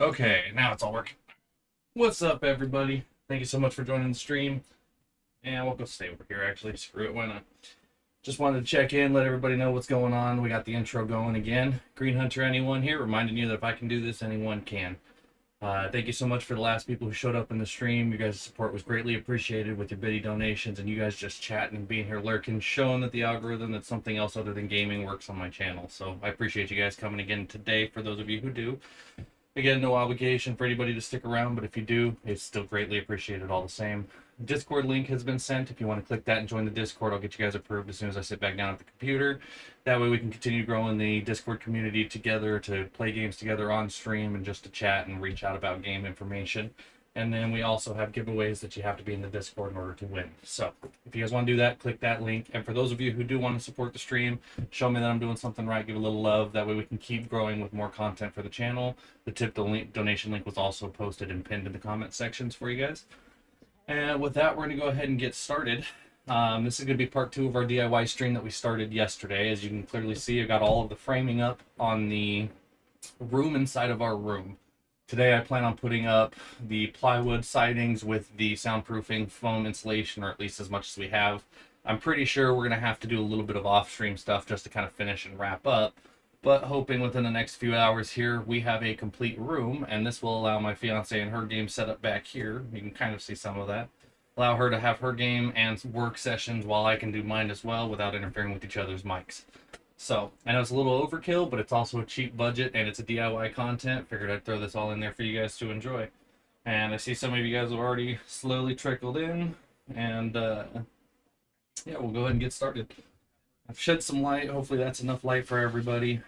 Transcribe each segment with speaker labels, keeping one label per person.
Speaker 1: Okay, now it's all working. What's up, everybody? Thank you so much for joining the stream. And we'll go stay over here, actually. Screw it, why not? Just wanted to check in, let everybody know what's going on. We got the intro going again. Green Hunter Anyone here, reminding you that if I can do this, anyone can. Thank you so much for the last people who showed up in the stream. You guys' support was greatly appreciated with your bitty donations and you guys just chatting and being here lurking, showing that the algorithm that something else other than gaming works on my channel. So I appreciate you guys coming again today for those of you who do. Again, no obligation for anybody to stick around, but if you do, it's still greatly appreciated all the same. Discord link has been sent. If you want to click that and join the Discord, I'll get you guys approved as soon as I sit back down at the computer. That way we can continue growing the Discord community together to play games together on stream and just to chat and reach out about game information. And then we also have giveaways that you have to be in the Discord in order to win. So if you guys want to do that, click that link. And for those of you who do want to support the stream, show me that I'm doing something right, give a little love. That way we can keep growing with more content for the channel. The donation link was also posted and pinned in the comment sections for you guys. And with that, we're going to go ahead and get started. This is going to be part 2 of our DIY stream that we started yesterday. As you can clearly see, I got all of the framing up on the room inside of our room. Today I plan on putting up the plywood sidings with the soundproofing foam insulation, or at least as much as we have. I'm pretty sure we're going to have to do a little bit of off-stream stuff just to kind of finish and wrap up. But hoping within the next few hours here, we have a complete room, and this will allow my fiance and her game set up back here. You can kind of see some of that. Allow her to have her game and work sessions while I can do mine as well without interfering with each other's mics. So, I know it's a little overkill, but it's also a cheap budget and it's a DIY content. Figured I'd throw this all in there for you guys to enjoy. And I see some of you guys have already slowly trickled in. And yeah, we'll go ahead and get started. I've shed some light. Hopefully that's enough light for everybody.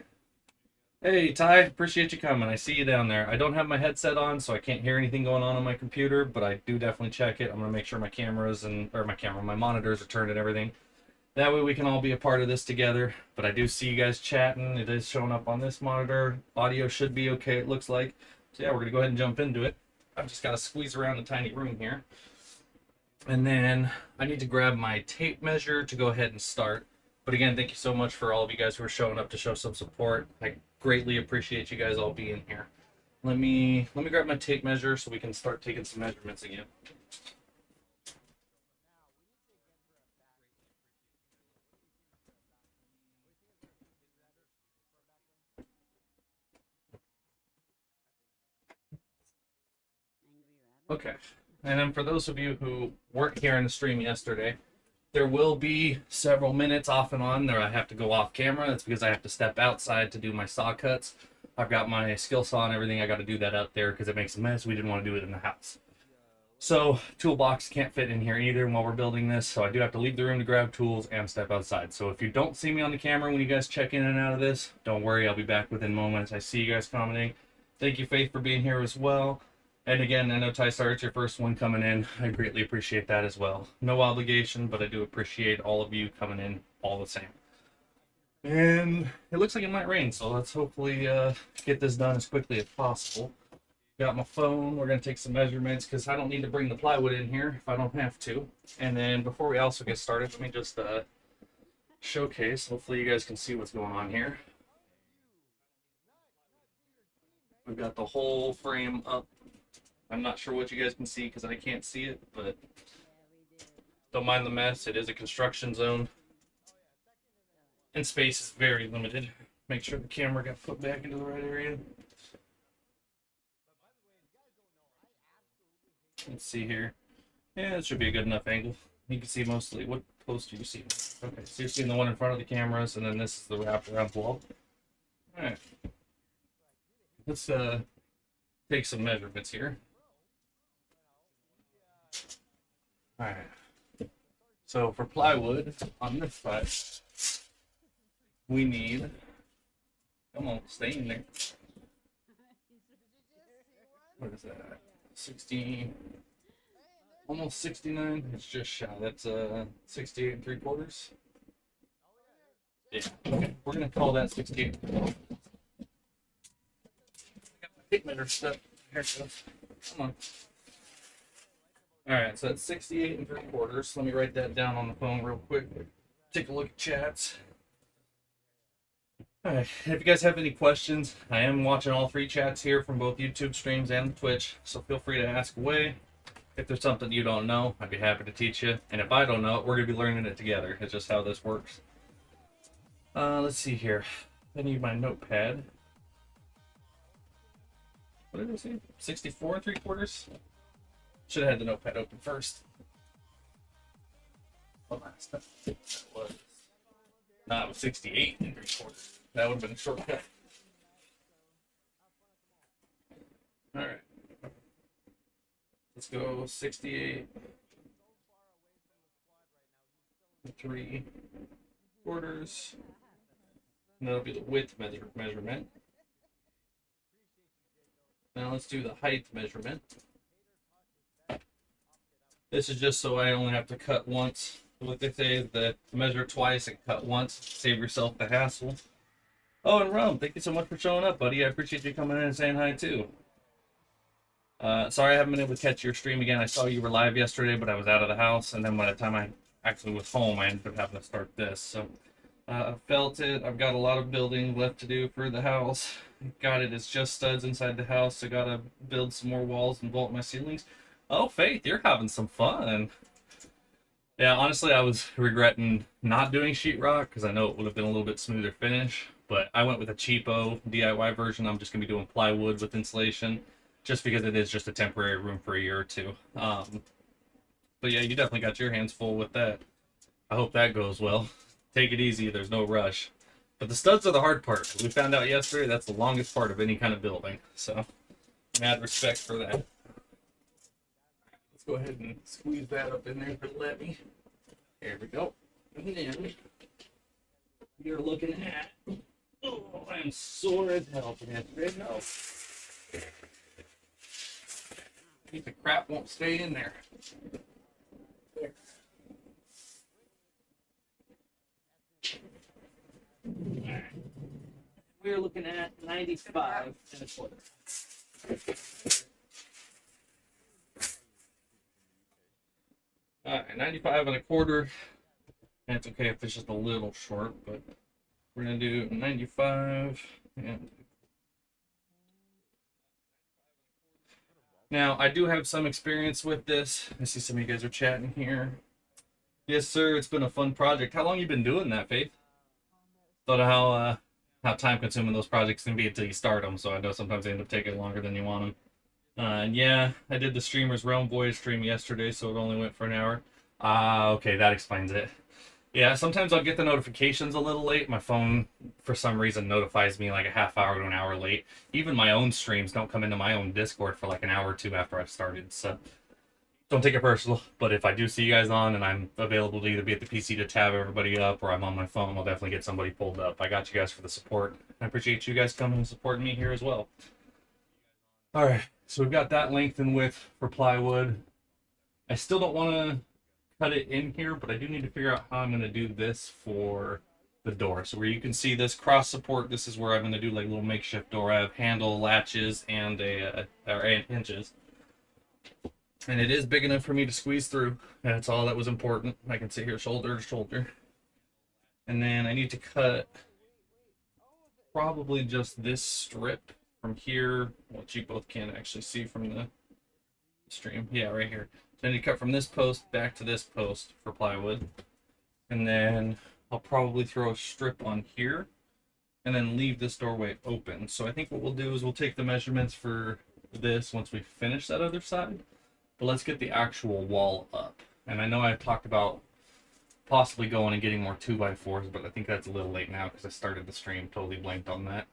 Speaker 1: Hey, Ty, appreciate you coming. I see you down there. I don't have my headset on, so I can't hear anything going on my computer, but I do definitely check it. I'm going to make sure my monitors are turned and everything. That way we can all be a part of this together. But I do see you guys chatting. It is showing up on this monitor. Audio should be okay, it looks like. So yeah, we're going to go ahead and jump into it. I've just got to squeeze around a tiny room here. And then I need to grab my tape measure to go ahead and start. But again, thank you so much for all of you guys who are showing up to show some support. I greatly appreciate you guys all being here. Let me grab my tape measure so we can start taking some measurements again. Okay, and then for those of you who weren't here in the stream yesterday, there will be several minutes off and on there I have to go off camera. That's because I have to step outside to do my saw cuts. I've got my skill saw and everything. I got to do that out there because it makes a mess. We didn't want to do it in the house. So toolbox can't fit in here either while we're building this. So I do have to leave the room to grab tools and step outside. So if you don't see me on the camera when you guys check in and out of this, don't worry. I'll be back within moments. I see you guys commenting. Thank you, Faith, for being here as well. And again, I know TyStar, it's your first one coming in. I greatly appreciate that as well. No obligation, but I do appreciate all of you coming in all the same. And it looks like it might rain, so let's hopefully get this done as quickly as possible. Got my phone. We're going to take some measurements because I don't need to bring the plywood in here if I don't have to. And then before we also get started, let me just showcase. Hopefully you guys can see what's going on here. We've got the whole frame up. I'm not sure what you guys can see because I can't see it, but don't mind the mess. It is a construction zone, and space is very limited. Make sure the camera got put back into the right area. Let's see here. Yeah, it should be a good enough angle. You can see mostly. What post do you see? Okay, so you're seeing the one in front of the cameras, and then this is the wraparound wall. All right. Let's take some measurements here. All right. So for plywood on this side, we need, come on, stay in there. What is that? 60, almost 69. It's just shy. That's 68 3/4. Yeah. Okay. We're gonna call that 68. I got my tape measure stuff. Here it goes. Come on. All right, so that's 68 3/4. Let me write that down on the phone real quick. Take a look at chats. Alright, if you guys have any questions, I am watching all three chats here from both YouTube streams and Twitch, so feel free to ask away. If there's something you don't know, I'd be happy to teach you. And if I don't know it, we're going to be learning it together. It's just how this works. Let's see here. I need my notepad. What did I say? 64 and 3/4? Should have had the notepad open first. What last time? That was... Nah, it was 68 and 3/4. That would have been a shortcut. Alright. Let's go 68. 3/4. And that'll be the width measurement. Now let's do the height measurement. This is just so I only have to cut once. What they say is that measure twice and cut once. Save yourself the hassle. Oh, and Rum, thank you so much for showing up, buddy. I appreciate you coming in and saying hi, too. Sorry I haven't been able to catch your stream again. I saw you were live yesterday, but I was out of the house. And then by the time I actually was home, I ended up having to start this. So I felt it. I've got a lot of building left to do for the house. Got it. It's just studs inside the house. So got to build some more walls and vault my ceilings. Oh, Faith, you're having some fun. Yeah, honestly, I was regretting not doing sheetrock because I know it would have been a little bit smoother finish. But I went with a cheapo DIY version. I'm just going to be doing plywood with insulation just because it is just a temporary room for a year or two. But yeah, you definitely got your hands full with that. I hope that goes well. Take it easy. There's no rush. But the studs are the hard part. We found out yesterday that's the longest part of any kind of building. So, mad respect for that. Let's go ahead and squeeze that up in there for Levy. There we go. And then you're looking at... Oh, I'm sore as hell from yesterday. No. I think the crap won't stay in there. There. Alright. We're looking at 95 and a quarter. Alright, 95 and a quarter. And it's okay if it's just a little short, but we're going to do 95 and... Now, I do have some experience with this. I see some of you guys are chatting here. Yes, sir, it's been a fun project. How long you been doing that, Faith? Thought of how time-consuming those projects can be until you start them, so I know sometimes they end up taking longer than you want them. And yeah, I did the Streamer's Realm Voyage stream yesterday, so it only went for an hour. Okay, that explains it. Yeah, sometimes I'll get the notifications a little late. My phone, for some reason, notifies me like a half hour to an hour late. Even my own streams don't come into my own Discord for like an hour or two after I've started, so don't take it personal. But if I do see you guys on and I'm available to either be at the PC to tab everybody up or I'm on my phone, I'll definitely get somebody pulled up. I got you guys for the support. I appreciate you guys coming and supporting me here as well. All right, so we've got that length and width for plywood. I still don't want to cut it in here, but I do need to figure out how I'm going to do this for the door. So where you can see this cross support, this is where I'm going to do like a little makeshift door. I have handle, latches, and and hinges. And it is big enough for me to squeeze through. That's all that was important. I can sit here shoulder to shoulder. And then I need to cut probably just this strip from here, which you both can actually see from the stream. Yeah, right here. Then you cut from this post back to this post for plywood. And then I'll probably throw a strip on here and then leave this doorway open. So I think what we'll do is we'll take the measurements for this once we finish that other side. But let's get the actual wall up. And I know I talked about possibly going and getting more 2x4s, but I think that's a little late now because I started the stream, totally blanked on that.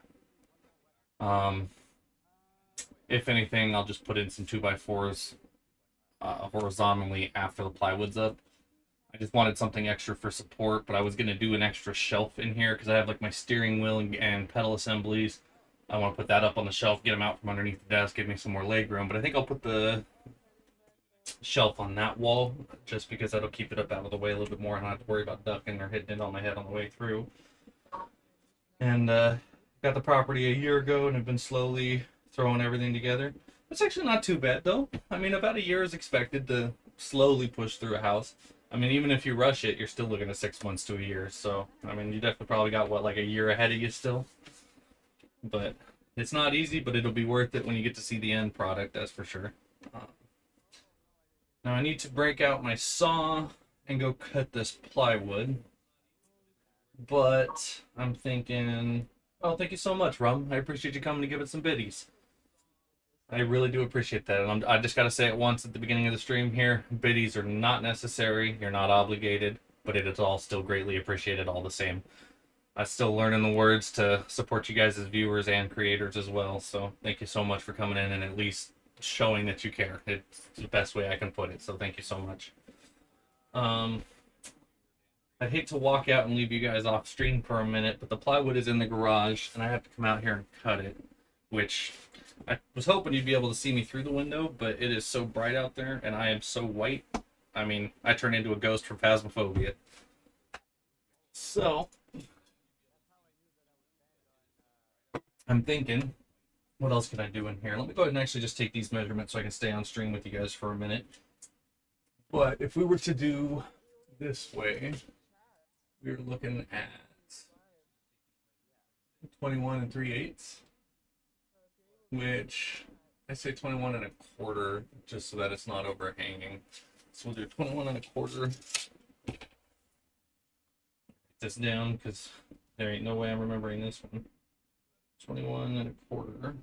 Speaker 1: If anything, I'll just put in some 2x4s horizontally after the plywood's up. I just wanted something extra for support, but I was going to do an extra shelf in here because I have like my steering wheel and pedal assemblies. I want to put that up on the shelf, get them out from underneath the desk, give me some more leg room. But I think I'll put the shelf on that wall just because that'll keep it up out of the way a little bit more and I don't have to worry about ducking or hitting it on my head on the way through. And got the property a year ago and have been slowly throwing everything together. It's actually not too bad though. I mean, about a year is expected to slowly push through a house. I mean, even if you rush it, you're still looking at 6 months to a year. So, I mean, you definitely probably got what, like a year ahead of you still. But it's not easy, but it'll be worth it when you get to see the end product, that's for sure. Uh, Now I need to break out my saw and go cut this plywood. But I'm thinking, oh, thank you so much, Rum. I appreciate you coming to give it some biddies. I really do appreciate that. And I just got to say it once at the beginning of the stream here. Biddies are not necessary. You're not obligated, but it is all still greatly appreciated all the same. I'm still learning the words to support you guys as viewers and creators as well. So thank you so much for coming in and at least showing that you care. It's the best way I can put it. So thank you so much. I'd hate to walk out and leave you guys off stream for a minute, but the plywood is in the garage and I have to come out here and cut it, which I was hoping you'd be able to see me through the window, but it is so bright out there and I am so white. I mean, I turn into a ghost from Phasmophobia. So, I'm thinking, what else can I do in here? Let me go ahead and actually just take these measurements so I can stay on stream with you guys for a minute. But if we were to do this way, we're looking at 21 3/8, which I say 21 1/4 just so that it's not overhanging. So we'll do 21 1/4. Get this down because there ain't no way I'm remembering this one. 21 1/4.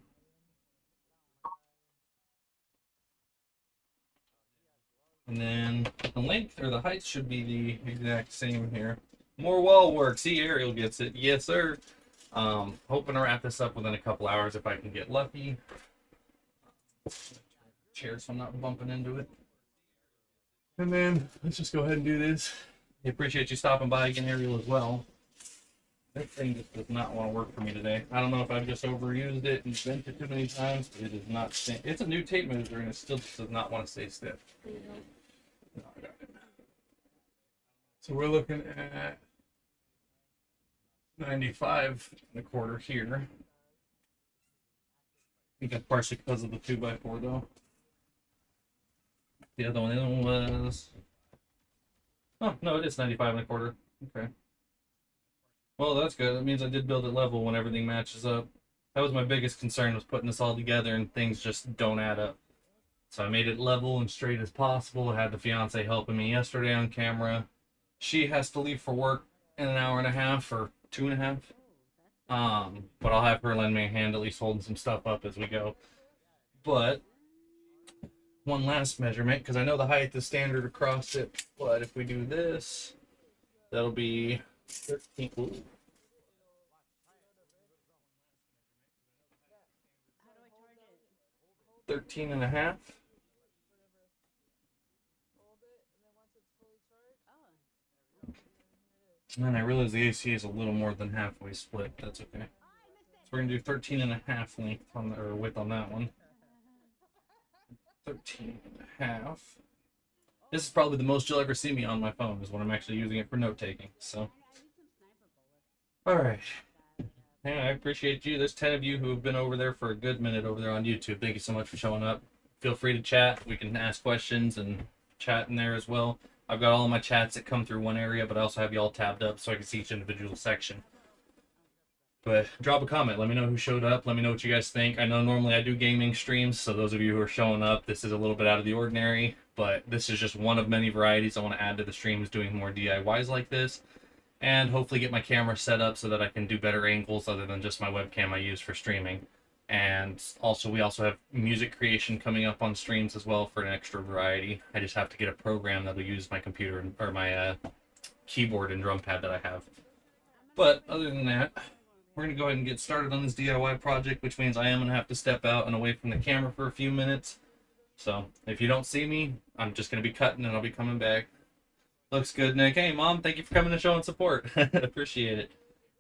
Speaker 1: And then the length or the height should be the exact same here. More wall work. See, Ariel gets it. Yes, sir. Hoping to wrap this up within a couple hours if I can get lucky. Chair so I'm not bumping into it. And then let's just go ahead and do this. I appreciate you stopping by again, Ariel, as well. That thing just does not want to work for me today. I don't know if I've just overused it and bent it too many times, but it is not staying. It's a new tape measure and it still just does not want to stay stiff. No, I got it. So we're looking at 95 1/4 here. I think that's partially because of the 2x4 though. The other one was, oh no, it is 95 1/4. Okay. Well, that's good. That means I did build it level when everything matches up. That was my biggest concern, was putting this all together and things just don't add up. So I made it level and straight as possible. I had the fiance helping me yesterday on camera. She has to leave for work in an hour and a half or 2.5. But I'll have her lend me a hand, at least holding some stuff up as we go. But one last measurement, because I know the height is standard across it. But if we do this, that'll be 13. Ooh. 13.5. And I realize the AC is a little more than halfway split. That's okay. So we're gonna do 13.5 length on the, or width on that one. 13.5. This is probably the most you'll ever see me on my phone, is when I'm actually using it for note taking. So, all right. Yeah, I appreciate you. There's 10 of you who have been over there for a good minute over there on YouTube. Thank you so much for showing up. Feel free to chat. We can ask questions and chat in there as well. I've got all of my chats that come through one area, but I also have you all tabbed up so I can see each individual section. But drop a comment. Let me know who showed up. Let me know what you guys think. I know normally I do gaming streams, so those of you who are showing up, this is a little bit out of the ordinary, but this is just one of many varieties I want to add to the streams, doing more DIYs like this, and hopefully get my camera set up so that I can do better angles other than just my webcam I use for streaming. And also, we also have music creation coming up on streams as well for an extra variety. I just have to get a program that'll use my computer or my keyboard and drum pad that I have. But other than that, we're going to go ahead and get started on this DIY project, which means I am going to have to step out and away from the camera for a few minutes. So if you don't see me, I'm just going to be cutting and I'll be coming back. Looks good, Nick. Hey, Mom, thank you for coming and showing support. Appreciate it.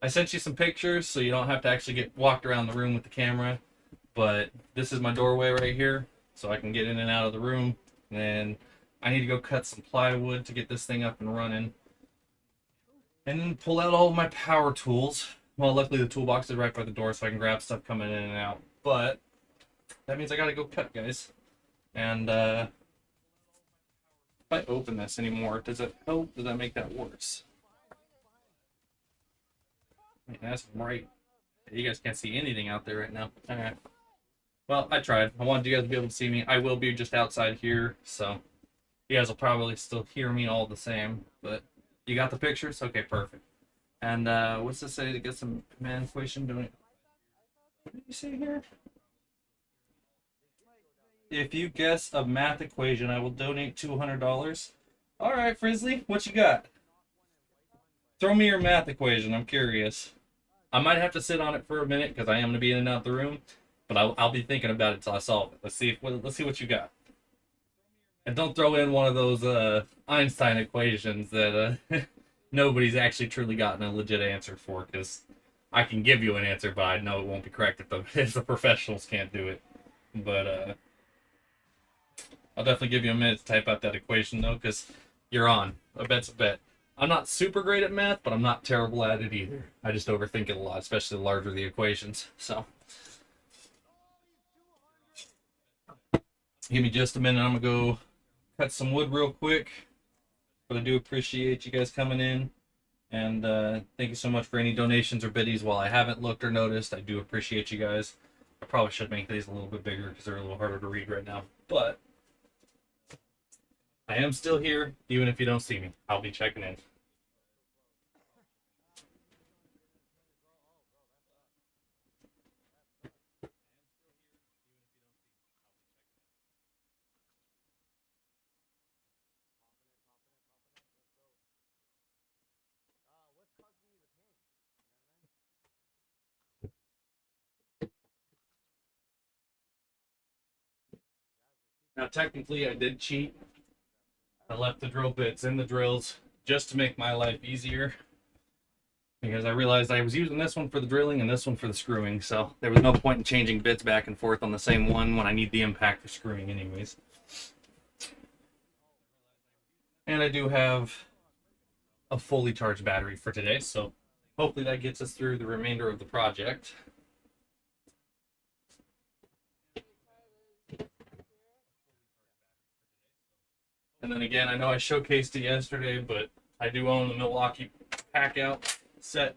Speaker 1: I sent you some pictures so you don't have to actually get walked around the room with the camera. But this is my doorway right here, so I can get in and out of the room. And I need to go cut some plywood to get this thing up and running. And then pull out all of my power tools. Well, luckily the toolbox is right by the door, so I can grab stuff coming in and out. But that means I gotta go cut, guys. And If I open this anymore, does it help? Does that make that worse? Man, that's bright. You guys can't see anything out there right now. All right. Well, I tried. I wanted you guys to be able to see me. I will be just outside here, so you guys will probably still hear me all the same. But you got the pictures? Okay, perfect. And what's this say to get some command equation? Doing. What did you say here? If you guess a math equation, I will donate $200. All right, Frizzly, what you got? Throw me your math equation. I'm curious. I might have to sit on it for a minute because I am going to be in and out the room, but I'll be thinking about it till I solve it. Let's see what you got. And don't throw in one of those Einstein equations that nobody's actually truly gotten a legit answer for, because I can give you an answer, but I know it won't be correct if the professionals can't do it. But I'll definitely give you a minute to type out that equation, though, because you're on. A bet's a bet. I'm not super great at math, but I'm not terrible at it either. I just overthink it a lot, especially the larger the equations. So, give me just a minute. I'm going to go cut some wood real quick. But I do appreciate you guys coming in. And thank you so much for any donations or biddies. While I haven't looked or noticed, I do appreciate you guys. I probably should make these a little bit bigger because they're a little harder to read right now. But I am still here, even if you don't see me. I'll be checking in. Now, technically, I did cheat. I left the drill bits in the drills just to make my life easier, because I realized I was using this one for the drilling and this one for the screwing, so there was no point in changing bits back and forth on the same one when I need the impact for screwing anyways. And I do have a fully charged battery for today, so hopefully that gets us through the remainder of the project. And then again, I know I showcased it yesterday, but I do own the Milwaukee Pack-Out set,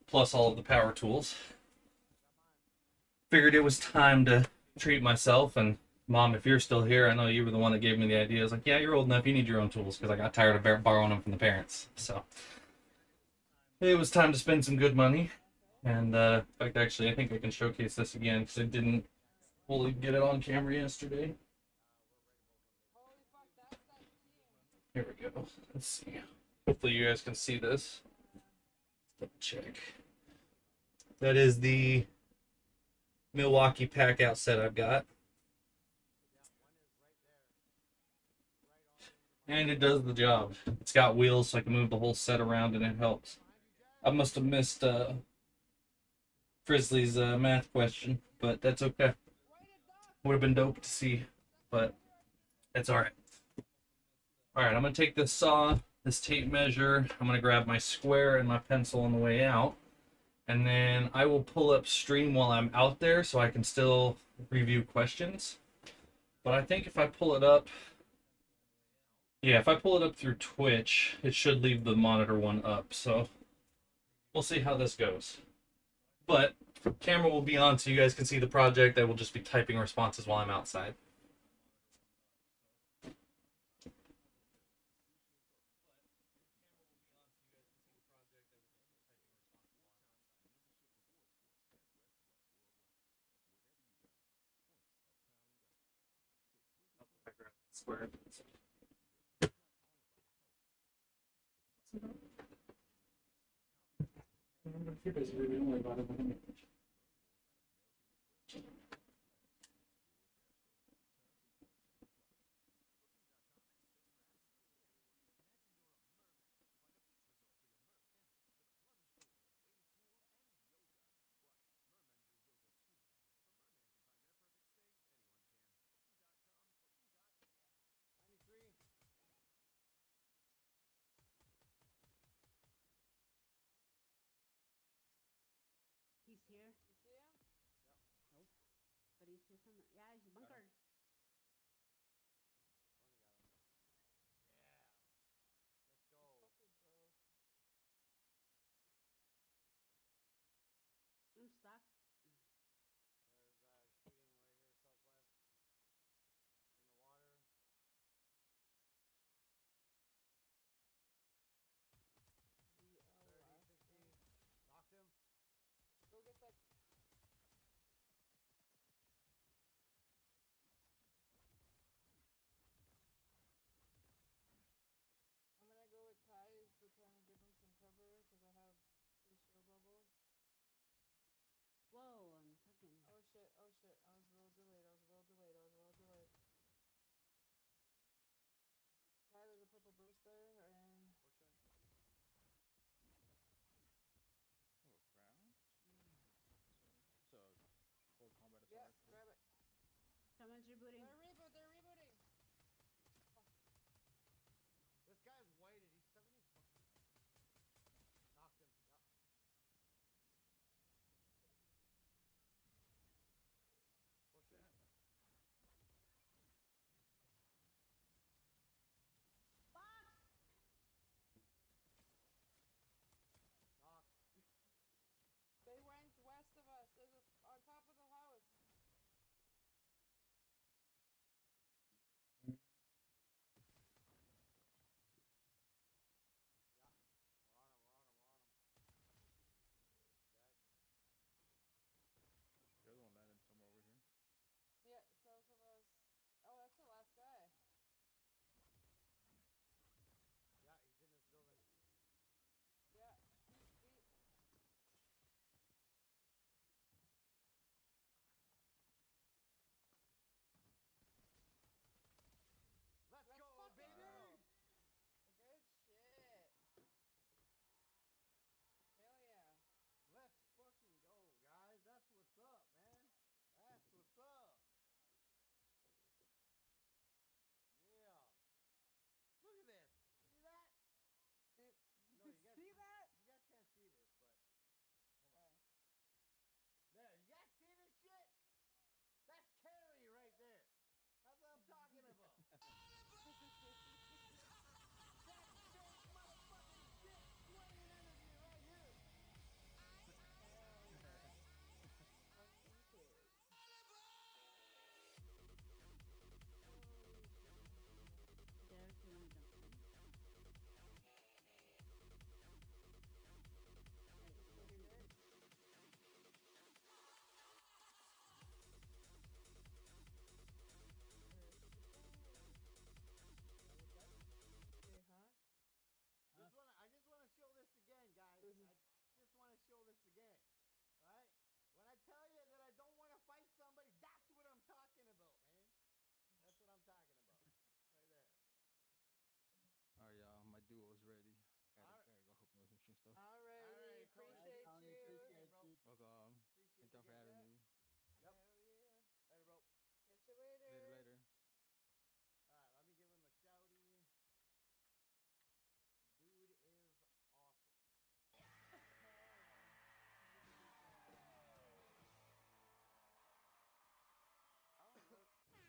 Speaker 1: plus all of the power tools. Figured it was time to treat myself, and Mom, if you're still here, I know you were the one that gave me the idea. I was like, yeah, you're old enough, you need your own tools, because I got tired of borrowing them from the parents. So it was time to spend some good money. And in fact, actually, I think I can showcase this again, because I didn't fully get it on camera yesterday. Here we go. Let's see. Hopefully you guys can see this. Double check. That is the Milwaukee Pack-Out set I've got. And it does the job. It's got wheels, so I can move the whole set around, and it helps. I must have missed Frizzly's math question, but that's okay. Would have been dope to see, but it's all right. All right, I'm gonna take this saw, this tape measure. I'm gonna grab my square and my pencil on the way out, and then I will pull up Stream while I'm out there, so I can still review questions. But I think if I pull it up, yeah, if I pull it up through Twitch, it should leave the monitor one up. So we'll see how this goes. But camera will be on so you guys can see the project. I will just be typing responses while I'm outside. Square. You guys really don't worry about it.
Speaker 2: He's here. Nope. But he's just in the, yeah, he's bunkered.
Speaker 3: One's rebooting.
Speaker 2: They're rebooting.
Speaker 4: This guy's weighted. He's 70 fucking. Knocked him. Yep. Push it. Knock.
Speaker 2: They went west of us. There's on top of the house.
Speaker 4: Yeah. We're on him. We're on him. We're on him. Dead.
Speaker 5: The other one landed somewhere over here.
Speaker 2: Yeah, south of us. Oh, that's the last guy.
Speaker 4: Yeah, he's in this building.
Speaker 2: Yeah, deep.
Speaker 4: Let's
Speaker 2: Let's
Speaker 4: go,
Speaker 2: fucking
Speaker 4: baby!
Speaker 2: go. Good shit. Hell yeah.
Speaker 4: Let's fucking go, guys. That's what's up, man. That's what's up. Yeah. Look at this. See that?
Speaker 2: See,
Speaker 4: No, you guys
Speaker 2: see that?
Speaker 4: You guys can't see this, but hold on.
Speaker 2: Uh,
Speaker 4: There, you guys see this shit? That's carry right there. That's what I'm talking about. That's straight motherfucking shit swinging energy right here.
Speaker 2: hell yeah. Fucking kids.
Speaker 3: They're killing them.
Speaker 2: Huh?
Speaker 4: I just want to show this again, guys. I just want to show this again. All right? When I tell you that I don't want to fight somebody, that's what I'm talking about, man. That's what I'm talking about. Right there.
Speaker 5: Alright, y'all. My duo's ready.
Speaker 4: Alright.
Speaker 5: Gotta go open up some stream stuff.
Speaker 2: Alrighty,
Speaker 4: Tony.
Speaker 2: appreciate
Speaker 3: Tony,
Speaker 2: you.
Speaker 3: appreciate
Speaker 4: bro.
Speaker 3: you.
Speaker 5: Welcome.
Speaker 4: Appreciate
Speaker 5: Thank y'all for
Speaker 4: the game.
Speaker 5: having me.
Speaker 4: Yep.
Speaker 2: Hell yeah.
Speaker 4: Later, bro.
Speaker 2: Catch you later.
Speaker 5: Later.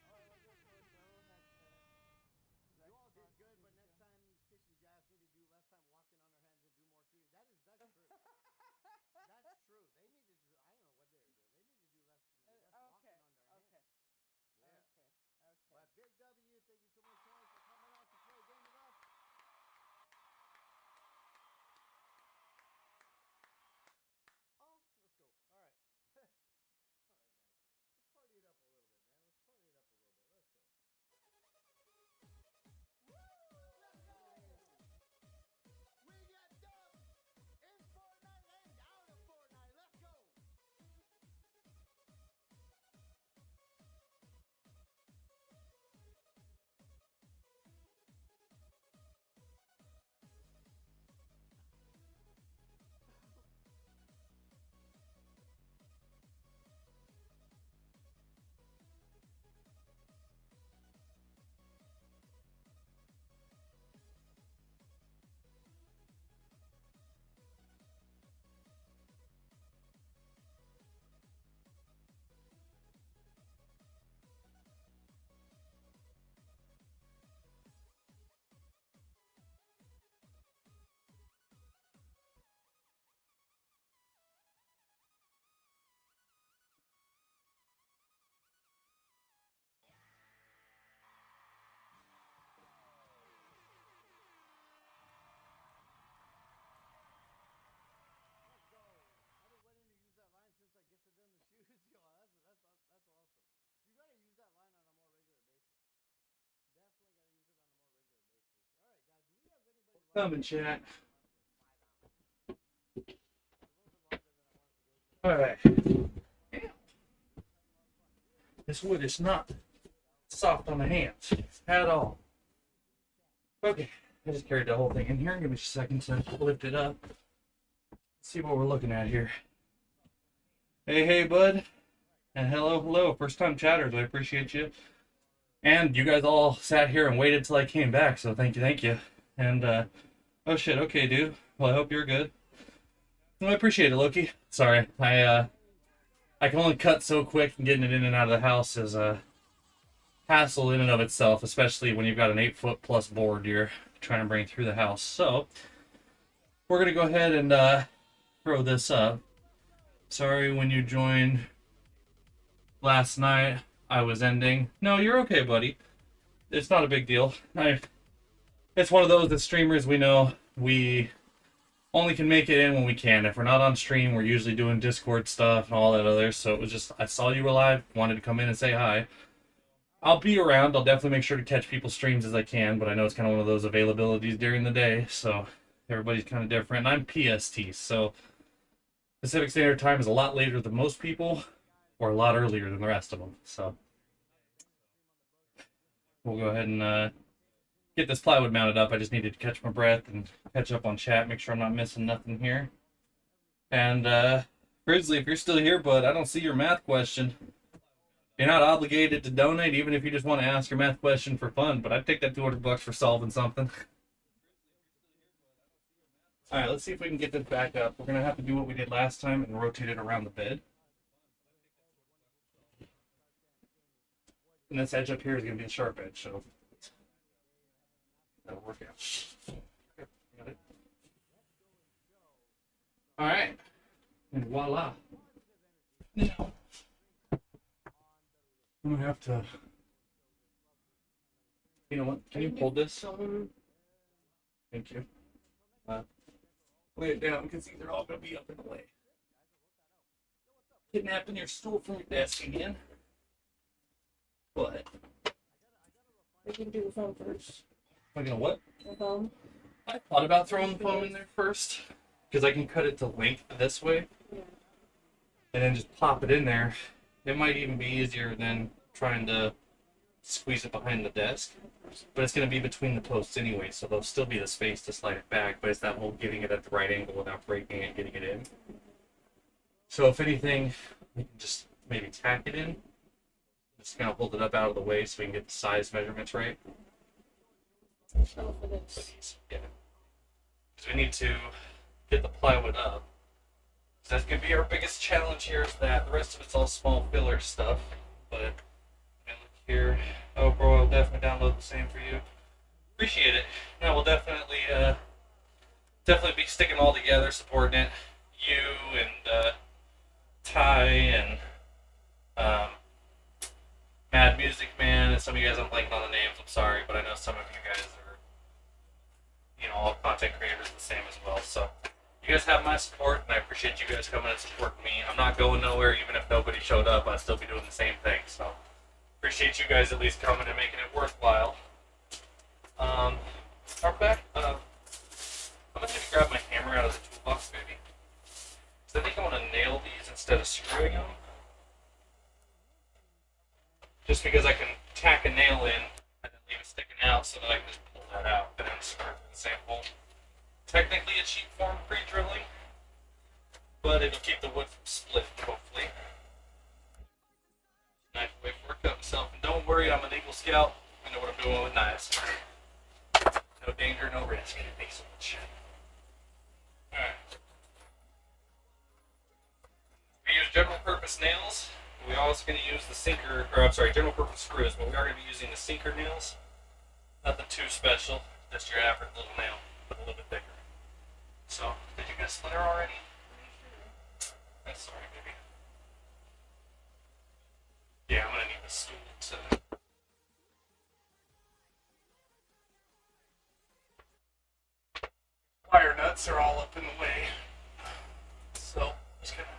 Speaker 4: All right, let me give him a shouty. Dude is awesome. You all did good, but next time Kish and Jazz need to do less time walking on their hands and do more shooting. That's true. That's true. They need to do. I don't know what they were doing. They need to do less walking on their hands.
Speaker 2: Okay.
Speaker 4: Yeah.
Speaker 2: Okay.
Speaker 4: But Big W, thank you so much, Tony, for coming out to play a game with us. Oh, let's go. All right. All right, guys. Let's party it up a little bit, man. Let's party it up a little bit. Let's go. We got dubs in Fortnite and out of Fortnite. Let's go. Let's go. I've been waiting to use that line since I get to them the shoes. Yo, that's awesome. You gotta use that line on a more regular basis. Definitely gotta use it on a more regular basis. All right, guys. Do we have anybody?
Speaker 1: Come in chat.
Speaker 4: A little bit longer than I wanted to go today.
Speaker 1: All right. This wood is not soft on the hands at all. Okay, I just carried the whole thing in here. Give me a second to lift it up. Let's see what we're looking at here. Hey, bud. And hello, first time chatters. I appreciate you. And you guys all sat here and waited till I came back, so thank you. And oh shit, okay, dude. Well, I hope you're good. Well, I appreciate it, Loki. Sorry, I can only cut so quick, and getting it in and out of the house is a hassle in and of itself, especially when you've got an 8-foot plus board you're trying to bring through the house. So we're gonna go ahead and throw this up. Sorry when you joined last night. I was ending. No, you're okay, buddy. It's not a big deal. It's one of those that streamers we know we only can make it in when we can. If we're not on stream, we're usually doing Discord stuff and all that other. So it was just, I saw you were live, wanted to come in and say hi. I'll be around. I'll definitely make sure to catch people's streams as I can, but I know it's kind of one of those availabilities during the day, so everybody's kind of different. And I'm PST, so Pacific Standard Time is a lot later than most people, or a lot earlier than the rest of them. So we'll go ahead and get this plywood mounted up. I just needed to catch my breath and catch up on chat, make sure I'm not missing nothing here. And Grizzly, if you're still here, bud, I don't see your math question. You're not obligated to donate, even if you just want to ask your math question for fun, but I'd take that $200 for solving something. Alright, let's see if we can get this back up. We're going to have to do what we did last time and rotate it around the bed. And this edge up here is going to be a sharp edge, so that'll work out. Got it. Alright, and voila. Now, I'm gonna have to. You know what? Can you hold this? Thank you. Lay it down because these are all gonna be up in the way. Kidnapping your stool from your desk again. But
Speaker 2: We can do the phone first.
Speaker 1: I'm gonna what?
Speaker 2: The phone.
Speaker 1: I thought about throwing the foam in there first because I can cut it to length this way
Speaker 2: Yeah.
Speaker 1: and then just plop it in there. It might even be easier than trying to squeeze it behind the desk. But it's going to be between the posts anyway, so there'll still be the space to slide it back, but it's that whole getting it at the right angle without breaking it and getting it in. So if anything, we can just maybe tack it in. Just kind of hold it up out of the way so we can get the size measurements right.
Speaker 2: Oh, for this.
Speaker 1: Yeah. Because we need to get the plywood up. So that's going to be our biggest challenge here, is that the rest of it's all small filler stuff. But look here. Oh, bro, I'll definitely download the same for you. Appreciate it. No, we'll definitely be sticking them all together, supporting it. You and Ty and Mad Music Man, and some of you guys, I'm blanking on the names, I'm sorry, but I know some of you guys are, you know, all content creators the same as well. So you guys have my support, and I appreciate you guys coming and supporting me. I'm not going nowhere, even if nobody showed up, I'd still be doing the same thing. So appreciate you guys at least coming and making it worthwhile. Our back, I'm gonna have to grab my hammer out of the toolbox, baby. So I think I want to nail these instead of screwing them. Just because I can tack a nail in and then leave it sticking out so that I can just pull that out and then screw it in the same hole. Technically a cheap form of pre-drilling, but it'll keep the wood from splitting, hopefully. Knife away before I cut myself. And don't worry, I'm an Eagle Scout. I know what I'm doing with knives. No danger, no risk. Thanks so much. Alright. We use general purpose nails. We're also going to use the sinker, or I'm sorry, general purpose screws, but we are going to be using the sinker nails. Nothing too special, just your average little nail, but a little bit bigger. So, did you get a splinter already? That's sorry, baby. Yeah, I'm going to need the stool to... Wire nuts are all up in the way. So, just going to...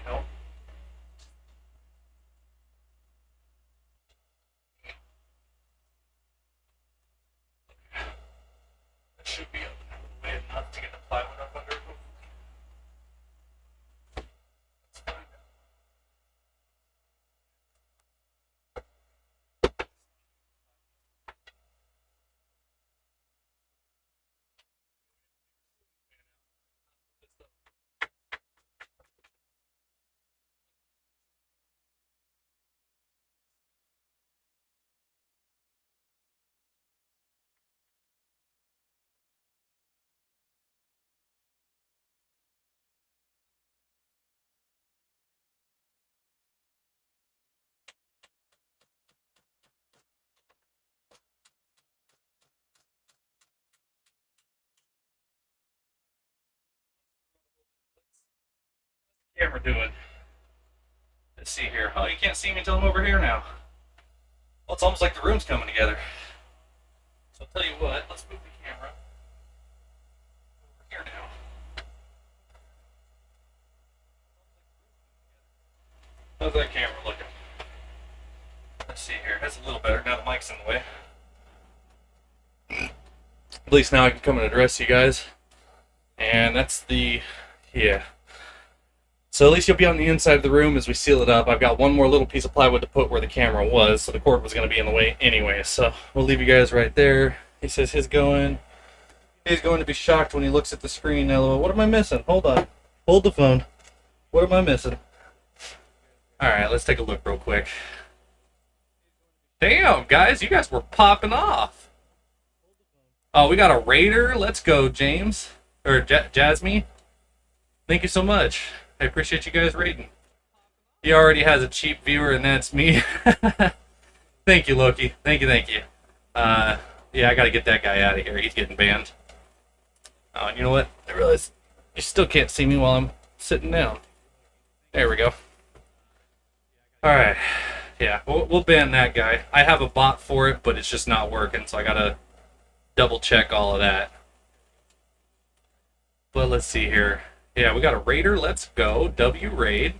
Speaker 1: Help. That should be up way enough to get the plywood up under it. Let's find out. Camera doing? Let's see here. Oh, you can't see me until I'm over here now. Well, it's almost like the room's coming together. So I'll tell you what, let's move the camera over here now. How's that camera looking? Let's see here. That's a little better. Now the mic's in the way. At least now I can come and address you guys. And that's the, yeah. So at least you'll be on the inside of the room as we seal it up. I've got one more little piece of plywood to put where the camera was, so the cord was going to be in the way anyway. So we'll leave you guys right there. He says he's going to be shocked when he looks at the screen. LOL. What am I missing? Hold on. Hold the phone. What am I missing? Alright, let's take a look real quick. Damn, guys, you guys were popping off. Oh, we got a raider. Let's go, James. Or Jasmine. Thank you so much. I appreciate you guys raiding. He already has a cheap viewer, and that's me. Thank you, Loki. Thank you, thank you. Yeah, I gotta get that guy out of here. He's getting banned. Oh, and you know what? I realize you still can't see me while I'm sitting down. There we go. Alright. Yeah, we'll ban that guy. I have a bot for it, but it's just not working, so I gotta double check all of that. But let's see here. Yeah, we got a raider. Let's go. W raid.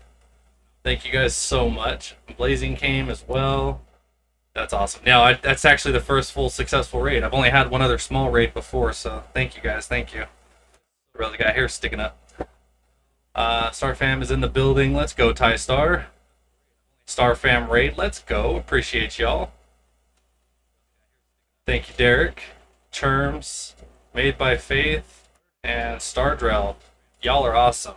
Speaker 1: Thank you guys so much. Blazing came as well. That's awesome. Now, that's actually the first full successful raid. I've only had one other small raid before, so thank you guys. Thank you. The brother got hair sticking up. Star Fam is in the building. Let's go, Ty Star. Star Fam raid. Let's go. Appreciate y'all. Thank you, Derek. Terms. Made by Faith. And Stardrell. Y'all are awesome.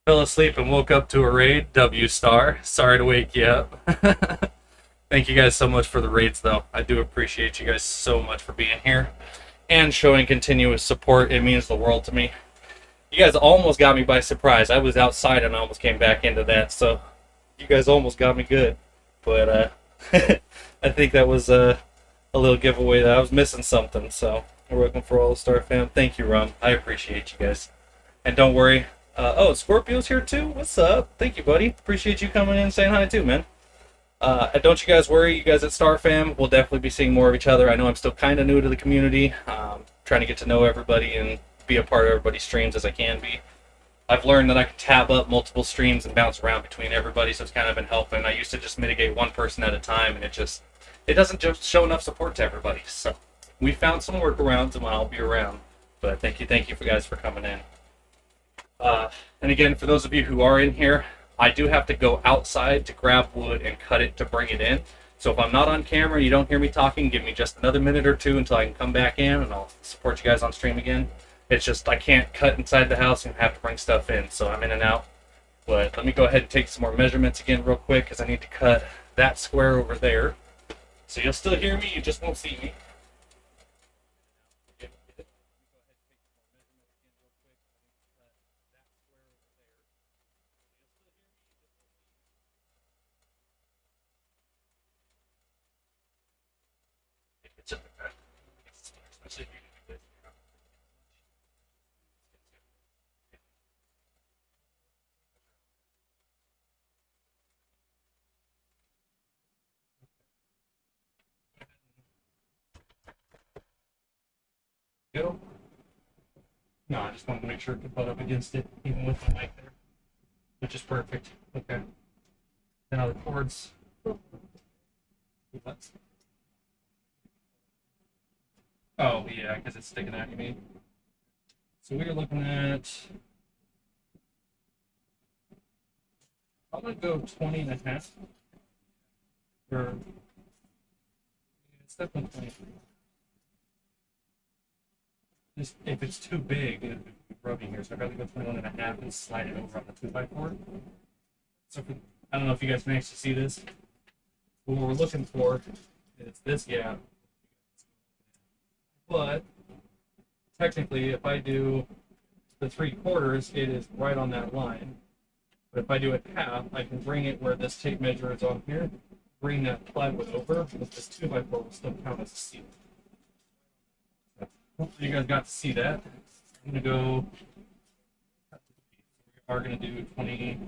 Speaker 1: Fell asleep and woke up to a raid. W Star. Sorry to wake you up. Thank you guys so much for the raids, though. I do appreciate you guys so much for being here and showing continuous support. It means the world to me. You guys almost got me by surprise. I was outside and I almost came back into that, so you guys almost got me good. But I think that was a little giveaway that I was missing something, so we're looking for all the Star Fam. Thank you, Rum. I appreciate you guys. And don't worry. Oh, Scorpio's here too? What's up? Thank you, buddy. Appreciate you coming in and saying hi too, man. Don't you guys worry. You guys at Star Fam will definitely be seeing more of each other. I know I'm still kind of new to the community. Trying to get to know everybody and be a part of everybody's streams as I can be. I've learned that I can tab up multiple streams and bounce around between everybody, so it's kind of been helping. I used to just mitigate one person at a time, and it doesn't just show enough support to everybody. So we found some workarounds, and I'll be around. But thank you guys for coming in. And again, for those of you who are in here, I do have to go outside to grab wood and cut it to bring it in. So if I'm not on camera, you don't hear me talking, give me just another minute or two until I can come back in, and I'll support you guys on stream again. It's just I can't cut inside the house and have to bring stuff in, so I'm in and out. But let me go ahead and take some more measurements again real quick, because I need to cut that square over there. So you'll still hear me, you just won't see me. Go. No, I just wanted to make sure it could butt up against it, even with the mic there, which is perfect. Okay. Then other cords. What? Oh, yeah, because it's sticking out, you mean? So we are looking at. I'm going to go 20 and a half. Or. It's definitely 23. Just, if it's too big, it would be rubbing here, so I'd rather go 21 and a half and slide it over on the 2x4. So for, I don't know if you guys managed to see this. But what we're looking for is this gap. But technically, if I do the 3/4, it is right on that line. But if I do it half, I can bring it where this tape measure is on here, bring that plywood over, but this 2x4 will still count as a ceiling. Hopefully you guys got to see that. I'm gonna go. We are gonna do 20.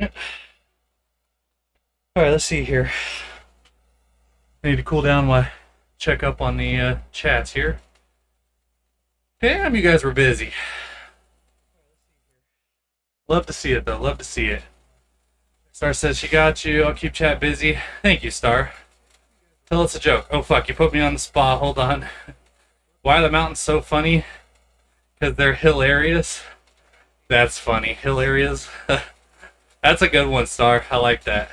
Speaker 1: Alright, let's see here. I need to cool down my check up on the chats here. Damn, you guys were busy. Love to see it, though. Love to see it. Star says she got you. I'll keep chat busy. Thank you, Star. Tell us a joke. Oh, fuck. You put me on the spot. Hold on. Why are the mountains so funny? Because they're hilarious. That's funny. Hilarious. That's a good one, Star. I like that.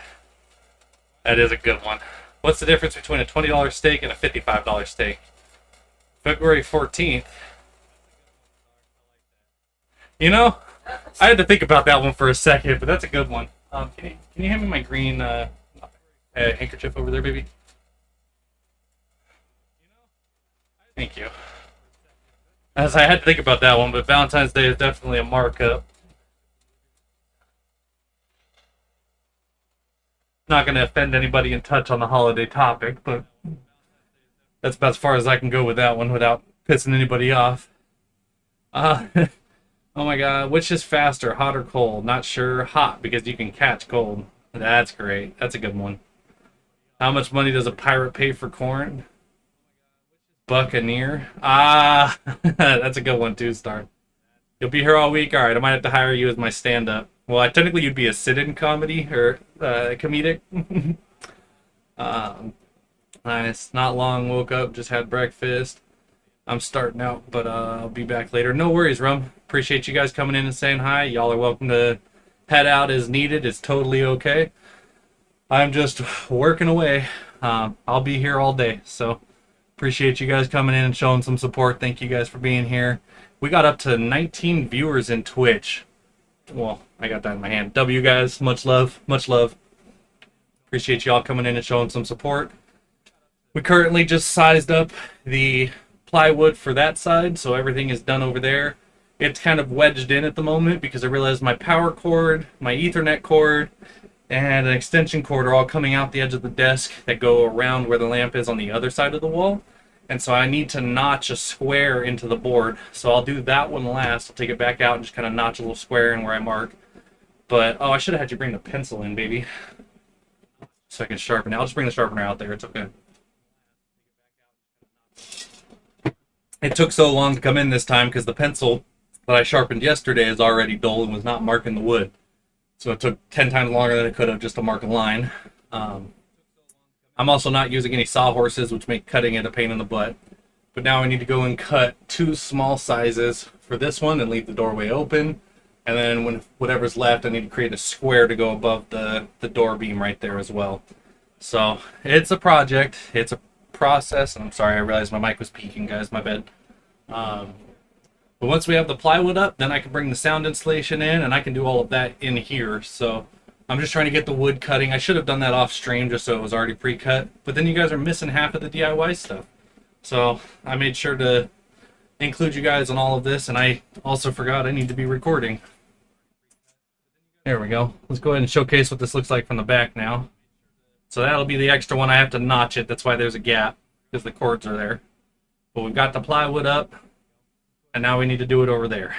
Speaker 1: That is a good one. What's the difference between a $20 steak and a $55 steak? February 14th. You know, I had to think about that one for a second, but that's a good one. Can you hand me my green handkerchief over there, baby? Thank you. As I had to think about that one, but Valentine's Day is definitely a markup. Not going to offend anybody in touch on the holiday topic, but that's about as far as I can go with that one without pissing anybody off. Oh my god, which is faster, hot or cold? Not sure. Hot, because you can catch cold. That's great. That's a good one. How much money does a pirate pay for corn? Buccaneer. Ah, that's a good one too, Star. You'll be here all week? Alright, I might have to hire you as my stand-up. Well, technically you'd be a sit-in comedy, or comedic. Nice. Not long, woke up, just had breakfast. I'm starting out, but I'll be back later. No worries, Rum. Appreciate you guys coming in and saying hi. Y'all are welcome to head out as needed. It's totally okay. I'm just working away. I'll be here all day, so appreciate you guys coming in and showing some support. Thank you guys for being here. We got up to 19 viewers in Twitch. Well, I got that in my hand. W guys, much love, much love. Appreciate y'all coming in and showing some support. We currently just sized up the plywood for that side, so everything is done over there. It's kind of wedged in at the moment because I realized my power cord, my Ethernet cord, and an extension cord are all coming out the edge of the desk that go around where the lamp is on the other side of the wall. And so I need to notch a square into the board. So I'll do that one last. I'll take it back out and just kind of notch a little square in where I mark. But, oh, I should have had you bring the pencil in, baby, so I can sharpen it. I'll just bring the sharpener out there. It's okay. It took so long to come in this time because the pencil that I sharpened yesterday is already dull and was not marking the wood. So it took 10 times longer than it could have just to mark a line. I'm also not using any sawhorses, which make cutting it a pain in the butt. But now I need to go and cut 2 small sizes for this one and leave the doorway open. And then when whatever's left, I need to create a square to go above the door beam right there as well. So it's a project. It's a process. And I'm sorry, I realized my mic was peaking, guys. My bad. But once we have the plywood up, then I can bring the sound installation in, and I can do all of that in here. So I'm just trying to get the wood cutting. I should have done that off stream just so it was already pre-cut. But then you guys are missing half of the DIY stuff. So I made sure to include you guys on all of this, and I also forgot I need to be recording. There we go. Let's go ahead and showcase what this looks like from the back now. So that'll be the extra one. I have to notch it. That's why there's a gap, because the cords are there. But we've got the plywood up, and now we need to do it over there.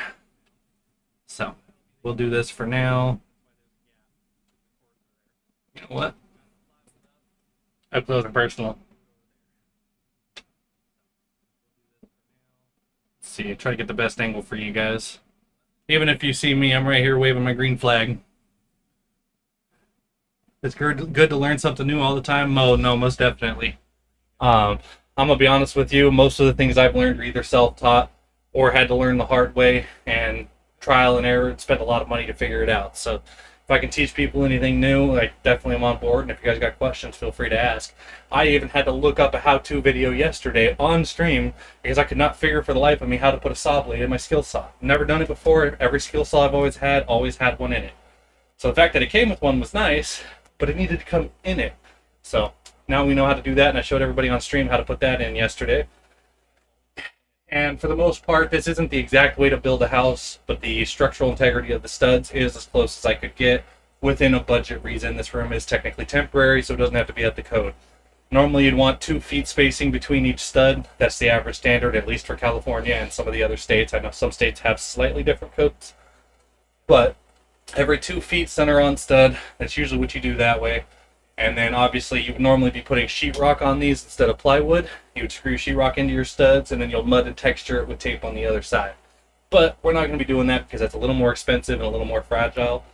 Speaker 1: So we'll do this for now. You know what? Up close and personal. Let's see, try to get the best angle for you guys. Even if you see me, I'm right here waving my green flag. It's good to learn something new all the time. No, most definitely. I'm gonna be honest with you. Most of the things I've learned are either self-taught or had to learn the hard way and trial and error and spent a lot of money to figure it out. So if I can teach people anything new, I definitely am on board. And if you guys got questions, feel free to ask. I even had to look up a how-to video yesterday on stream because I could not figure for the life of me how to put a saw blade in my skill saw. Never done it before. Every skill saw I've always had one in it. So the fact that it came with one was nice, but it needed to come in it. So now we know how to do that, and I showed everybody on stream how to put that in yesterday. And for the most part, this isn't the exact way to build a house, but the structural integrity of the studs is as close as I could get within a budget reason. This room is technically temporary, so it doesn't have to be at the code. Normally, you'd want 2 feet spacing between each stud. That's the average standard, at least for California and some of the other states. I know some states have slightly different codes, but every 2 feet center on stud. That's usually what you do that way. And then obviously you would normally be putting sheetrock on these instead of plywood. You would screw sheetrock into your studs and then you'll mud and texture it with tape on the other side. But we're not going to be doing that because that's a little more expensive and a little more fragile.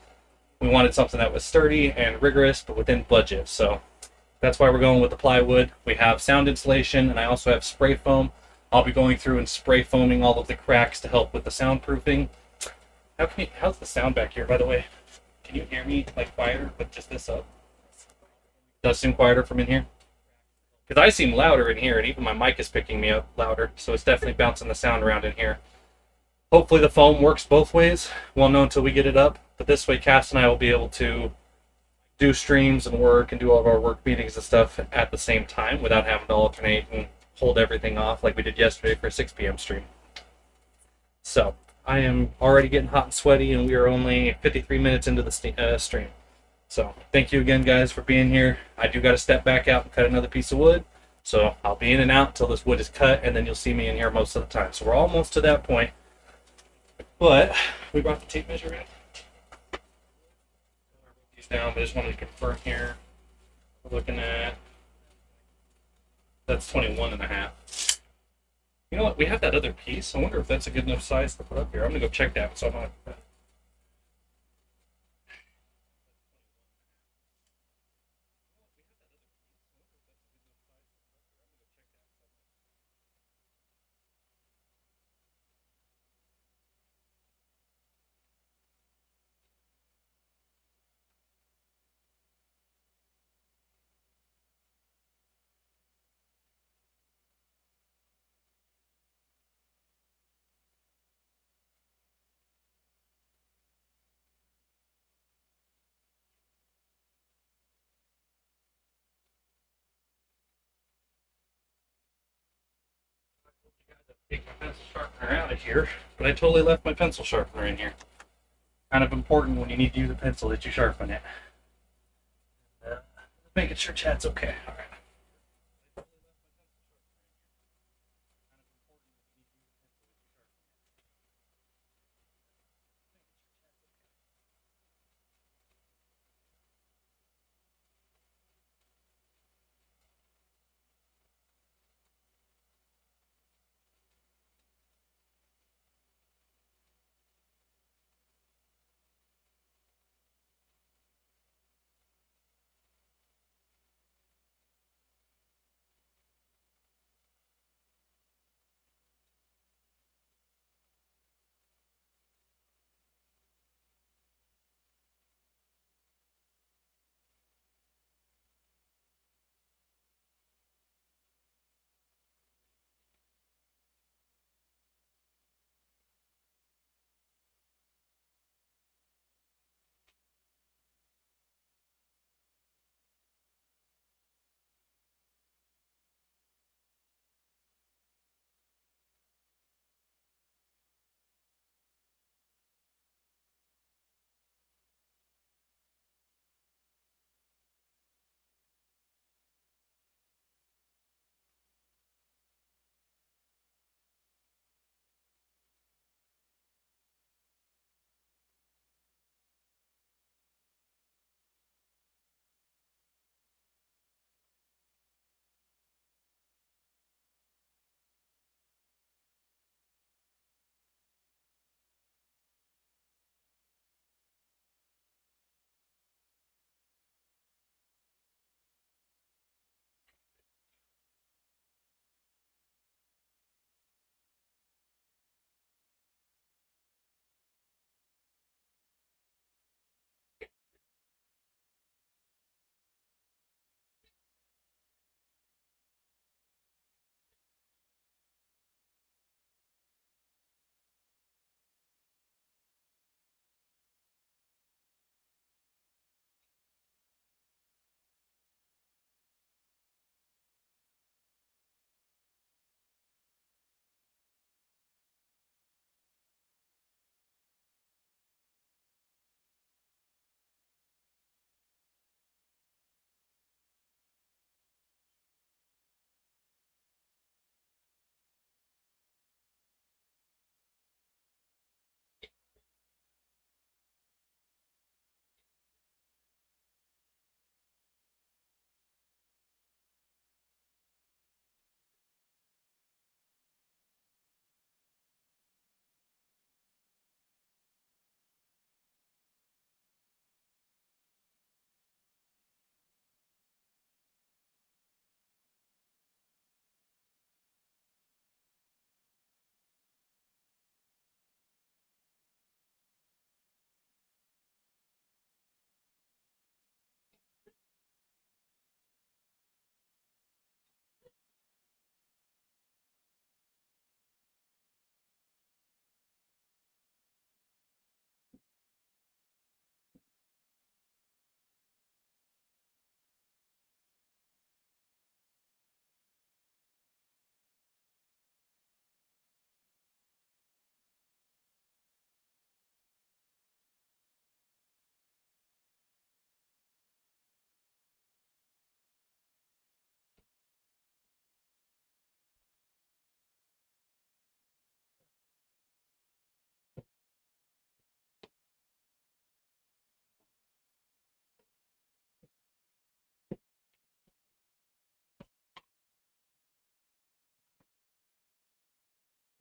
Speaker 1: We wanted something that was sturdy and rigorous but within budget. So that's why we're going with the plywood. We have sound insulation and I also have spray foam. I'll be going through and spray foaming all of the cracks to help with the soundproofing. How's the sound back here, by the way? Can you hear me like quieter with just this up? Does seem quieter from in here? Because I seem louder in here, and even my mic is picking me up louder, so it's definitely bouncing the sound around in here. Hopefully the foam works both ways. Won't know until we get it up, but this way Cass and I will be able to do streams and work and do all of our work meetings and stuff at the same time without having to alternate and hold everything off like we did yesterday for a 6 p.m. stream. So I am already getting hot and sweaty, and we are only 53 minutes into the stream. So thank you again, guys, for being here. I do got to step back out and cut another piece of wood. So I'll be in and out until this wood is cut, and then you'll see me in here most of the time. So we're almost to that point. But we brought the tape measure in. I wrote these down, but I just wanted to confirm here. We're looking at, that's 21 and a half. You know what? We have that other piece. I wonder if that's a good enough size to put up here. I'm going to go check that so I'm not. Take my pencil sharpener out of here, but I totally left my pencil sharpener in here. Kind of important when you need to use a pencil that you sharpen it. Making sure chat's okay. All right.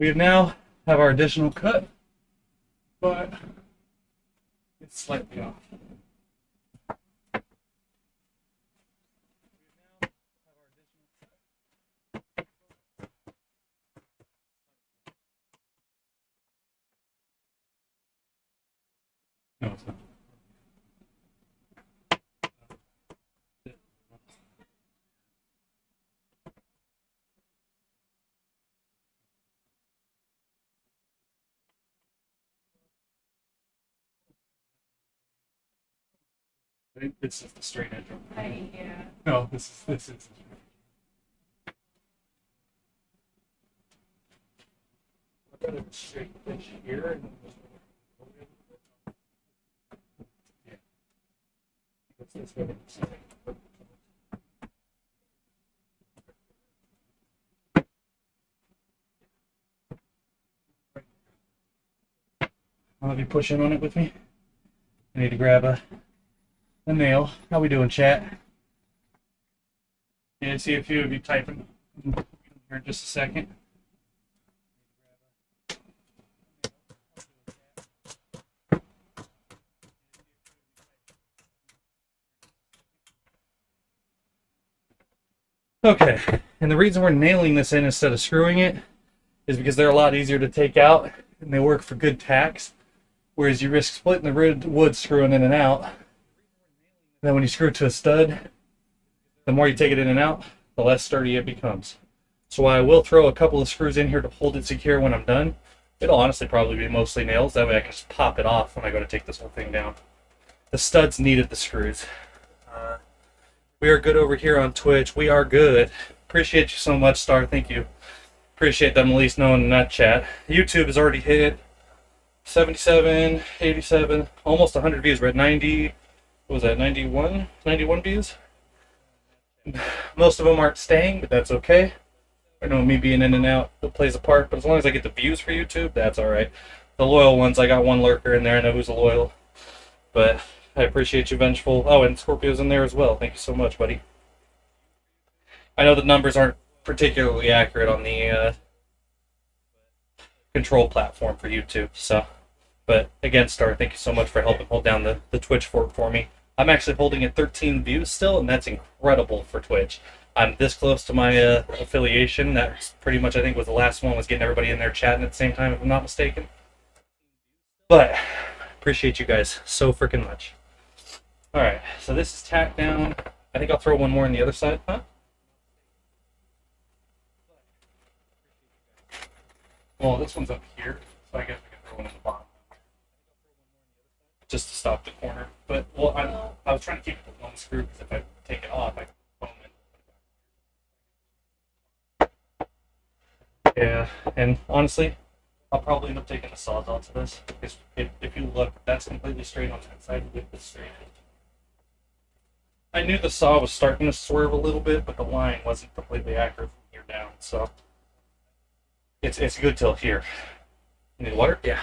Speaker 1: We now have our additional cut, but it's slightly off. No, it's not. It's just the straight edge.
Speaker 2: Yeah.
Speaker 1: No, this is. I've got a straight edge here. Yeah. That's this way. I'll have you push in on it with me. I need to grab a nail. How we doing, chat? Yeah, I see a few of you typing here in just a second. Okay, and the reason we're nailing this in instead of screwing it is because they're a lot easier to take out and they work for good tacks, whereas you risk splitting the wood screwing in and out. And then when you screw it to a stud, the more you take it in and out, the less sturdy it becomes. So I will throw a couple of screws in here to hold it secure when I'm done. It'll honestly probably be mostly nails, that way I can just pop it off when I go to take this whole thing down. The studs needed the screws. We are good over here on Twitch. We are good. Appreciate you so much, Star. Thank you. Appreciate them at least knowing in that chat. YouTube has already hit 77, 87, almost 100 views. We're at 90, what was that, 91? 91 views? Most of them aren't staying, but that's okay. I know me being in and out, it plays a part, but as long as I get the views for YouTube, that's alright. The loyal ones, I got one lurker in there, I know who's loyal. But I appreciate you, Vengeful. Oh, and Scorpio's in there as well. Thank you so much, buddy. I know the numbers aren't particularly accurate on the control platform for YouTube, so. But again, Star, thank you so much for helping hold down the Twitch fork for me. I'm actually holding at 13 views still, and that's incredible for Twitch. I'm this close to my affiliation. That's pretty much, I think, was the last one, was getting everybody in there chatting at the same time, if I'm not mistaken. But appreciate you guys so freaking much. All right, so this is tacked down. I think I'll throw one more on the other side, huh? Well, this one's up here, so I guess we can throw one in the bottom. Just to stop the corner. But, well, I was trying to keep it with one screw, because if I take it off, I can foam it. Yeah, and honestly, I'll probably end up taking the Sawzall to this, because if you look, that's completely straight on that side with this straight. I knew the saw was starting to swerve a little bit, but the line wasn't completely accurate from here down, so it's good till here. You need water? Yeah.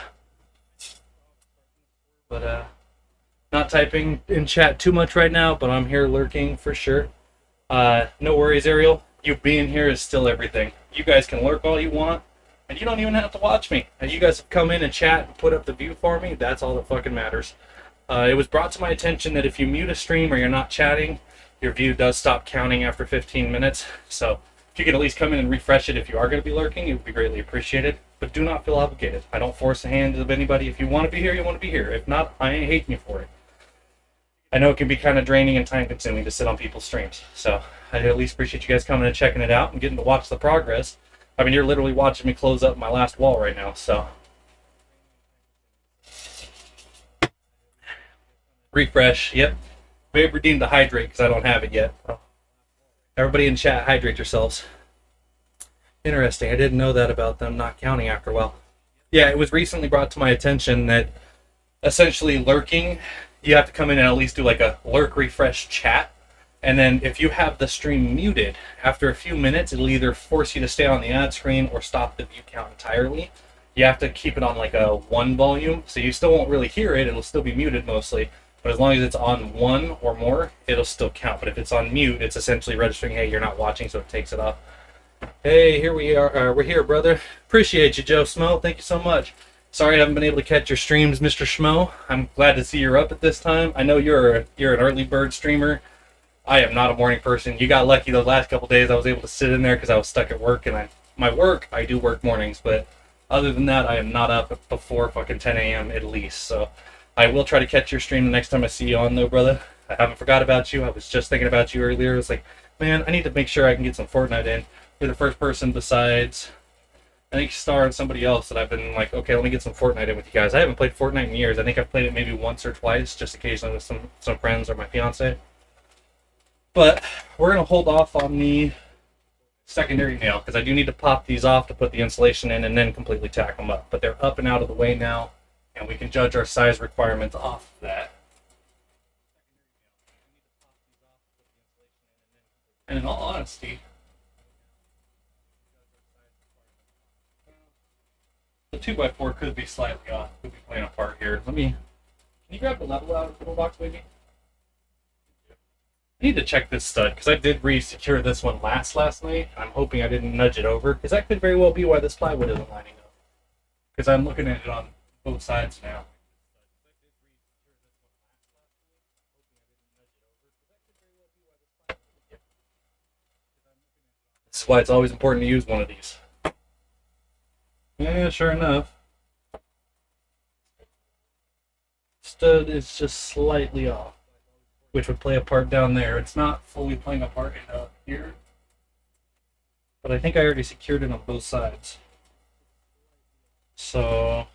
Speaker 1: But not typing in chat too much right now, but I'm here lurking for sure. No worries, Ariel. You being here is still everything. You guys can lurk all you want, and you don't even have to watch me. And you guys have come in and chat and put up the view for me. That's all that fucking matters. It was brought to my attention that if you mute a stream or you're not chatting, your view does stop counting after 15 minutes. So if you could at least come in and refresh it if you are going to be lurking, it would be greatly appreciated. But do not feel obligated. I don't force the hand of anybody. If you want to be here, you want to be here. If not, I ain't hating you for it. I know it can be kind of draining and time consuming to sit on people's streams. So I at least appreciate you guys coming and checking it out and getting to watch the progress. I mean, you're literally watching me close up my last wall right now, so. Refresh, yep. They've redeemed the hydrate because I don't have it yet. Everybody in chat, hydrate yourselves. Interesting, I didn't know that about them not counting after a while. Yeah, it was recently brought to my attention that essentially lurking, you have to come in and at least do like a lurk refresh chat. And then if you have the stream muted, after a few minutes, it'll either force you to stay on the ad screen or stop the view count entirely. You have to keep it on like a 1 volume, so you still won't really hear it. It'll still be muted mostly. But as long as it's on 1 or more, it'll still count. But if it's on mute, it's essentially registering, hey, you're not watching, so it takes it off. Hey, here we are. We're here, brother. Appreciate you, Joe Smo. Thank you so much. Sorry I haven't been able to catch your streams, Mr. Schmo. I'm glad to see you're up at this time. I know you're an early bird streamer. I am not a morning person. You got lucky those last couple days. I was able to sit in there because I was stuck at work, and I do work mornings, but other than that, I am not up before fucking 10 a.m. at least. So I will try to catch your stream the next time I see you on, though, brother. I haven't forgot about you. I was just thinking about you earlier. It's like, man, I need to make sure I can get some Fortnite in. You're the first person besides, I think, Star and somebody else that I've been like, okay, let me get some Fortnite in with you guys. I haven't played Fortnite in years. I think I've played it maybe once or twice, just occasionally with some friends or my fiance. But we're going to hold off on the secondary nail because I do need to pop these off to put the insulation in and then completely tack them up. But they're up and out of the way now, and we can judge our size requirements off of that. And in all honesty, the 2x4 could be slightly off. Could be playing a part here. Can you grab the level out of the toolbox, baby? I need to check this stud because I did re-secure this one last night. I'm hoping I didn't nudge it over because that could very well be why this plywood isn't lining up. Because I'm looking at it on both sides now. This is why it's always important to use one of these. Yeah, sure enough. Stud is just slightly off, which would play a part down there. It's not fully playing a part in here, but I think I already secured it on both sides. So,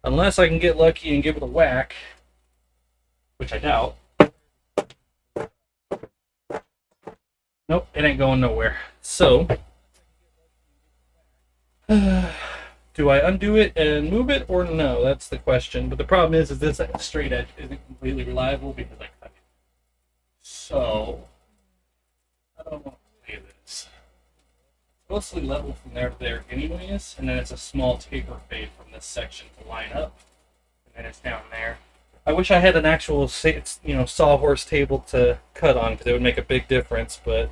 Speaker 1: unless I can get lucky and give it a whack, which I doubt. Nope, it ain't going nowhere. So, do I undo it and move it or no? That's the question. But the problem is this straight edge isn't completely reliable because I cut it. So, I don't want to play this. It's mostly level from there to there anyways, and then it's a small taper fade from this section to line up, and then it's down there. I wish I had an actual, sawhorse table to cut on because it would make a big difference, but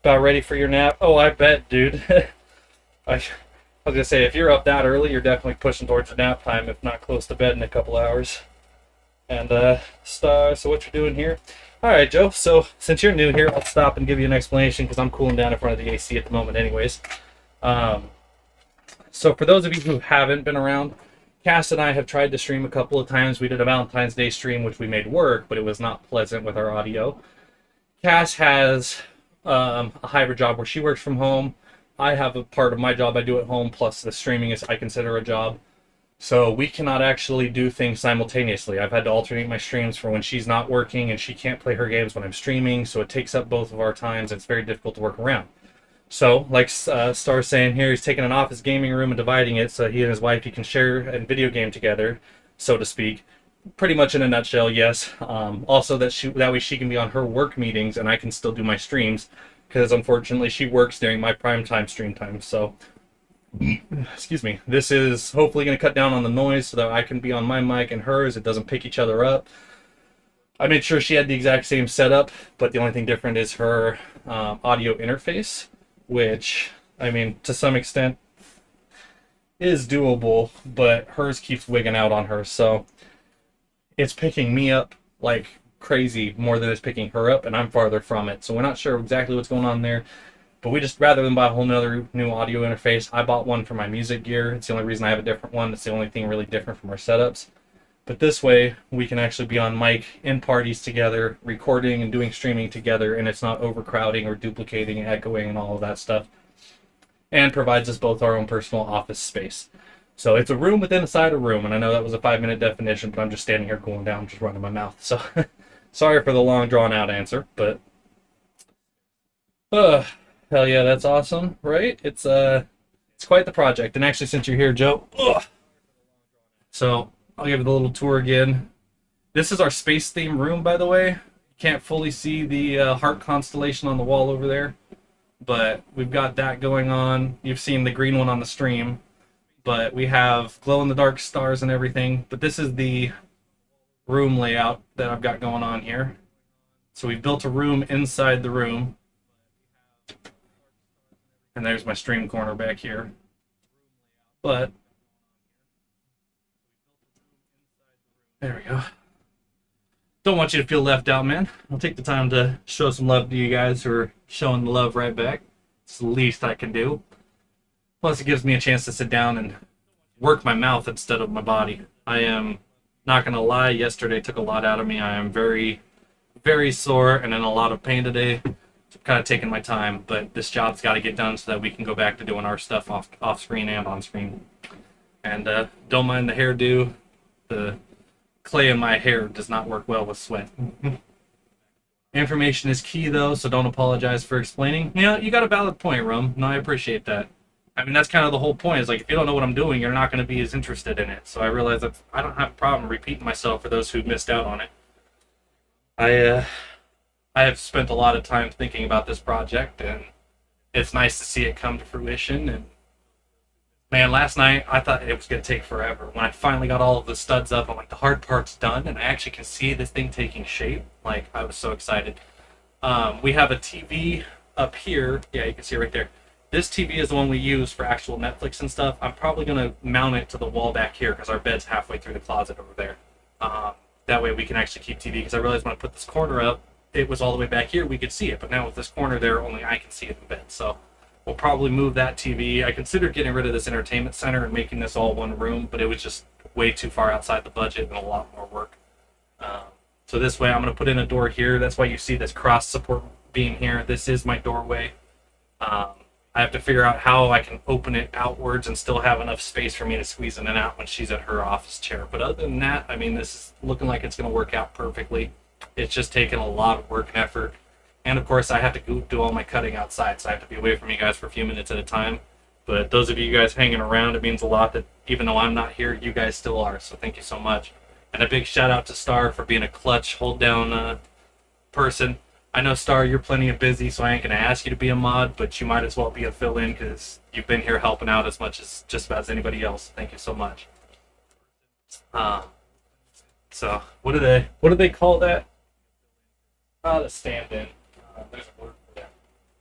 Speaker 1: about ready for your nap? Oh, I bet, dude. I was gonna say, if you're up that early, you're definitely pushing towards your nap time, if not close to bed in a couple hours. And, so what you're doing here? Alright, Joe, so since you're new here, I'll stop and give you an explanation because I'm cooling down in front of the AC at the moment anyways. So for those of you who haven't been around, Cass and I have tried to stream a couple of times. We did a Valentine's Day stream, which we made work, but it was not pleasant with our audio. Cass has a hybrid job where she works from home. I have a part of my job I do at home, plus the streaming is I consider a job. So we cannot actually do things simultaneously. I've had to alternate my streams for when she's not working and she can't play her games when I'm streaming, so it takes up both of our times. It's very difficult to work around. So, like Star's saying here, he's taking an office gaming room and dividing it so he and his wife can share and video game together, so to speak. Pretty much in a nutshell, yes. Also, that way she can be on her work meetings and I can still do my streams, because unfortunately she works during my prime time stream time. So, excuse me. This is hopefully going to cut down on the noise so that I can be on my mic and hers. It doesn't pick each other up. I made sure she had the exact same setup, but the only thing different is her audio interface, which, I mean, to some extent is doable, but hers keeps wigging out on her. So it's picking me up like crazy more than it's picking her up, and I'm farther from it. So we're not sure exactly what's going on there. But we just, rather than buy a whole nother new audio interface, I bought one for my music gear. It's the only reason I have a different one. It's the only thing really different from our setups. But this way, we can actually be on mic in parties together, recording and doing streaming together, and it's not overcrowding or duplicating, echoing, and all of that stuff. And provides us both our own personal office space. So it's a room within inside a room, and I know that was a 5-minute definition, but I'm just standing here cooling down, just running my mouth. So sorry for the long, drawn-out answer, but hell yeah, that's awesome, right? It's quite the project. And actually, since you're here, Joe, so I'll give you the little tour again. This is our space theme room, by the way. You can't fully see the heart constellation on the wall over there, but we've got that going on. You've seen the green one on the stream, but we have glow-in-the-dark stars and everything. But this is the room layout that I've got going on here. So we've built a room inside the room. And there's my stream corner back here. But there we go. Don't want you to feel left out, man. I'll take the time to show some love to you guys who are showing the love right back. It's the least I can do. Plus, it gives me a chance to sit down and work my mouth instead of my body. I am not going to lie, yesterday took a lot out of me. I am very, very sore and in a lot of pain today. So kind of taking my time, but this job's got to get done so that we can go back to doing our stuff off screen and on screen. And don't mind the hairdo. The clay in my hair does not work well with sweat. Information is key, though, so don't apologize for explaining. Yeah, you got a valid point, Rum. No, I appreciate that. I mean, that's kind of the whole point. Is like, if you don't know what I'm doing, you're not going to be as interested in it. So I realize that I don't have a problem repeating myself for those who missed out on it. I have spent a lot of time thinking about this project, and it's nice to see it come to fruition. And man, last night I thought it was going to take forever. When I finally got all of the studs up, I'm like, the hard part's done, and I actually can see this thing taking shape. Like, I was so excited. We have a TV up here. Yeah, you can see it right there. This TV is the one we use for actual Netflix and stuff. I'm probably going to mount it to the wall back here because our bed's halfway through the closet over there. That way we can actually keep TV, because I realized when I put this corner up, it was all the way back here. We could see it, but now with this corner there, only I can see it in bed. So we'll probably move that TV. I considered getting rid of this entertainment center and making this all one room, but it was just way too far outside the budget and a lot more work. So this way I'm going to put in a door here. That's why you see this cross support beam here. This is my doorway. I have to figure out how I can open it outwards and still have enough space for me to squeeze in and out when she's at her office chair. But other than that, I mean, this is looking like it's going to work out perfectly. It's just taken a lot of work and effort. And of course, I have to go do all my cutting outside, so I have to be away from you guys for a few minutes at a time. But those of you guys hanging around, it means a lot that even though I'm not here, you guys still are. So thank you so much. And a big shout out to Star for being a clutch, hold down person. I know, Star, you're plenty of busy, so I ain't going to ask you to be a mod, but you might as well be a fill-in because you've been here helping out as much as just about as anybody else. Thank you so much. So, what do they call that? The stand-in. There's a word for that.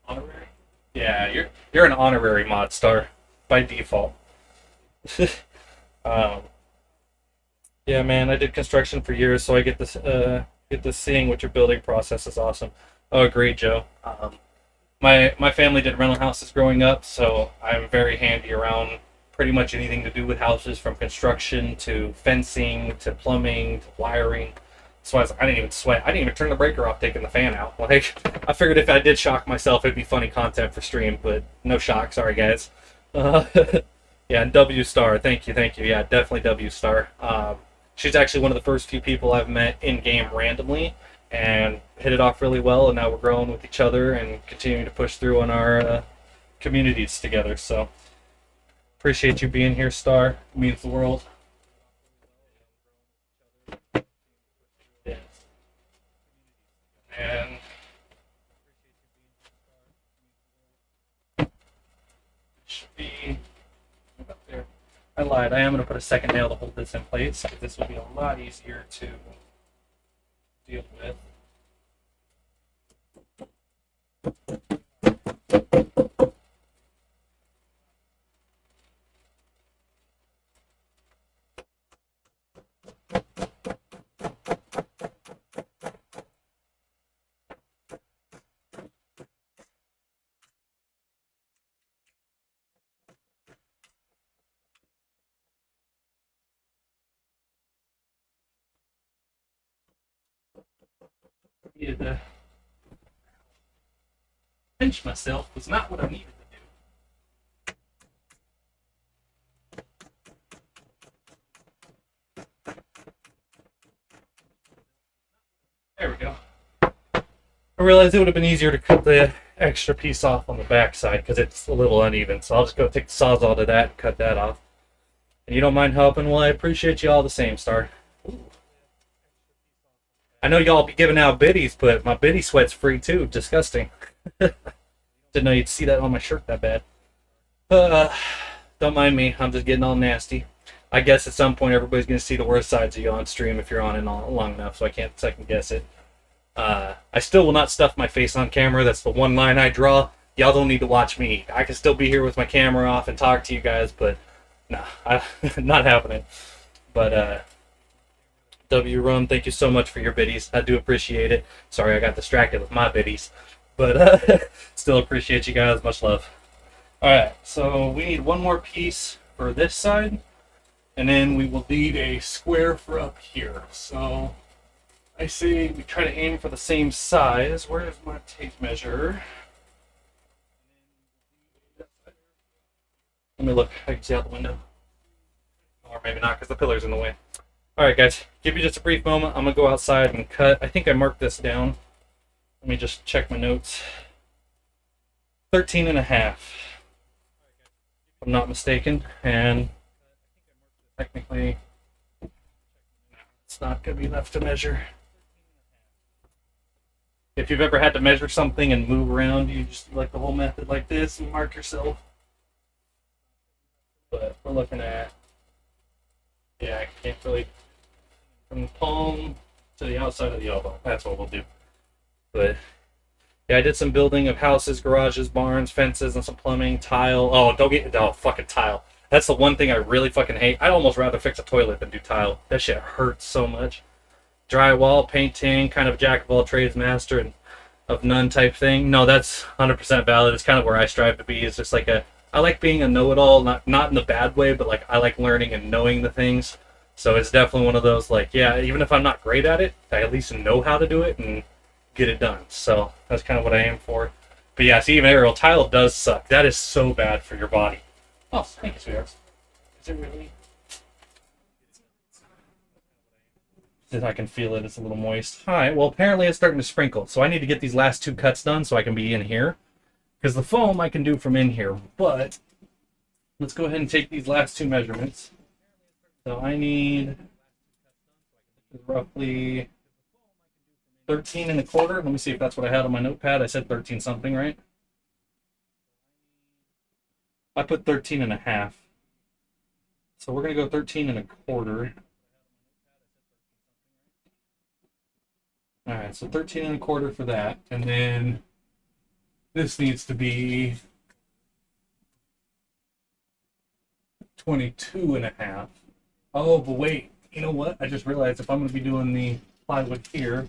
Speaker 1: Honorary? Yeah, you're an honorary mod, Star, by default. Yeah, man, I did construction for years, so I get this seeing what your building process is awesome. Oh, agreed, Joe. My family did rental houses growing up, so I'm very handy around pretty much anything to do with houses, from construction to fencing to plumbing to wiring. So I didn't even sweat. I didn't even turn the breaker off taking the fan out. Like, I figured if I did shock myself, it'd be funny content for stream, but no shock. Sorry, guys. Yeah, and W Star, thank you. Yeah, definitely W Star. She's actually one of the first few people I've met in-game randomly and hit it off really well, and now we're growing with each other and continuing to push through on our communities together. So appreciate you being here, Star. It means the world. Yeah. And it should be up there. I lied. I am going to put a second nail to hold this in place. This will be a lot easier to deal with. Needed to pinch myself was not what I needed to do. There we go. I realized it would have been easier to cut the extra piece off on the back side because it's a little uneven. So I'll just go take the Sawzall to that and cut that off. And you don't mind helping? Well, I appreciate you all the same, Star. Ooh. I know y'all be giving out biddies, but my biddy sweat's free too. Disgusting. Didn't know you'd see that on my shirt that bad. Don't mind me. I'm just getting all nasty. I guess at some point everybody's going to see the worst sides of you on stream if you're on it long enough, so I can't second guess it. I still will not stuff my face on camera. That's the one line I draw. y'all don't need to watch me. I can still be here with my camera off and talk to you guys, but nah, not happening. But W Rum, thank you so much for your biddies. I do appreciate it. Sorry I got distracted with my biddies, but still appreciate you guys. Much love. All right, so we need one more piece for this side, and then we will need a square for up here. So I say we try to aim for the same size. Where's my tape measure? Let me look. I can see out the window. Or maybe not because the pillar's in the way. Alright guys, give me just a brief moment. I'm going to go outside and cut. I think I marked this down. Let me just check my notes. 13 and a half. If I'm not mistaken. And technically, it's not going to be enough to measure. If you've ever had to measure something and move around, you just do like the whole method like this and mark yourself. But we're looking at, yeah, I can't really, from the palm to the outside of the elbow. That's what we'll do. But yeah, I did some building of houses, garages, barns, fences, and some plumbing, tile. Oh, don't get, oh, fucking tile. That's the one thing I really fucking hate. I'd almost rather fix a toilet than do tile. That shit hurts so much. Drywall, painting, kind of jack of all trades, master and of none type thing. No, that's 100% valid. It's kind of where I strive to be. It's just like I like being a know-it-all, not in the bad way, but like I like learning and knowing the things. So it's definitely one of those, like, yeah, even if I'm not great at it, I at least know how to do it and get it done. So that's kind of what I aim for. But yeah, see, even aerial tile does suck. That is so bad for your body. Oh, thank you, sweetheart. Is it really? I can feel it. It's a little moist. All right. Well, apparently it's starting to sprinkle. So I need to get these last two cuts done so I can be in here. Because the foam I can do from in here. But let's go ahead and take these last two measurements. So I need roughly 13 and a quarter. Let me see if that's what I had on my notepad. I said 13 something, right? I put 13 and a half. So we're going to go 13 and a quarter. All right, so 13 and a quarter for that. And then this needs to be 22 and a half. Oh, but wait, you know what? I just realized if I'm going to be doing the plywood here,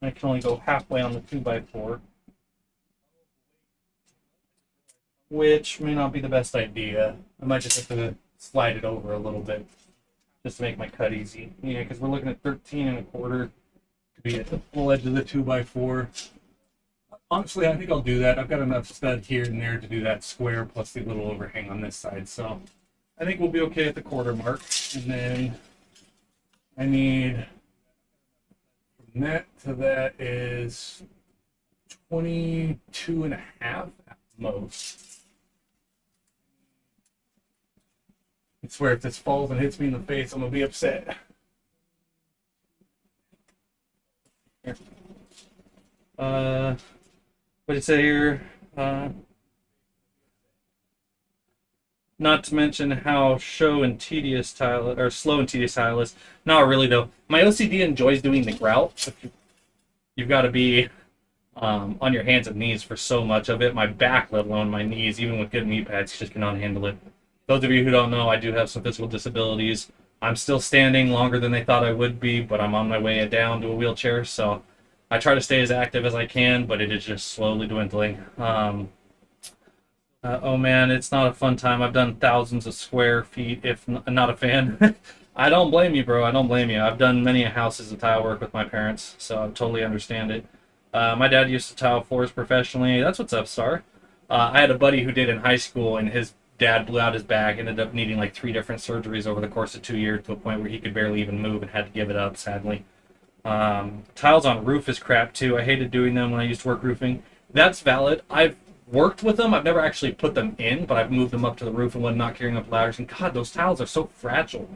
Speaker 1: I can only go halfway on the 2x4, which may not be the best idea. I might just have to slide it over a little bit just to make my cut easy. Yeah, because we're looking at 13 and a quarter to be at the full edge of the 2x4. Honestly, I think I'll do that. I've got enough stud here and there to do that square plus the little overhang on this side. So I think we'll be okay at the quarter mark. And then I need, from that to that is 22 and a half at most. I swear if this falls and hits me in the face, I'm going to be upset. Here. What did it say here? Not to mention how slow and tedious tile is. Not really though. My OCD enjoys doing the grout. You've got to be on your hands and knees for so much of it. My back, let alone my knees, even with good knee pads, just cannot handle it. Those of you who don't know, I do have some physical disabilities. I'm still standing longer than they thought I would be, but I'm on my way down to a wheelchair, so I try to stay as active as I can, but it is just slowly dwindling. Oh man, it's not a fun time. I've done thousands of square feet, if not a fan. I don't blame you, bro. I don't blame you. I've done many houses of tile work with my parents, so I totally understand it. My dad used to tile floors professionally. That's what's up, Star. I had a buddy who did in high school, and his dad blew out his back, ended up needing like 3 different surgeries over the course of 2 years to a point where he could barely even move and had to give it up, sadly. Tiles on roof is crap too. I hated doing them when I used to work roofing. That's valid. I've worked with them. I've never actually put them in, but I've moved them up to the roof and whatnot, carrying up ladders. And God, those tiles are so fragile.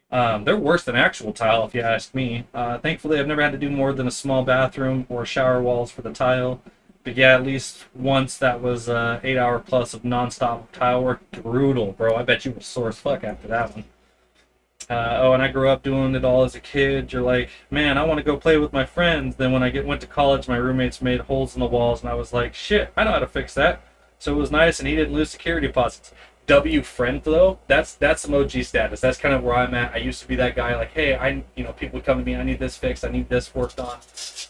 Speaker 1: They're worse than actual tile, if you ask me. Thankfully, I've never had to do more than a small bathroom or shower walls for the tile. But yeah, at least once that was 8 hour plus of nonstop tile work. Brutal, bro. I bet you were sore as fuck after that one. Oh, and I grew up doing it all as a kid. You're like, man, I want to go play with my friends. Then when I went to college, my roommates made holes in the walls, and I was like, shit, I know how to fix that. So it was nice, and he didn't lose security deposits. W friend though, that's some OG status. That's kind of where I'm at. I used to be that guy, like, hey, people would come to me, I need this fixed, I need this worked on.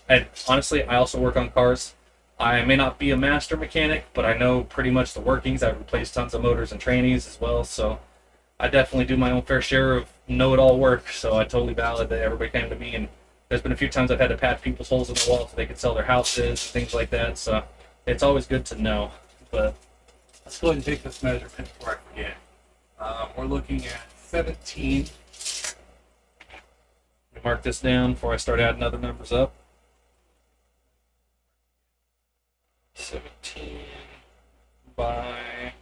Speaker 1: And honestly, I also work on cars. I may not be a master mechanic, but I know pretty much the workings. I've replaced tons of motors and trannies as well, so I definitely do my own fair share of know-it-all work. So I totally valid that everybody came to me, and there's been a few times I've had to patch people's holes in the wall so they could sell their houses and things like that. So it's always good to know. But let's go ahead and take this measurement before I forget. We're looking at 17. Let me mark this down before I start adding other numbers up. 17 by...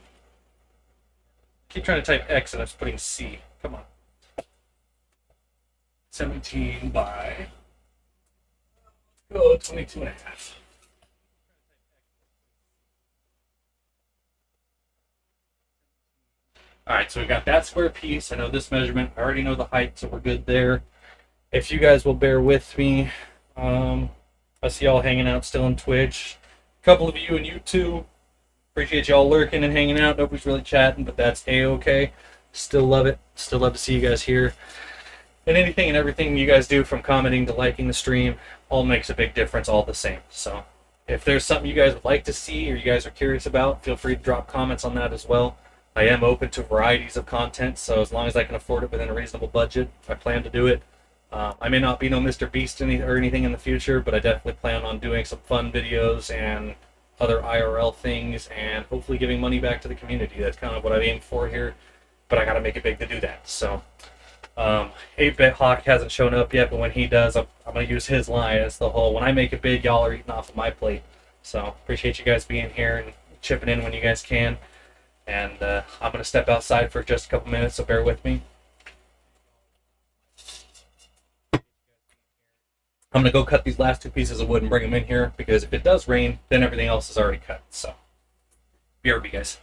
Speaker 1: Keep trying to type X and I'm just putting C. Come on. 17 by... Go 22 and a half. Alright, so we got that square piece. I know this measurement. I already know the height, so we're good there. If you guys will bear with me, I see y'all hanging out still on Twitch. A couple of you and YouTube. Appreciate y'all lurking and hanging out. Nobody's really chatting, but that's A-okay. Still love it. Still love to see you guys here. And anything and everything you guys do, from commenting to liking the stream, all makes a big difference all the same. So if there's something you guys would like to see or you guys are curious about, feel free to drop comments on that as well. I am open to varieties of content, so as long as I can afford it within a reasonable budget, I plan to do it. I may not be no Mr. Beast or anything in the future, but I definitely plan on doing some fun videos and other IRL things, and hopefully giving money back to the community. That's kind of what I aim for here, but I got to make it big to do that. So 8-Bit Hawk hasn't shown up yet, but when he does, I'm going to use his line as the whole, when I make it big, y'all are eating off of my plate. So appreciate you guys being here and chipping in when you guys can. And I'm going to step outside for just a couple minutes, so bear with me. I'm going to go cut these last two pieces of wood and bring them in here, because if it does rain, then everything else is already cut. So, BRB, guys.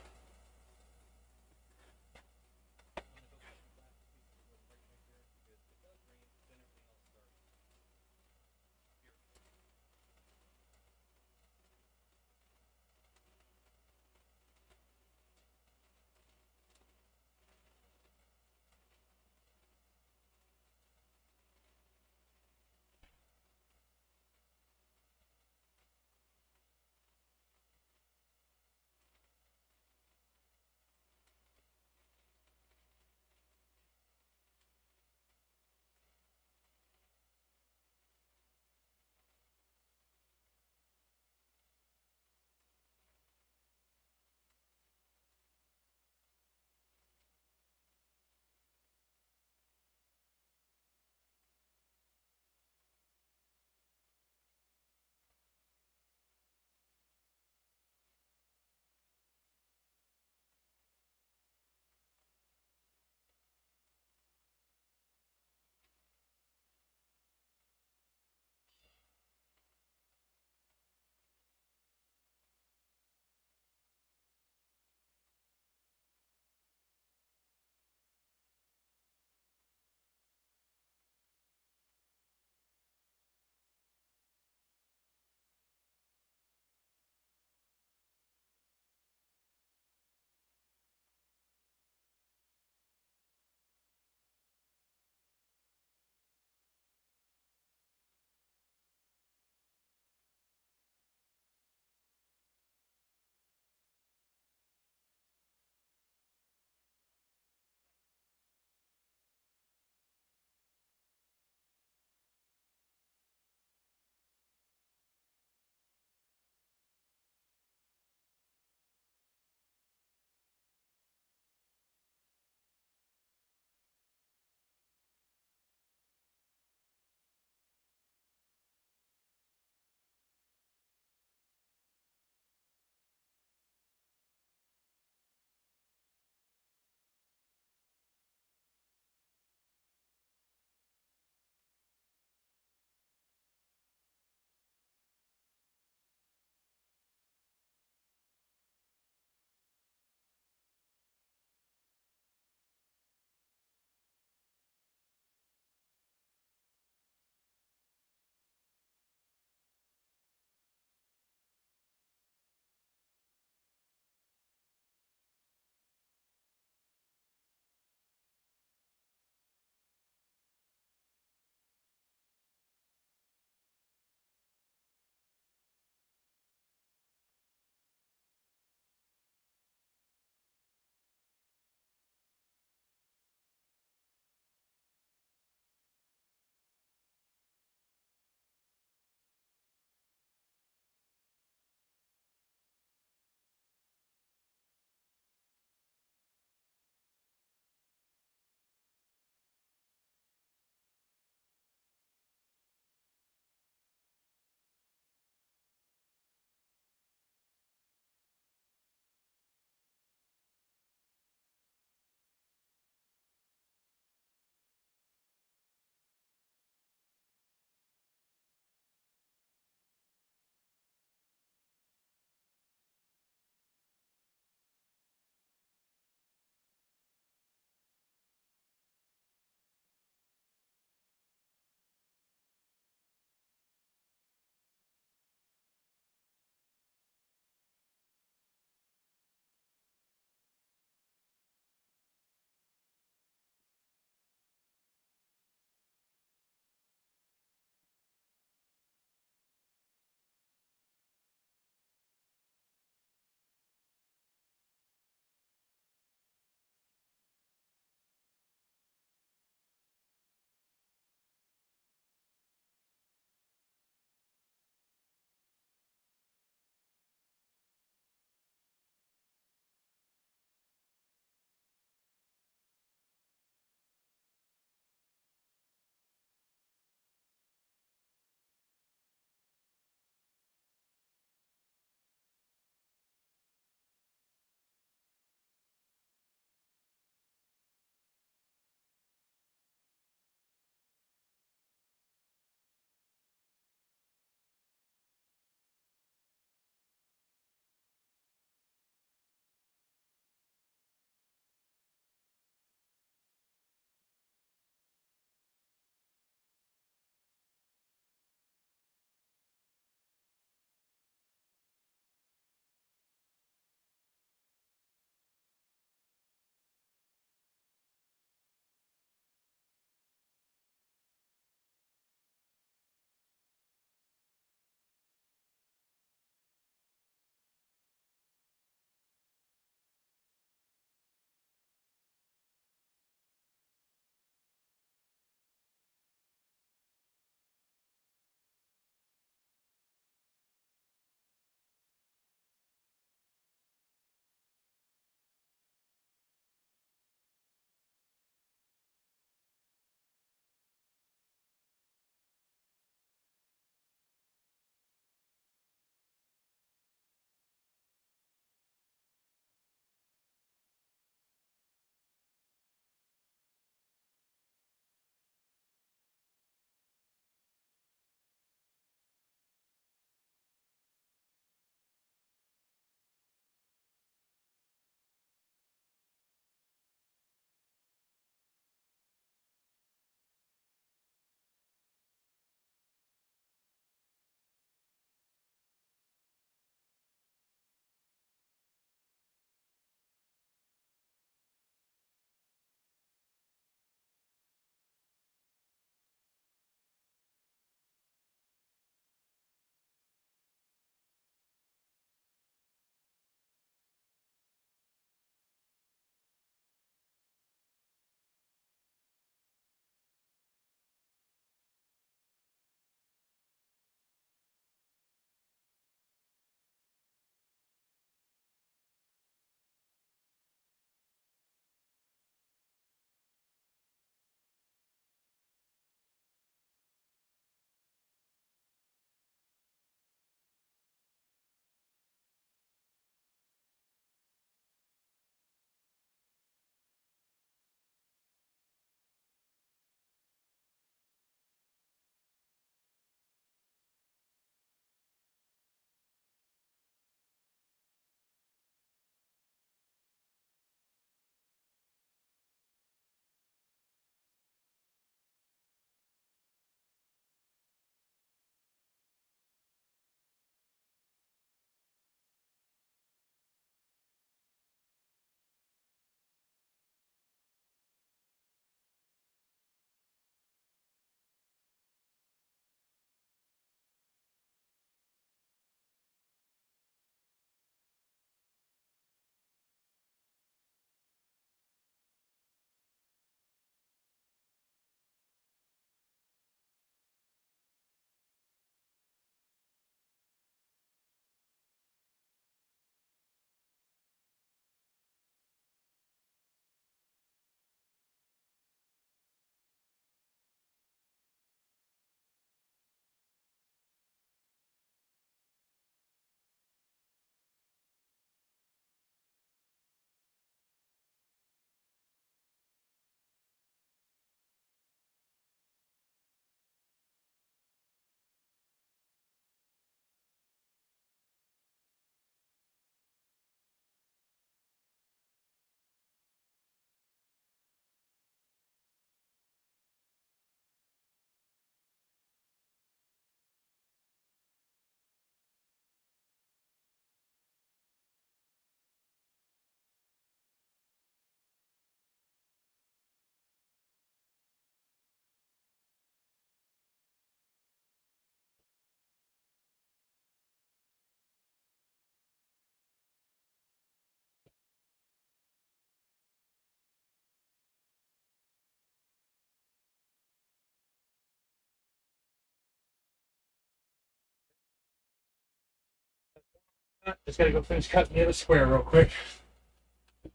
Speaker 1: Just gotta go finish cutting the other square real quick.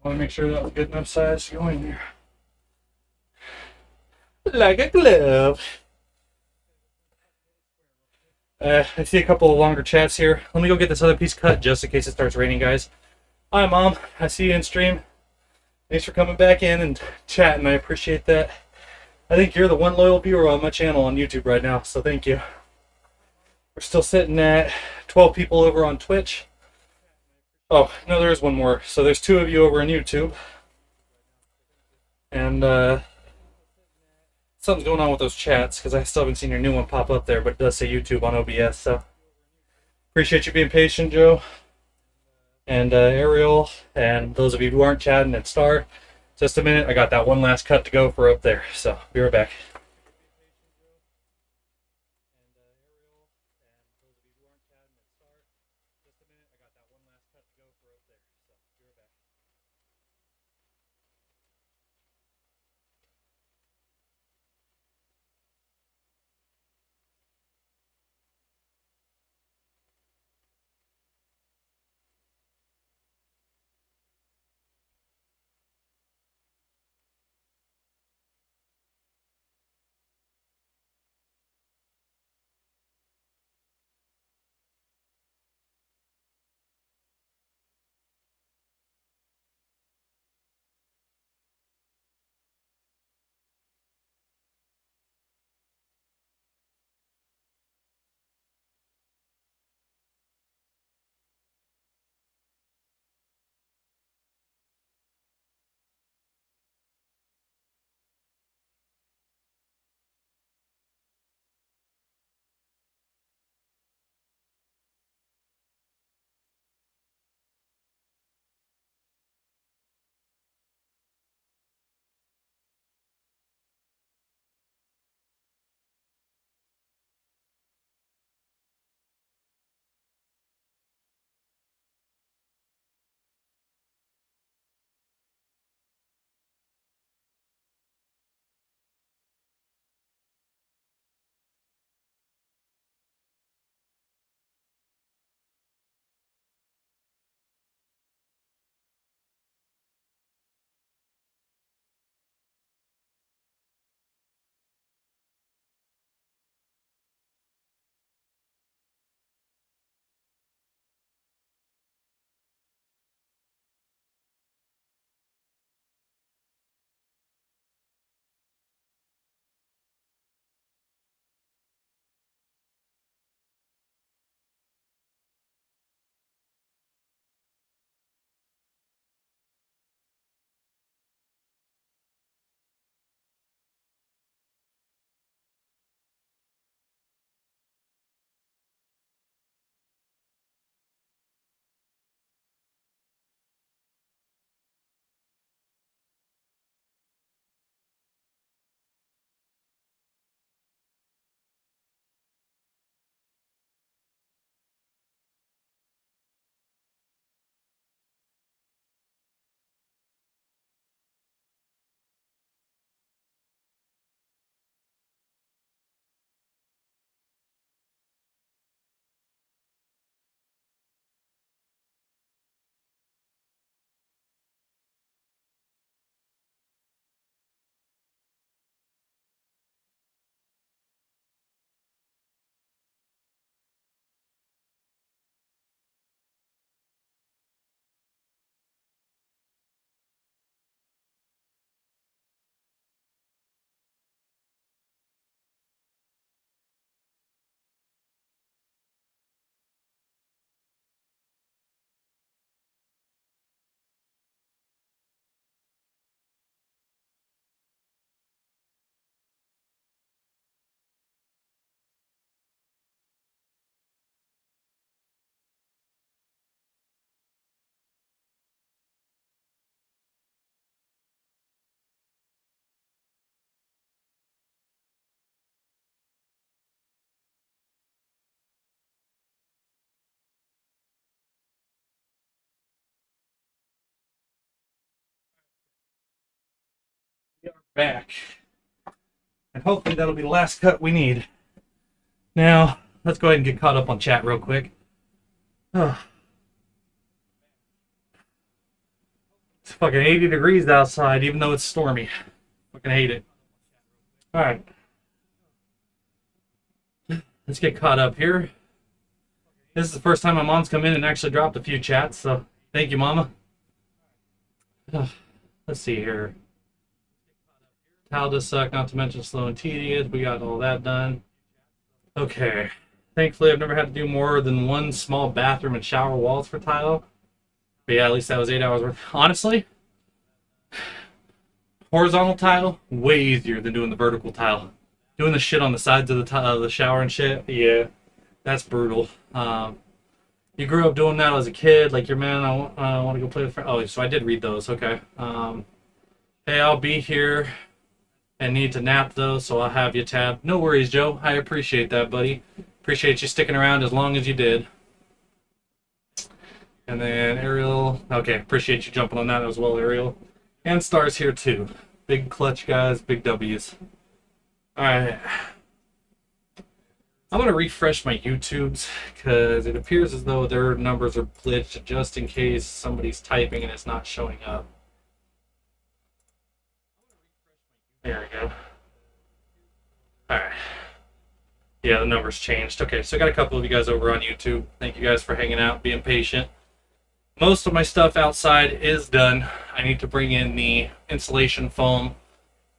Speaker 1: Want to make sure that was good enough size to go in there. Like a glove. I see a couple of longer chats here. Let me go get this other piece cut just in case it starts raining, guys. Hi, Mom. I see you in stream. Thanks for coming back in and chatting. I appreciate that. I think you're the one loyal viewer on my channel on YouTube right now, so thank you. We're still sitting at 12 people over on Twitch. Oh, no, there is one more. So there's 2 of you over on YouTube. And something's going on with those chats because I still haven't seen your new one pop up there, but it does say YouTube on OBS. So appreciate you being patient, Joe. And Ariel, and those of you who aren't chatting, and Star. Just a minute, I got that one last cut to go for up there, so be right back. We are back. And hopefully that'll be the last cut we need. Now, let's go ahead and get caught up on chat real quick. It's fucking 80 degrees outside, even though it's stormy. Fucking hate it. Alright. Let's get caught up here. This is the first time my mom's come in and actually dropped a few chats, so thank you, Mama. Let's see here. Towel does suck, not to mention slow and tedious. We got all that done. Okay. Thankfully, I've never had to do more than one small bathroom and shower walls for tile. But yeah, at least that was 8 hours worth. Honestly, horizontal tile, way easier than doing the vertical tile. Doing the shit on the sides of the shower and shit, yeah, that's brutal. You grew up doing that as a kid, like your man, I want to go play with friends. Oh, so I did read those, okay. Hey, I'll be here and need to nap though, so I'll have you tabbed. No worries, Joe. I appreciate that, buddy. Appreciate you sticking around as long as you did. And then Ariel, okay, appreciate you jumping on that as well, Ariel. And Star's here too. Big clutch guys, big W's. Alright. I'm going to refresh my YouTubes because it appears as though their numbers are glitched just in case somebody's typing and it's not showing up. There we go. Alright. Yeah, the numbers changed. Okay, so I got a couple of you guys over on YouTube. Thank you guys for hanging out, being patient. Most of my stuff outside is done. I need to bring in the insulation foam,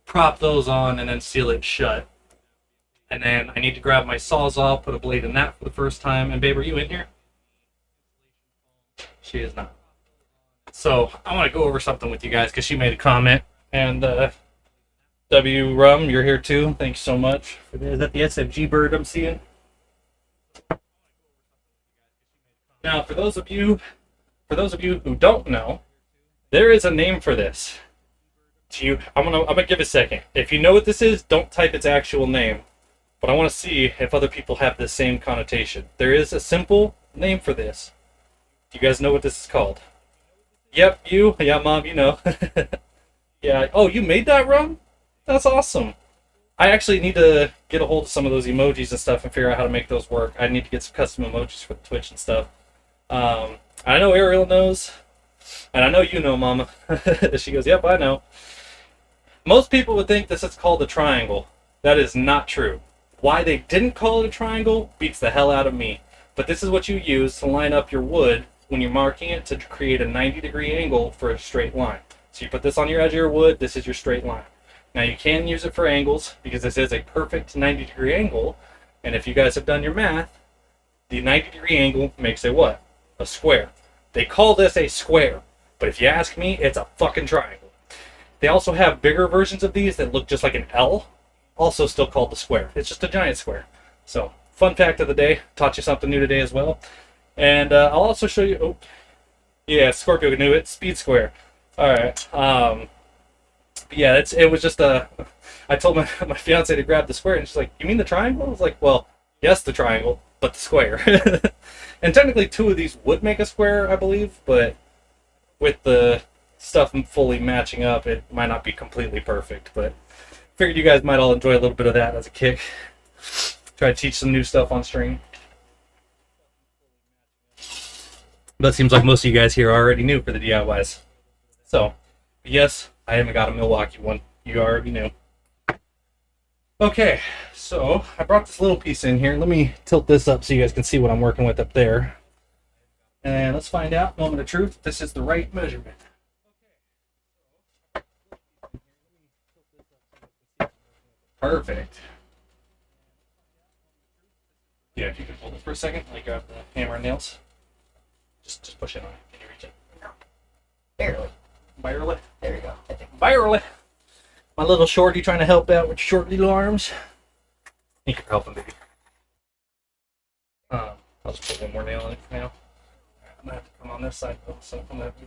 Speaker 1: prop those on, and then seal it shut. And then I need to grab my Sawzall, put a blade in that for the first time. And babe, are you in here? She is not. So I want to go over something with you guys because she made a comment. And W Rum, you're here too. Thanks so much. Is that the SFG bird I'm seeing? Now, for those of you who don't know, there is a name for this. I'm gonna give it a second. If you know what this is, don't type its actual name. But I want to see if other people have the same connotation. There is a simple name for this. Do you guys know what this is called? Yep, you. Yeah, Mom, you know. Yeah. Oh, you made that, Rum? That's awesome. I actually need to get a hold of some of those emojis and stuff and figure out how to make those work. I need to get some custom emojis for Twitch and stuff. I know Ariel knows. And I know you know, Mama. She goes, yep, I know. Most people would think this is called a triangle. That is not true. Why they didn't call it a triangle beats the hell out of me. But this is what you use to line up your wood when you're marking it to create a 90-degree angle for a straight line. So you put this on your edge of your wood, this is your straight line. Now you can use it for angles because this is a perfect 90-degree angle. And if you guys have done your math, the 90-degree angle makes a what? A square. They call this a square. But if you ask me, it's a fucking triangle. They also have bigger versions of these that look just like an L. Also still called the square. It's just a giant square. So, fun fact of the day. Taught you something new today as well. And I'll also show you... Oh, yeah, Scorpio knew it. Speed square. Alright. Yeah, it was just a... I told my fiance to grab the square, and she's like, you mean the triangle? I was like, well, yes, the triangle, but the square. And technically two of these would make a square, I believe, but with the stuff fully matching up, it might not be completely perfect, but... Figured you guys might all enjoy a little bit of that as a kick. Try to teach some new stuff on stream. But it seems like most of you guys here are already new for the DIYs. So, yes, I haven't got a Milwaukee one. You already knew. Okay, so I brought this little piece in here. Let me tilt this up so you guys can see what I'm working with up there. And let's find out, moment of truth, if this is the right measurement. Perfect. Yeah, if you could hold it for a second, I grab the hammer and nails. Just push it on it. Can you reach it? No. Barely. Barely? There you go. Barely. My little shorty trying to help out with short little arms. Thank you for helping, baby. I'll just put one more nail in it for now. I'm gonna have to come on this side though, so I'm gonna have to...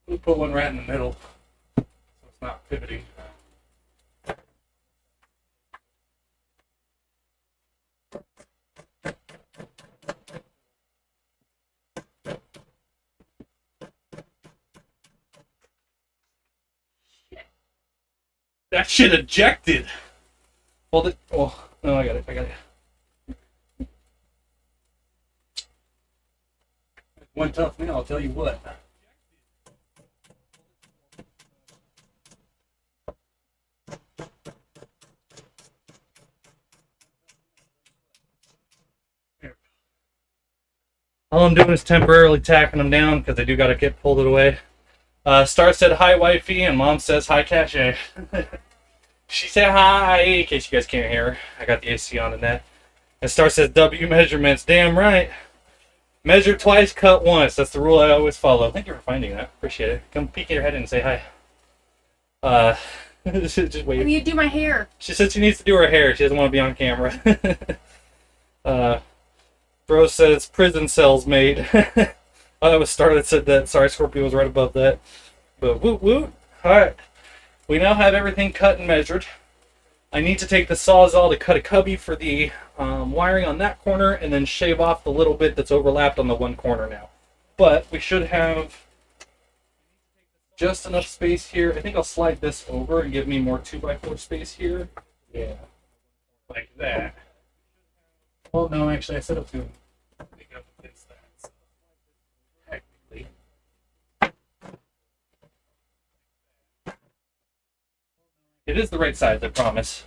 Speaker 1: We'll put one right in the middle. Not pivoting. That shit ejected. Hold it. Oh, no, I got it. One tough man, I'll tell you what. All I'm doing is temporarily tacking them down because I do got to get pulled it away. Star said hi, wifey, and Mom says hi, Cache. She said hi, in case you guys can't hear her. I got the AC on in that. And Star says W measurements. Damn right. Measure twice, cut once. That's the rule I always follow. Thank you for finding that. Appreciate it. Come peek your head in and say hi. Just wait.
Speaker 3: Maybe you do my hair.
Speaker 1: She said she needs to do her hair. She doesn't want to be on camera. Bro says prison cells, mate. Oh, that was Star that said that. Sorry, Scorpio was right above that. But woot woot. Alright. We now have everything cut and measured. I need to take the Sawzall to cut a cubby for the wiring on that corner and then shave off the little bit that's overlapped on the one corner now. But we should have just enough space here. I think I'll slide this over and give me more 2x4 space here. Yeah. Like that. Well, no, actually, I set up to pick up against that. So technically. It is the right size, I promise.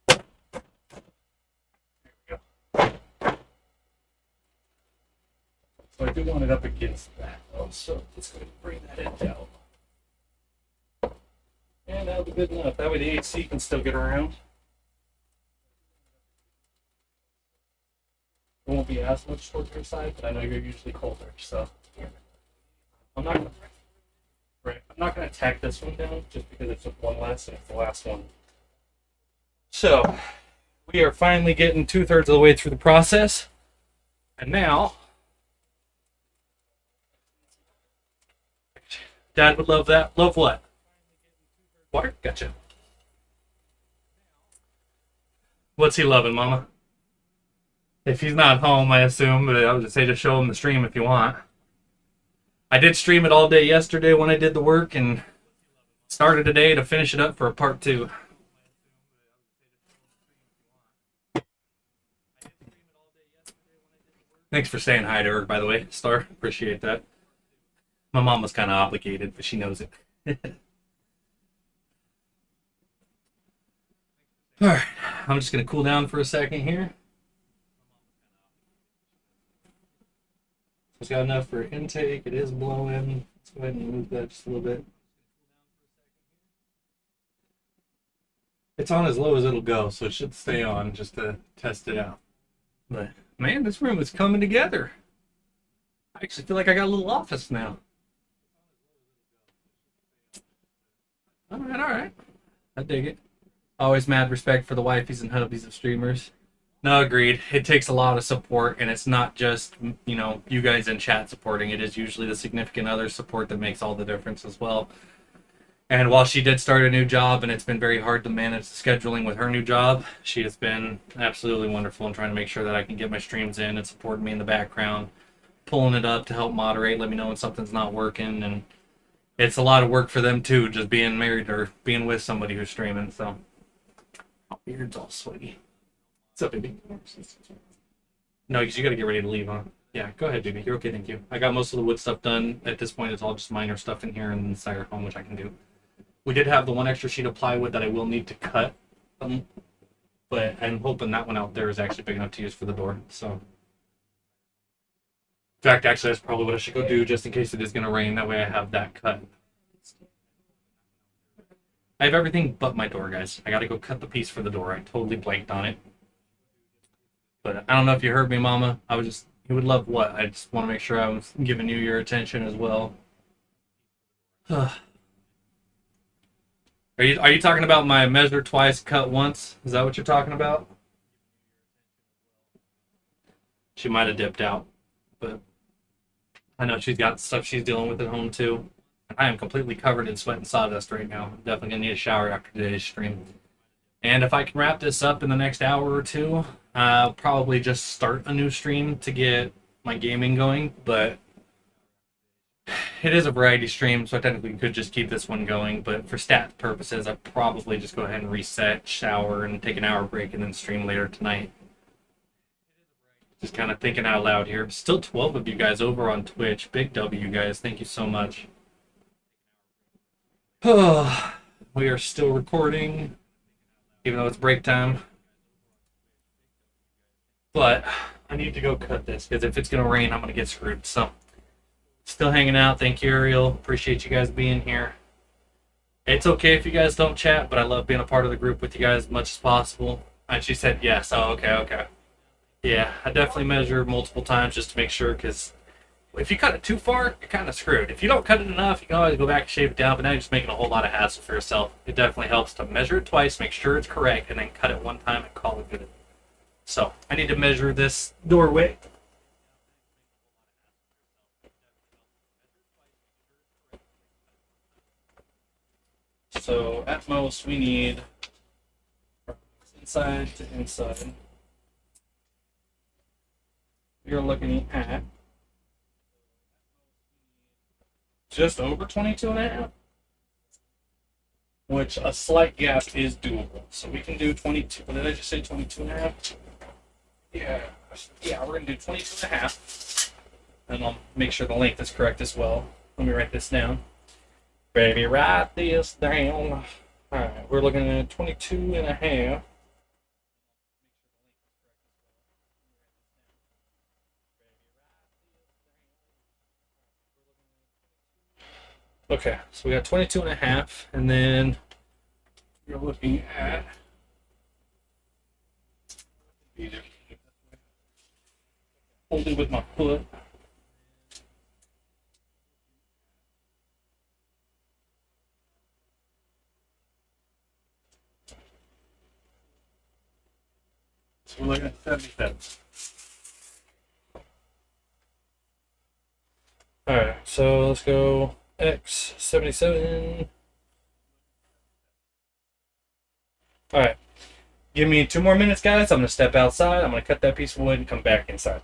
Speaker 1: There we go. So I do want it up against that, though, so let's go ahead and bring that in down. And that'll be good enough. That way the AC can still get around. It won't be as much towards your side, but I know you're usually colder, so I'm not gonna tack this one down just because it's just one less and it's the last one. So we are finally getting 2/3 of the way through the process, and now Dad would love that. Love what? Water? Gotcha. What's he loving, Mama? If he's not home, I assume, but I would just say to show him the stream if you want. I did stream it all day yesterday when I did the work and started today to finish it up for a part 2. Thanks for saying hi to her, by the way, Star. Appreciate that. My mom was kind of obligated, but she knows it. Alright, I'm just going to cool down for a second here. It's got enough for intake. It is blowing. Let's go ahead and move that just a little bit. It's on as low as it'll go, so it should stay on just to test it out. But man, this room is coming together. I actually feel like I got a little office now. All right. I dig it. Always mad respect for the wifeys and hubbies of streamers. No, agreed. It takes a lot of support, and it's not just, you know, you guys in chat supporting. It is usually the significant other support that makes all the difference as well. And while she did start a new job, and it's been very hard to manage the scheduling with her new job, she has been absolutely wonderful in trying to make sure that I can get my streams in and supporting me in the background, pulling it up to help moderate, let me know when something's not working. And it's a lot of work for them, too, just being married or being with somebody who's streaming. So, my beard's all sweaty. What's up, baby? No, because you got to get ready to leave, huh? Yeah, go ahead, baby. You're okay, thank you. I got most of the wood stuff done. At this point, it's all just minor stuff in here and then styrofoam, which I can do. We did have the one extra sheet of plywood that I will need to cut, but I'm hoping that one out there is actually big enough to use for the door. So, in fact, actually, that's probably what I should go do just in case it is going to rain. That way I have that cut. I have everything but my door, guys. I got to go cut the piece for the door. I totally blanked on it. But I don't know if you heard me, Mama. You would love what? I just want to make sure I'm giving you your attention as well. Are you talking about my measure twice, cut once? Is that what you're talking about? She might have dipped out, but I know she's got stuff she's dealing with at home too. I am completely covered in sweat and sawdust right now. I'm definitely gonna need a shower after today's stream. And if I can wrap this up in the next hour or two, I'll probably just start a new stream to get my gaming going, but it is a variety stream, so I technically could just keep this one going, but for stat purposes, I'd probably just go ahead and reset, shower, and take an hour break, and then stream later tonight.
Speaker 6: Just kind of thinking out loud here. Still 12 of you guys over on Twitch. Big W, guys. Thank you so much. We are still recording, even though it's break time. But I need to go cut this because if it's going to rain, I'm going to get screwed. So, still hanging out. Thank you, Ariel. Appreciate you guys being here. It's okay if you guys don't chat, but I love being a part of the group with you guys as much as possible. And she said yes. Oh, okay. Yeah, I definitely measure multiple times just to make sure, because if you cut it too far, you're kind of screwed. If you don't cut it enough, you can always go back and shave it down, but now you're just making a whole lot of hassle for yourself. It definitely helps to measure it twice, make sure it's correct, and then cut it one time and call it good. So, I need to measure this doorway. So, at most, we need inside to inside. You're looking at just over 22 and a half, which a slight gap is doable. So we can do 22. What did I just say? 22 and a half? Yeah, we're going to do 22 and a half. And I'll make sure the length is correct as well. Let me write this down. Baby, write this down. Alright, we're looking at 22 and a half. Okay, so we got 22 and a half, and then you're looking at hold it with my foot. So we're looking at 77. Alright, so let's go X 77. Alright. Give me 2 more minutes, guys. I'm going to step outside. I'm going to cut that piece of wood and come back inside.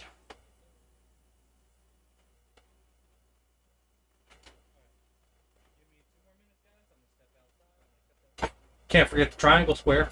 Speaker 6: Can't forget the triangle square.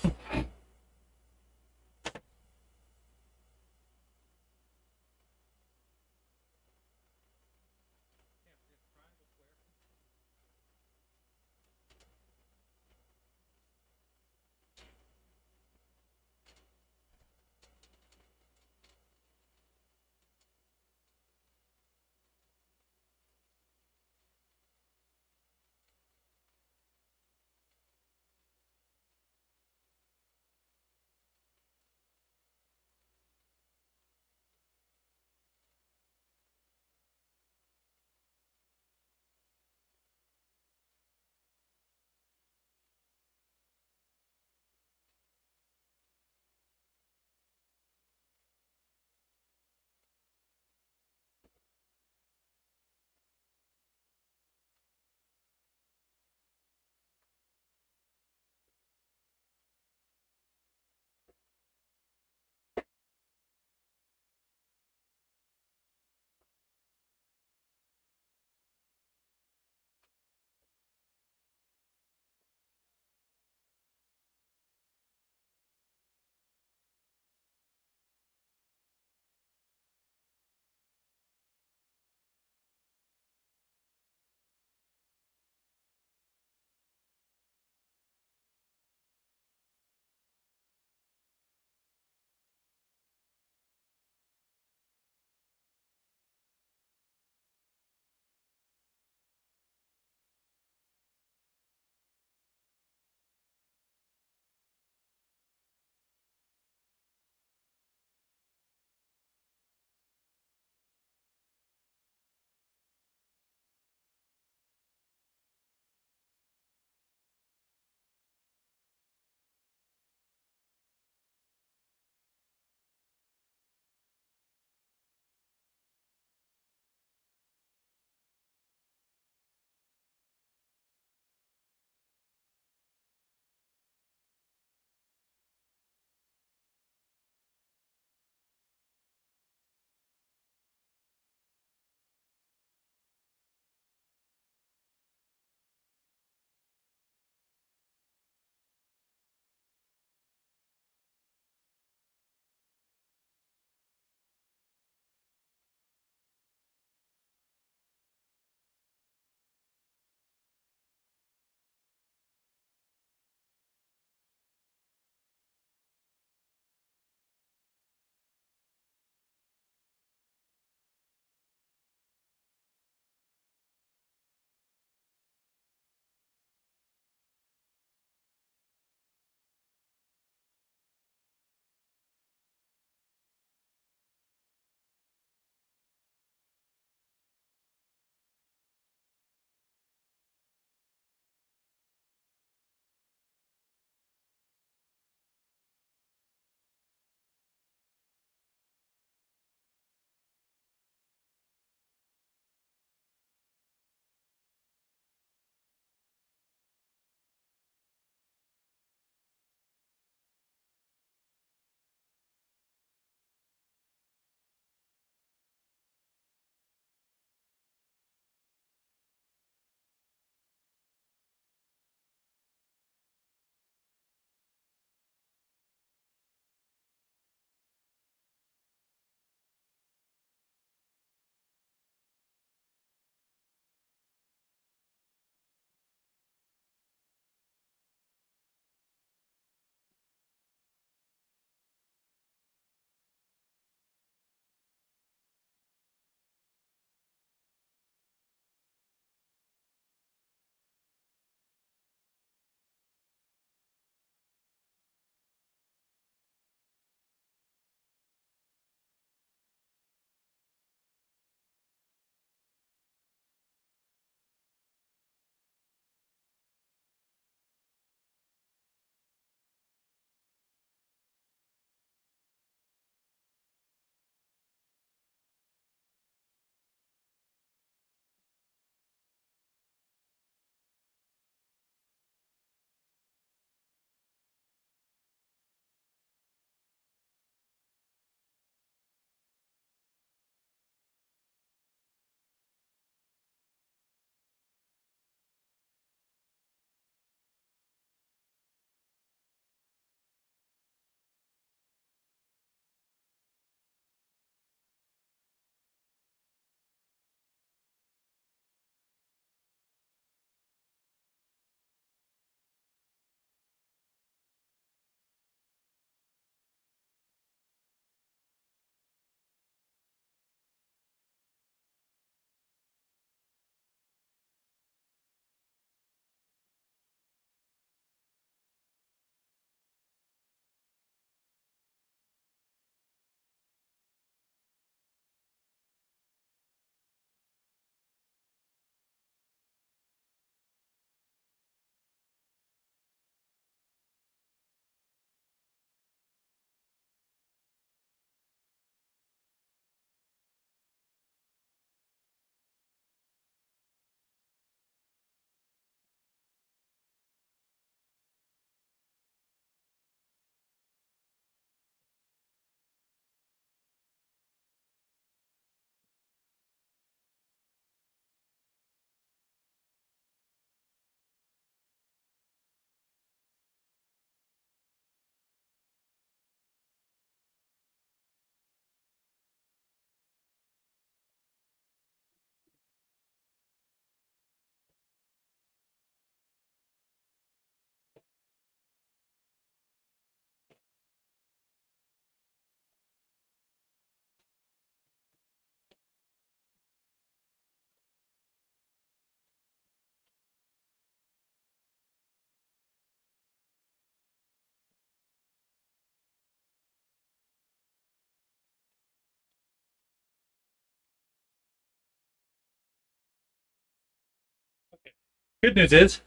Speaker 6: Good news is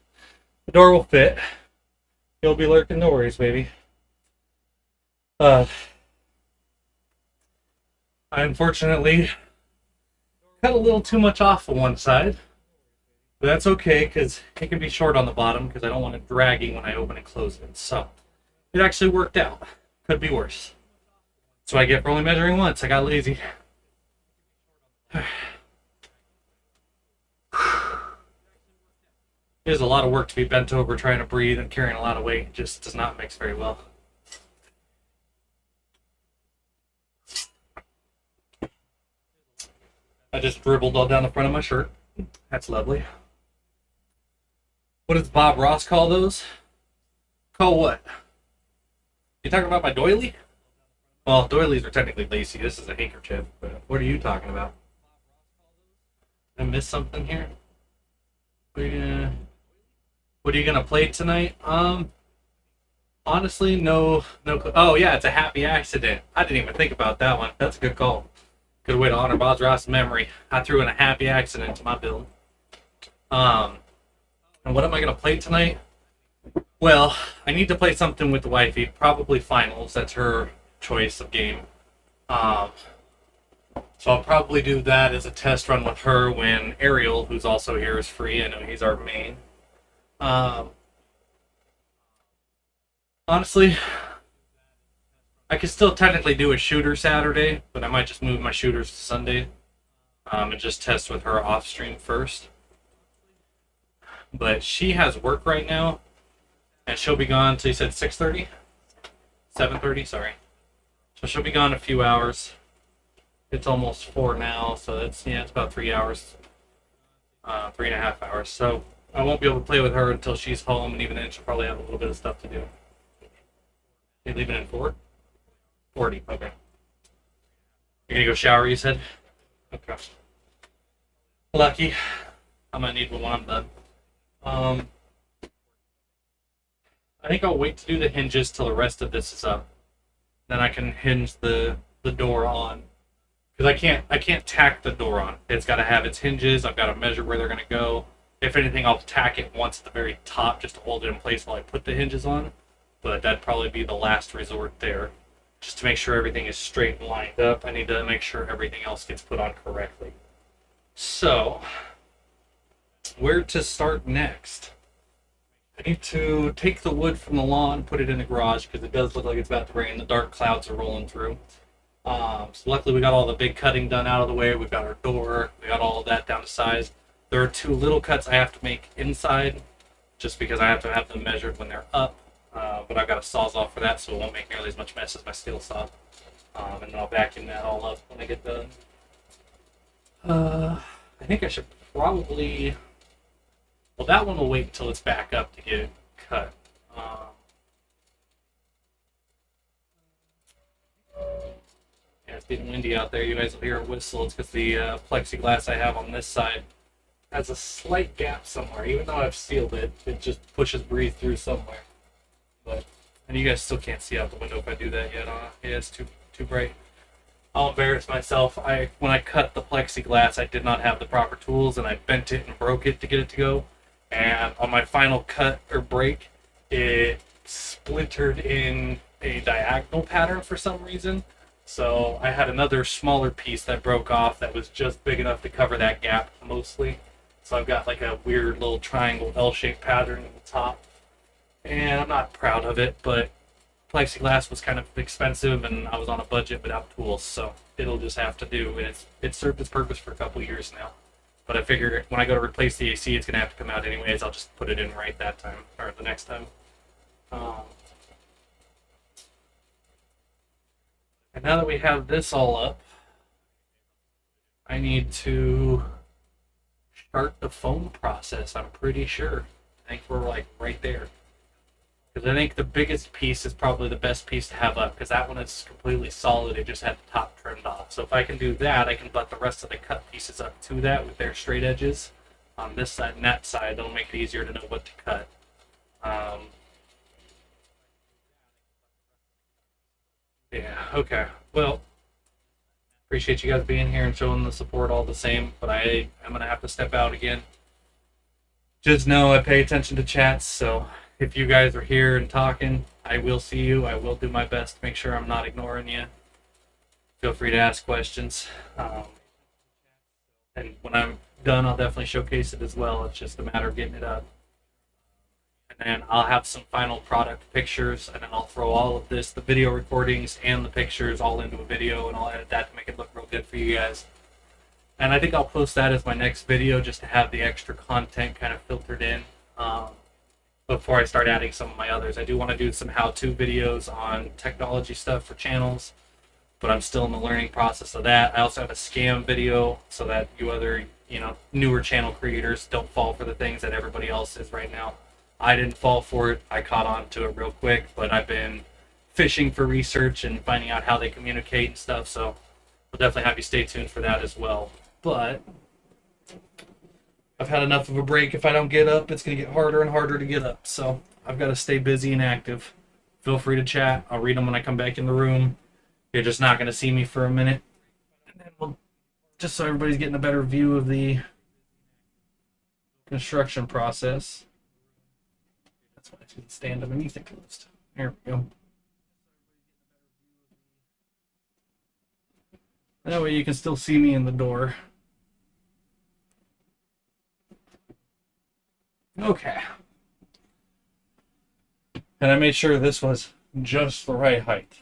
Speaker 6: the door will fit. You'll be lurking, no worries, baby. I unfortunately cut a little too much off of one side. But that's okay, because it can be short on the bottom, because I don't want it dragging when I open and close it. So, it actually worked out. Could be worse. That's what I get for only measuring once. I got lazy. It is a lot of work to be bent over trying to breathe and carrying a lot of weight. It just does not mix very well. I just dribbled all down the front of my shirt. That's lovely. What does Bob Ross call those? Call what? You talking about my doily? Well, doilies are technically lacy. This is a handkerchief. But what are you talking about? I missed something here. What are you gonna play tonight? Honestly, no. Oh yeah, it's a happy accident. I didn't even think about that one. That's a good call. Good way to honor Bob Ross' memory. I threw in a happy accident to my build. And what am I gonna play tonight? Well, I need to play something with the wifey. Probably finals. That's her choice of game. So I'll probably do that as a test run with her when Ariel, who's also here, is free. I know he's our main. Honestly, I could still technically do a shooter Saturday, but I might just move my shooters to Sunday and just test with her off stream first. But she has work right now, and she'll be gone till you said 6:30? 7:30, sorry. So she'll be gone a few hours. It's almost 4 now, so it's about 3 hours. 3.5 hours. So I won't be able to play with her until she's home, and even then she'll probably have a little bit of stuff to do. You leaving in 40? Okay. You're gonna go shower, you said? Okay. Lucky. I might need one when I'm done. I think I'll wait to do the hinges till the rest of this is up. Then I can hinge the door on. Because I can't tack the door on. It's got to have its hinges. I've got to measure where they're going to go. If anything, I'll tack it once at the very top just to hold it in place while I put the hinges on. But that'd probably be the last resort there. Just to make sure everything is straight and lined up, I need to make sure everything else gets put on correctly. So, where to start next? I need to take the wood from the lawn, put it in the garage, because it does look like it's about to rain. The dark clouds are rolling through. So luckily we got all the big cutting done out of the way. We've got our door. We got all of that down to size. There are 2 little cuts I have to make inside, just because I have to have them measured when they're up. But I've got a Sawzall for that, so it won't make nearly as much mess as my steel saw. And then I'll vacuum that all up when I get done. I think I should probably... Well, that one will wait until it's back up to get it cut. Yeah, it's getting windy out there. You guys will hear a whistle. It's because the plexiglass I have on this side has a slight gap somewhere. Even though I've sealed it, it just pushes breeze through somewhere. But, and you guys still can't see out the window if I do that yet. Yeah, it's too bright. I'll embarrass myself. When I cut the plexiglass, I did not have the proper tools, and I bent it and broke it to get it to go. And on my final cut or break, it splintered in a diagonal pattern for some reason. So I had another smaller piece that broke off that was just big enough to cover that gap mostly. So I've got like a weird little triangle L-shaped pattern at the top. And I'm not proud of it, but plexiglass was kind of expensive and I was on a budget without tools, so it'll just have to do. And it's served its purpose for a couple years now. But I figure when I go to replace the AC, it's going to have to come out anyways. I'll just put it in right that time, or the next time. And now that we have this all up, I need to start the foam process, I'm pretty sure. I think we're like right there. Because I think the biggest piece is probably the best piece to have up, because that one is completely solid. It just had the top trimmed off. So if I can do that, I can butt the rest of the cut pieces up to that with their straight edges on this side and that side. It'll make it easier to know what to cut. Yeah, okay. Well, appreciate you guys being here and showing the support all the same, but I am going to have to step out again. just know I pay attention to chats. So if you guys are here and talking, I will see you. I will do my best to make sure I'm not ignoring you. Feel free to ask questions. And when I'm done, I'll definitely showcase it as well. It's just a matter of getting it up. And then I'll have some final product pictures, and then I'll throw all of this, the video recordings and the pictures, all into a video, and I'll edit that to make it look real good for you guys. And I think I'll post that as my next video just to have the extra content kind of filtered in before I start adding some of my others. I do want to do some how-to videos on technology stuff for channels, but I'm still in the learning process of that. I also have a scam video so that you other, newer channel creators don't fall for the things that everybody else is right now. I didn't fall for it. I caught on to it real quick, but I've been fishing for research and finding out how they communicate and stuff, so I'll definitely have you stay tuned for that as well. But I've had enough of a break. If I don't get up, it's going to get harder and harder to get up, so I've got to stay busy and active. Feel free to chat. I'll read them when I come back in the room. You're just not going to see me for a minute. And then we'll, just so everybody's getting a better view of the construction process. That's why I should stand underneath it closed. There we go. That way you can still see me in the door. Okay. And I made sure this was just the right height.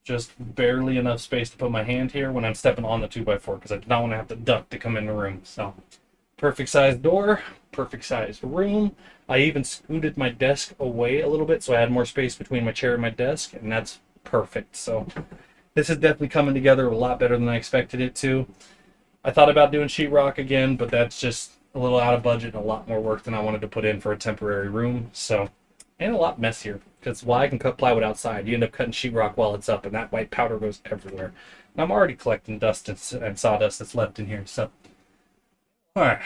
Speaker 6: Just barely enough space to put my hand here when I'm stepping on the 2x4 because I did not want to have to duck to come in the room. So, perfect sized door, perfect sized room. I even scooted my desk away a little bit so I had more space between my chair and my desk, and that's perfect. So, this is definitely coming together a lot better than I expected it to. I thought about doing sheetrock again, but that's just a little out of budget and a lot more work than I wanted to put in for a temporary room. So, and a lot messier because while I can cut plywood outside, you end up cutting sheetrock while it's up, and that white powder goes everywhere. And I'm already collecting dust and sawdust that's left in here. So, all right,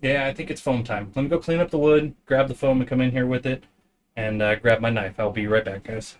Speaker 6: yeah, I think it's foam time. Let me go clean up the wood, grab the foam, and come in here with it, and grab my knife. I'll be right back, guys.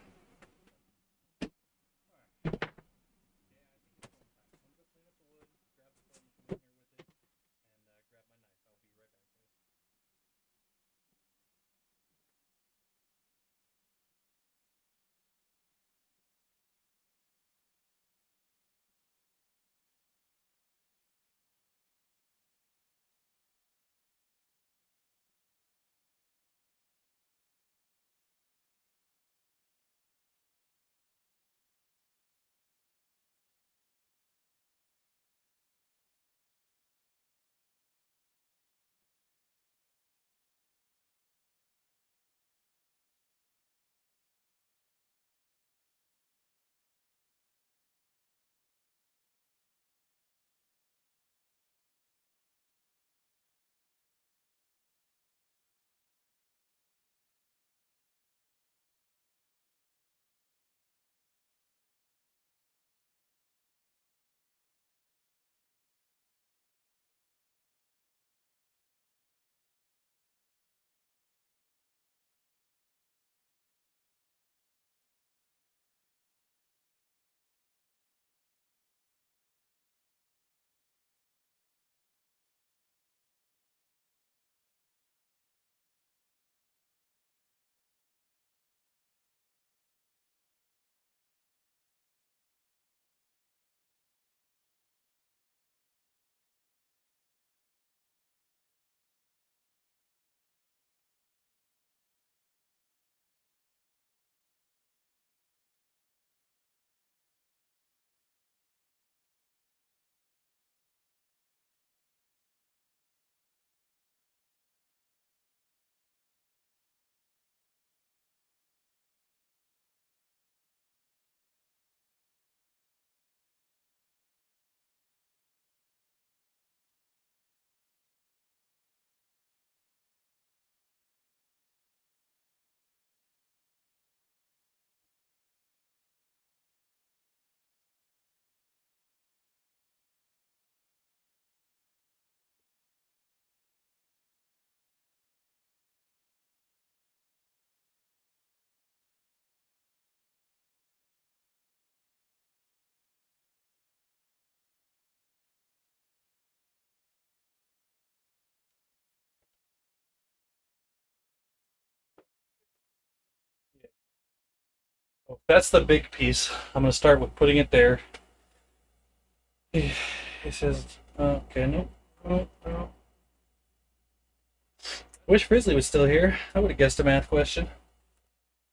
Speaker 1: That's the big piece. I'm gonna start with putting it there. It says, okay, nope, nope, nope. Wish Frizzly was still here. I would have guessed a math question.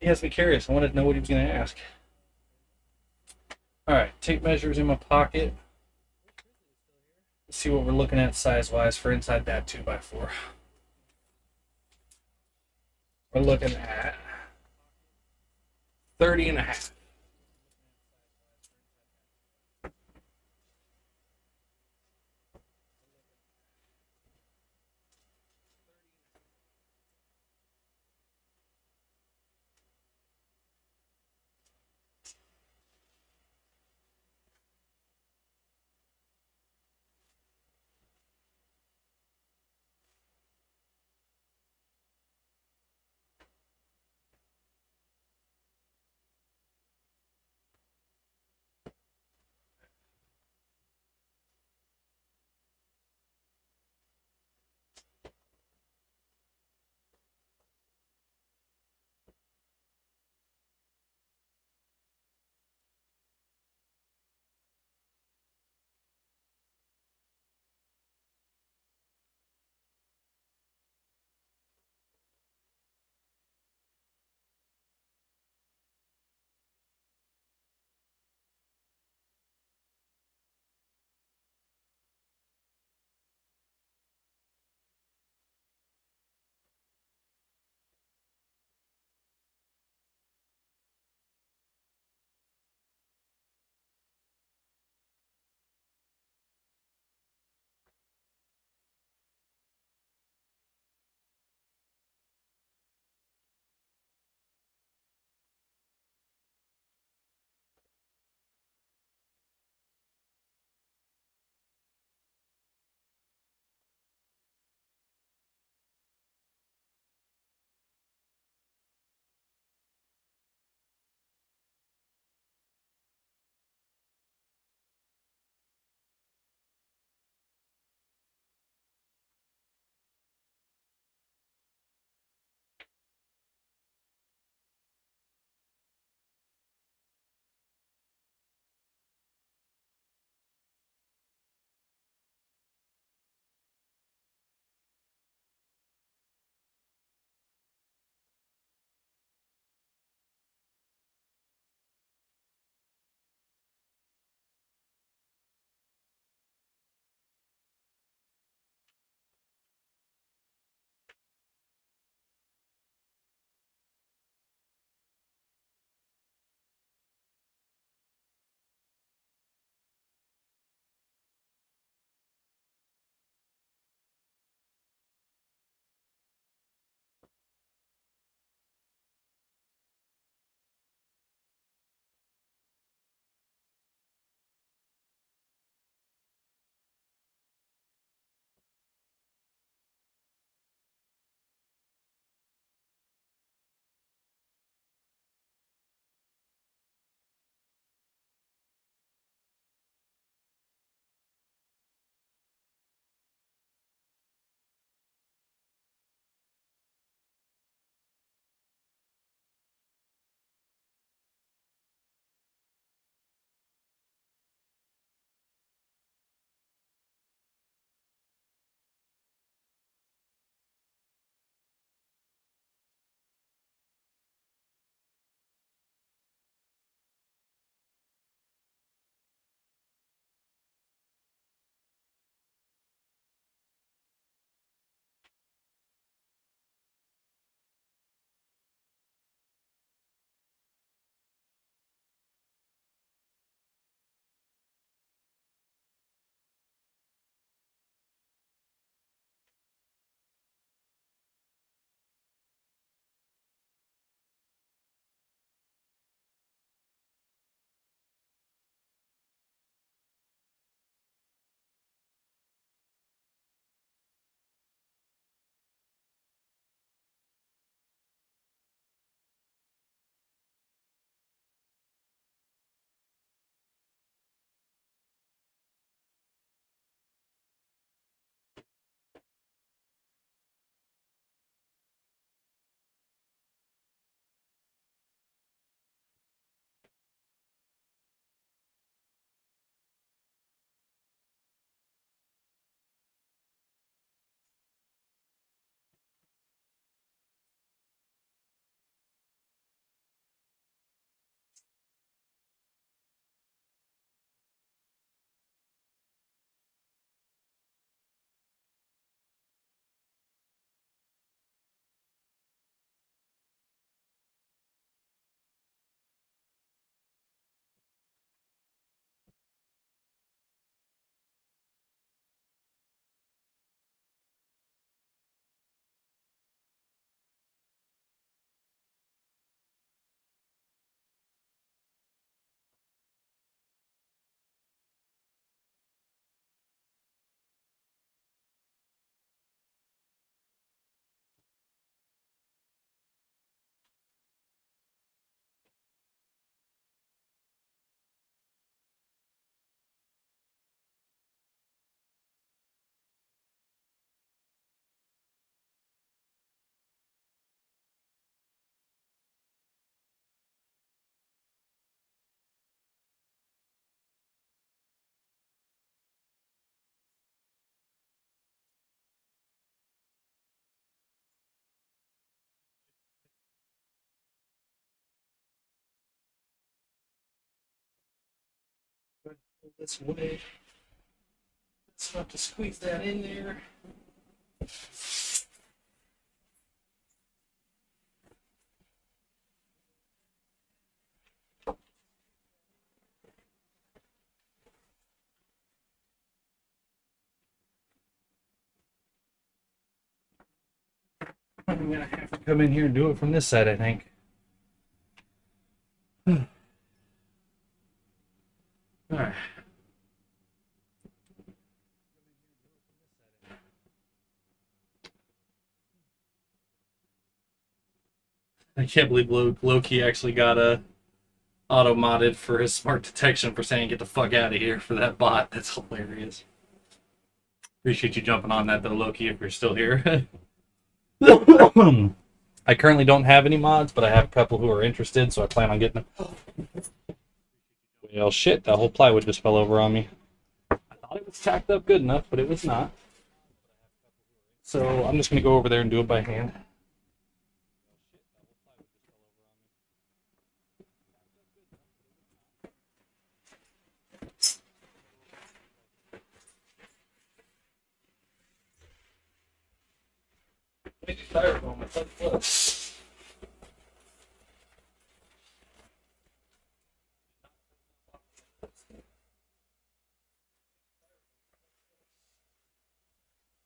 Speaker 1: He has me curious. I wanted to know what he was going to ask. All right, tape measures in my pocket. Let's see what we're looking at size-wise for inside that 2x4. We're looking at 30 and a half. Pull this away. It's enough to squeeze that in there. I'm gonna have to come in here and do it from this side, I think. All right. I can't believe Loki actually got a auto modded for his smart detection for saying get the fuck out of here for that bot. That's hilarious. Appreciate you jumping on that though, Loki, if you're still here. I currently don't have any mods, but I have a couple who are interested, so I plan on getting them. Well, shit, that whole plywood just fell over on me. I thought it was tacked up good enough, but it was not. So I'm just going to go over there and do it by hand. Maybe styrofoam, I thought it was.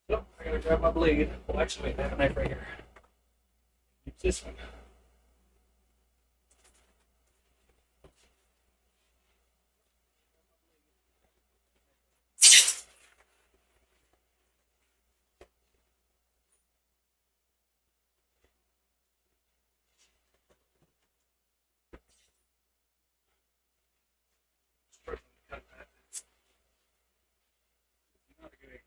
Speaker 1: Oh, I gotta grab my blade. Well, actually, wait, I have a knife right here. Use this one. Cut that. Not a good idea.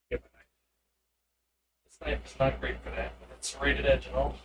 Speaker 1: Get my knife. This knife is not great for that, but it's rated edge and all.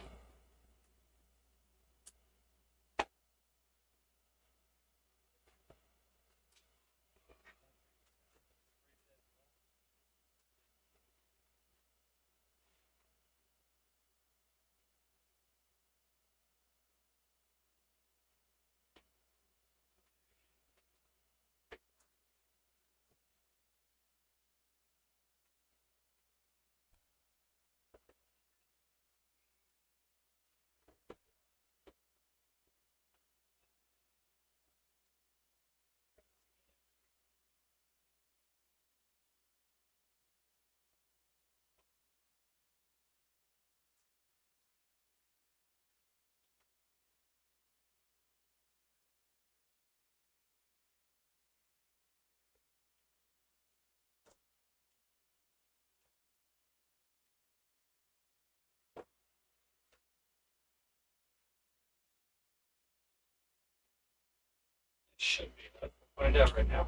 Speaker 1: It should be. I'll find out right now.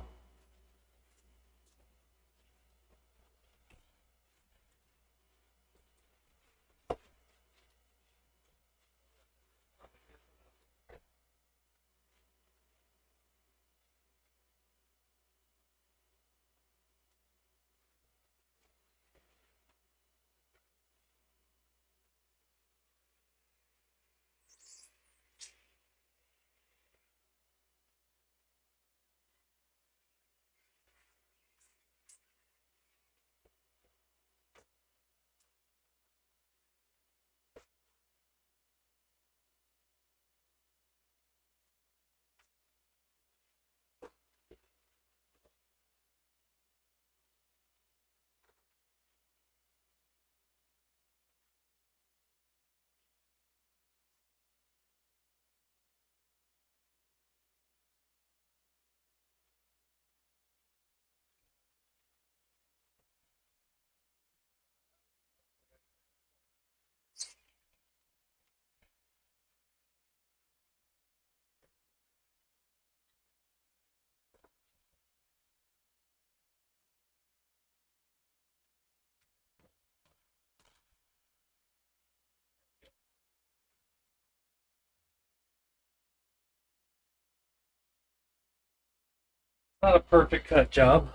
Speaker 6: Not a perfect cut job,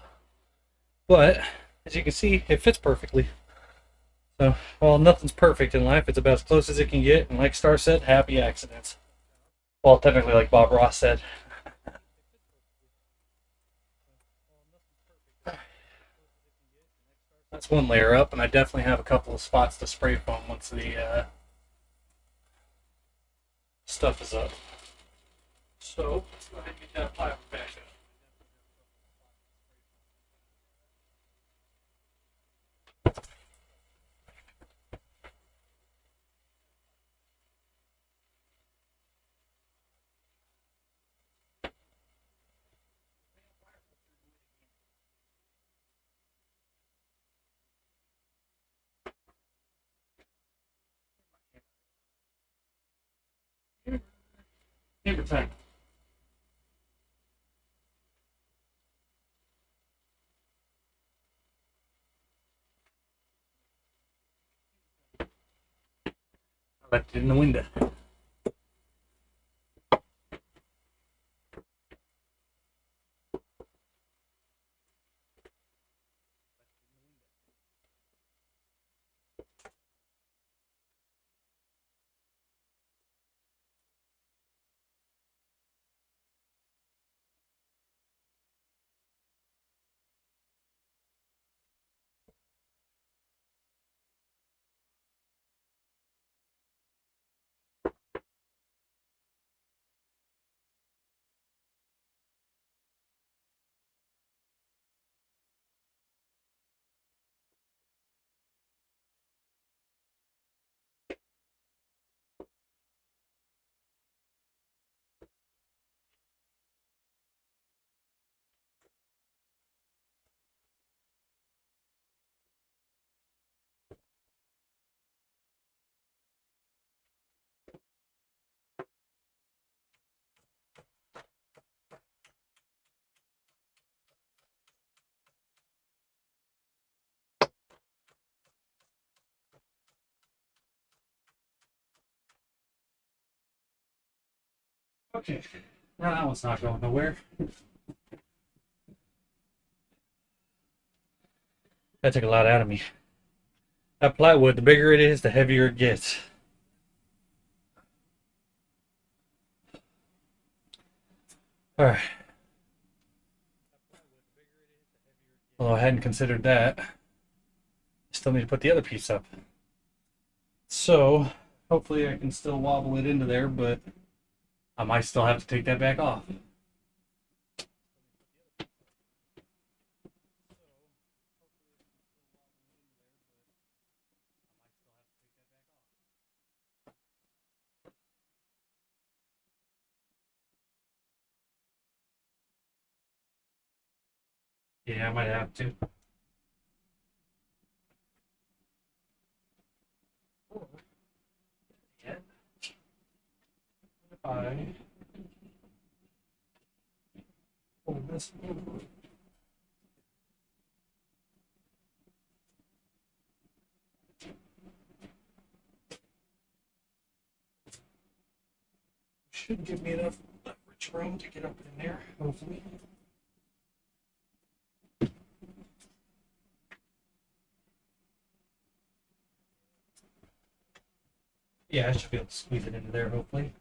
Speaker 6: but as you can see, it fits perfectly. So, while nothing's perfect in life, it's about as close as it can get. And like Star said, happy accidents. Well, technically, like Bob Ross said. That's one layer up, and I definitely have a couple of spots to spray foam once the stuff is up. So, let's go ahead and get that plywood back up. Hammer time. I left it in the window. Okay, now that one's not going nowhere. That took a lot out of me. That plywood, the bigger it is, the heavier it gets. Alright. Although I hadn't considered that. I still need to put the other piece up. So, hopefully I can still wobble it into there, but I might still have to take that back off. Yeah, I might have to. Yeah. If I pull this over. Should give me enough leverage room to get up in there, hopefully. Yeah, I should be able to squeeze it into there, hopefully.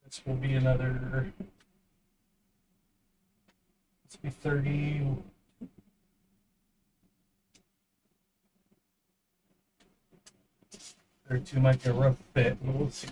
Speaker 6: This will be another. This will be 30. 32 might be a rough fit, but we'll see.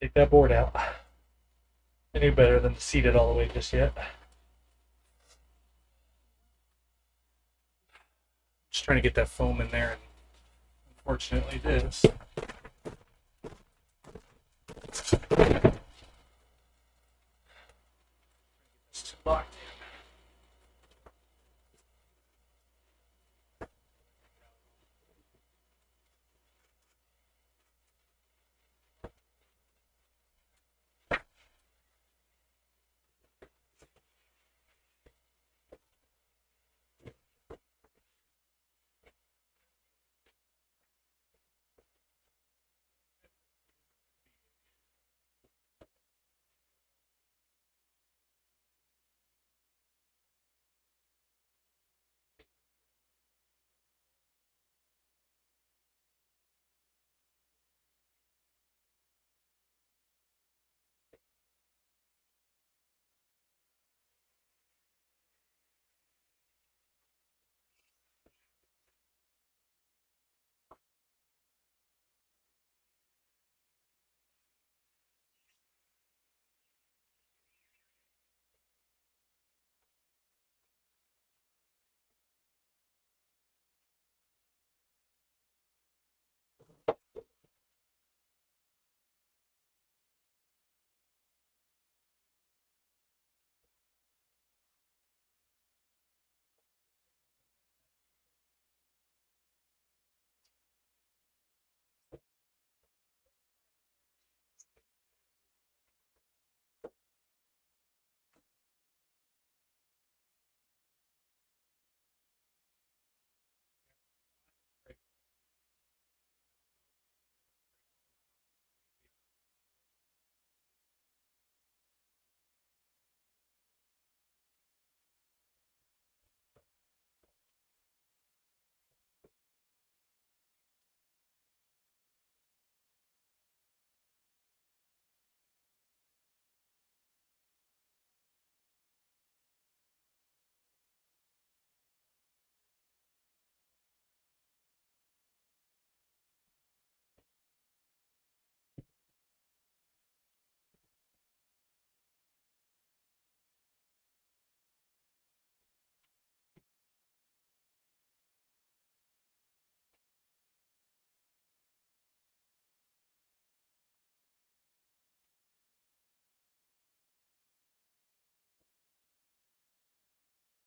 Speaker 6: Take that board out. I knew better than to seat it all the way just yet. Just trying to get that foam in there, and unfortunately it is. It's locked in.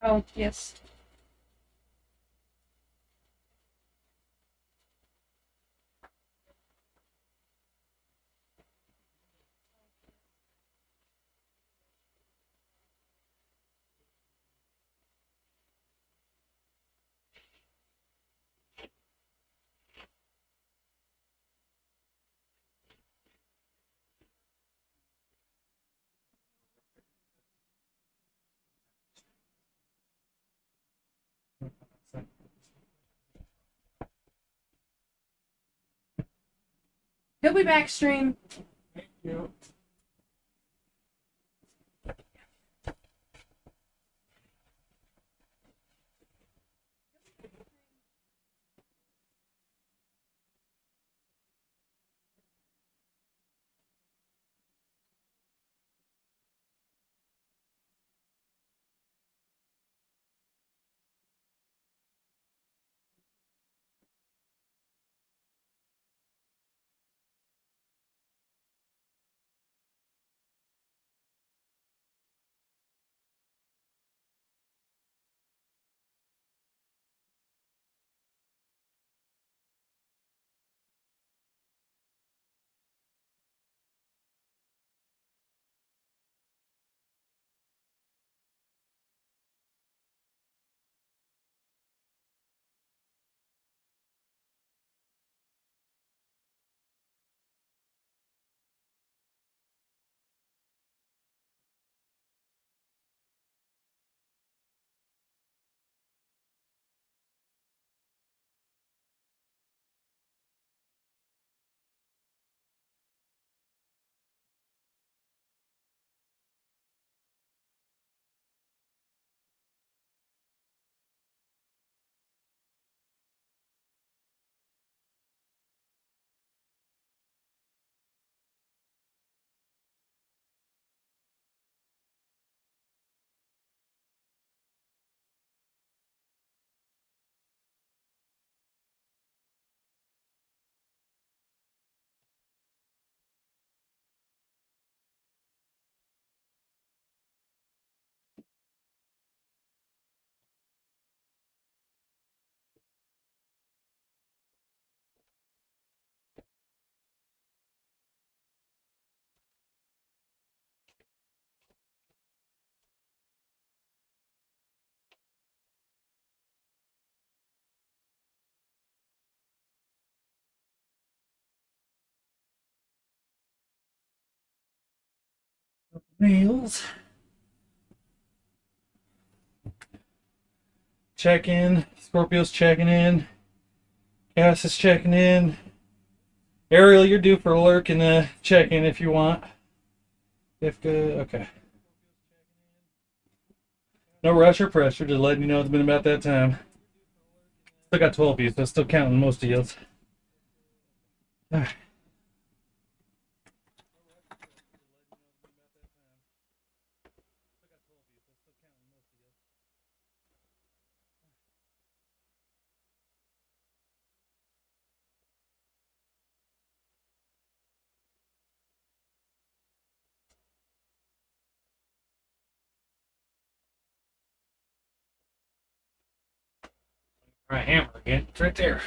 Speaker 2: Oh, yes. He'll be back stream.
Speaker 6: Thank you.
Speaker 1: Nails. Check in. Scorpio's checking in. Cass is checking in. Ariel, you're due for a lurk and check in if you want. If okay. No rush or pressure, just letting you know it's been about that time. Still got 12 views, so still counting most of yous. Alright. Alright, hammer again. It's right there.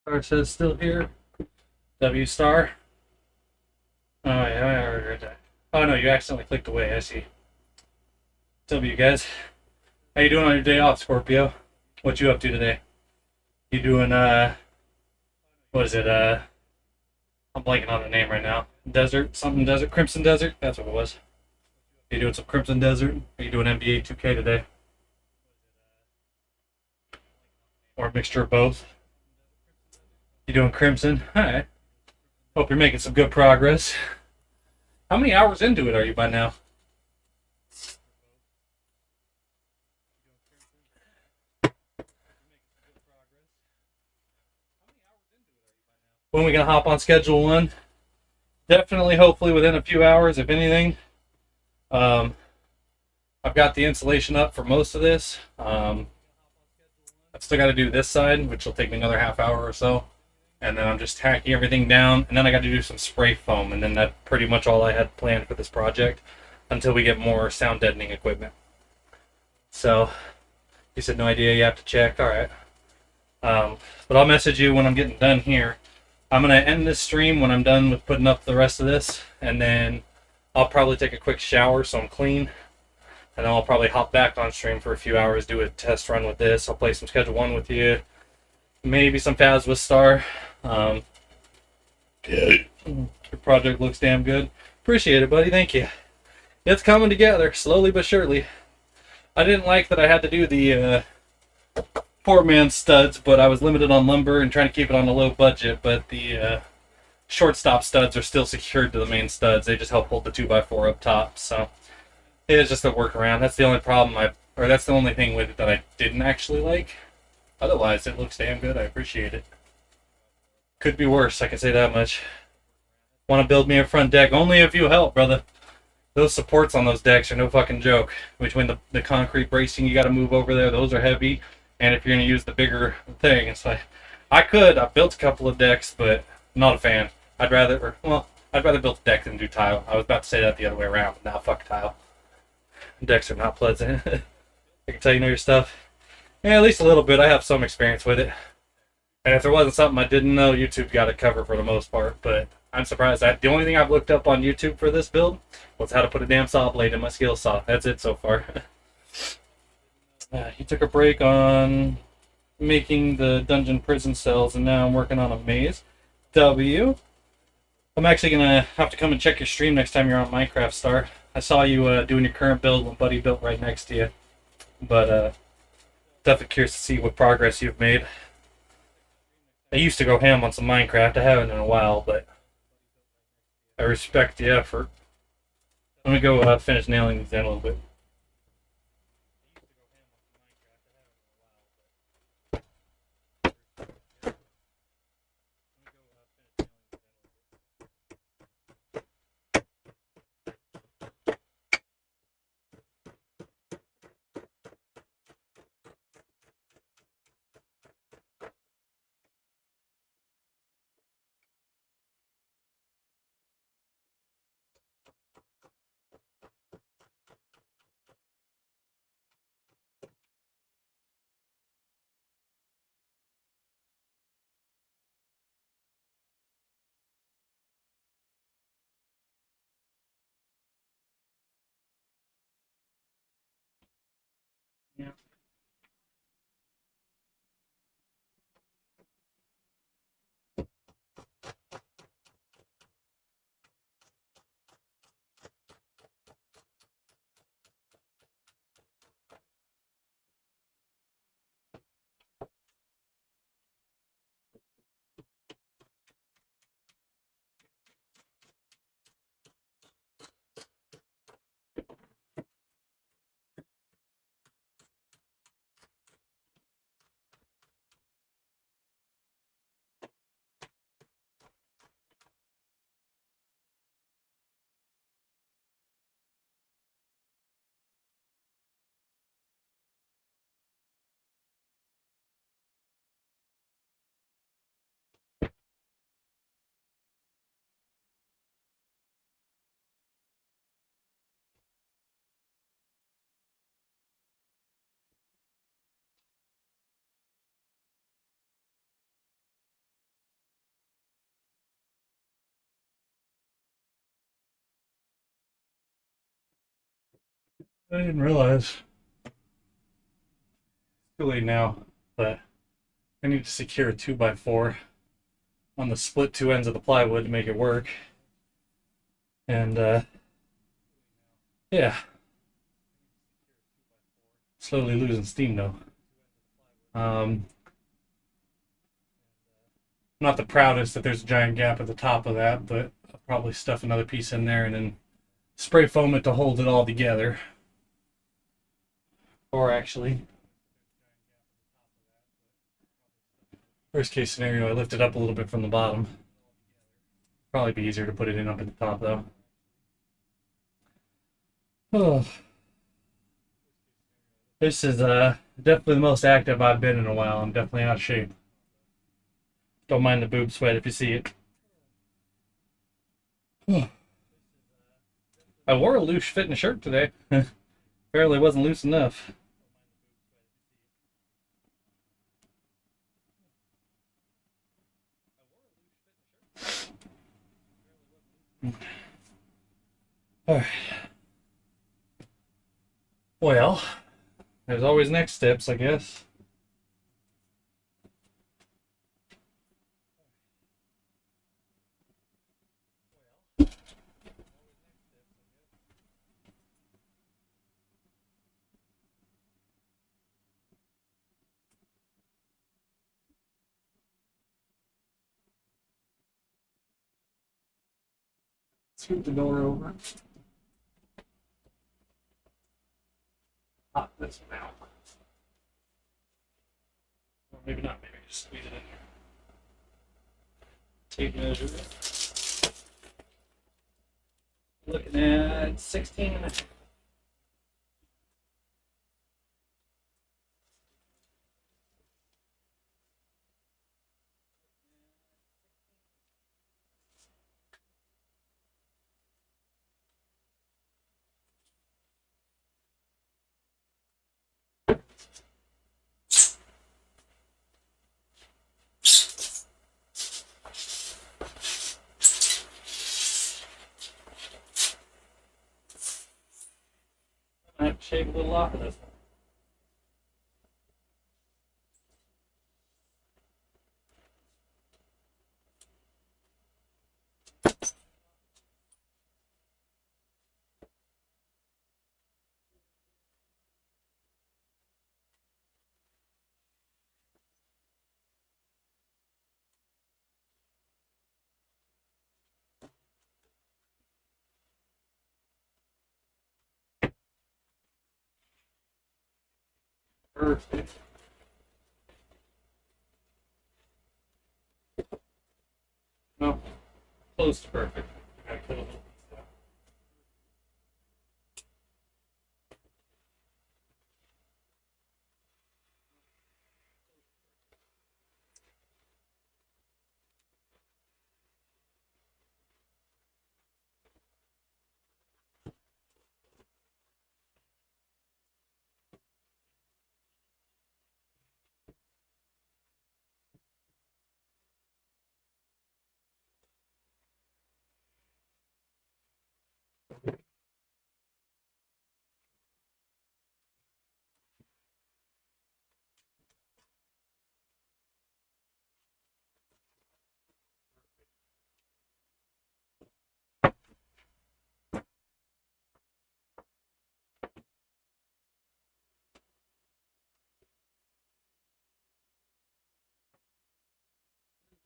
Speaker 1: Star says still here. W star. Oh, yeah, I already read that. Oh no, you accidentally clicked away. I see. W guys. How you doing on your day off, Scorpio? What you up to today? You doing what is it? I'm blanking on the name right now. Desert, something desert, Crimson Desert. That's what it was. You doing some Crimson Desert? Are you doing NBA 2K today? Or a mixture of both? You doing Crimson? Alright. Hope you're making some good progress. How many hours into it are you by now? When are we gonna hop on schedule one? Definitely, hopefully within a few hours, if anything. I've got the insulation up for most of this. I've still got to do this side, which will take me another half hour or so. And then I'm just tacking everything down. And then I got to do some spray foam. And then that's pretty much all I had planned for this project until we get more sound deadening equipment. So, you said no idea, you have to check. All right. But I'll message you when I'm getting done here. I'm going to end this stream when I'm done with putting up the rest of this. And then I'll probably take a quick shower so I'm clean. And then I'll probably hop back on stream for a few hours, do a test run with this. I'll play some Schedule 1 with you. Maybe some Faz with Star. Your project looks damn good. Appreciate it, buddy. Thank you. It's coming together, slowly but surely. I didn't like that I had to do the poor man's studs, but I was limited on lumber and trying to keep it on a low budget. But the shortstop studs are still secured to the main studs. They just help hold the 2x4 up top. So it's just a workaround. That's the only problem that's the only thing with it that I didn't actually like. Otherwise, it looks damn good. I appreciate it. Could be worse, I can say that much. Want to build me a front deck? Only if you help, brother. Those supports on those decks are no fucking joke. Between the concrete bracing you got to move over there, those are heavy. And if you're going to use the bigger thing, it's like... I've built a couple of decks, but not a fan. I'd rather...
Speaker 6: I'd rather build a deck than do tile. I was about to say that the other way around, but now fuck tile. Decks are not pleasant. I can tell you know your stuff. Yeah, at least a little bit. I have some experience with it. And if there wasn't something I didn't know, YouTube got it covered for the most part. But I'm surprised that the only thing I've looked up on YouTube for this build was how to put a damn saw blade in my skill saw. That's it so far. He took a break on making the dungeon prison cells, and now I'm working on a maze. W. I'm actually gonna have to come and check your stream next time you're on Minecraft Star. I saw you doing your current build when Buddy built right next to you, but definitely curious to see what progress you've made. I used to go ham on some Minecraft. I haven't in a while, but I respect the effort. Let me go finish nailing these in a little bit. Yeah. I didn't realize. Too late now, but I need to secure a 2x4 on the split two ends of the plywood to make it work. And yeah, slowly losing steam though. Not the proudest that there's a giant gap at the top of that, but I'll probably stuff another piece in there and then spray foam it to hold it all together. Or actually, worst case scenario, I lift it up a little bit from the bottom. Probably be easier to put it in up at the top though. Oh. This is definitely the most active I've been in a while. I'm definitely out of shape. Don't mind the boob sweat if you see it. I wore a loose fitting shirt today. Apparently wasn't loose enough. Alright. Well, there's always next steps, I guess. Scoot the door over. Pop this one out. Or maybe not, maybe just squeeze it in here. Tape measure. Looking at 16 and a half. shave a little off of this one. Perfect. No, close to perfect. I gotta cut a little piece out.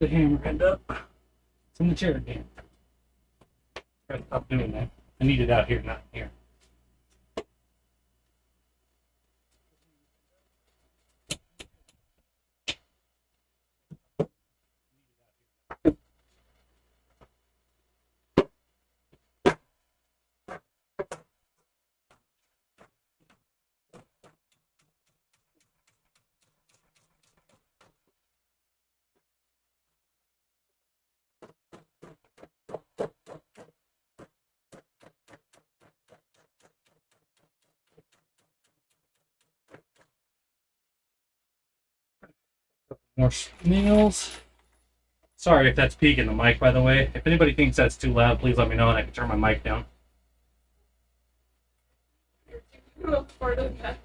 Speaker 6: The hammer end up. It's in the chair again. Gotta stop doing that. I need it out here, not here. More nails. Sorry if that's peaking the mic, by the way. If anybody thinks that's too loud, please let me know and I can turn my mic down.
Speaker 2: Real part of that.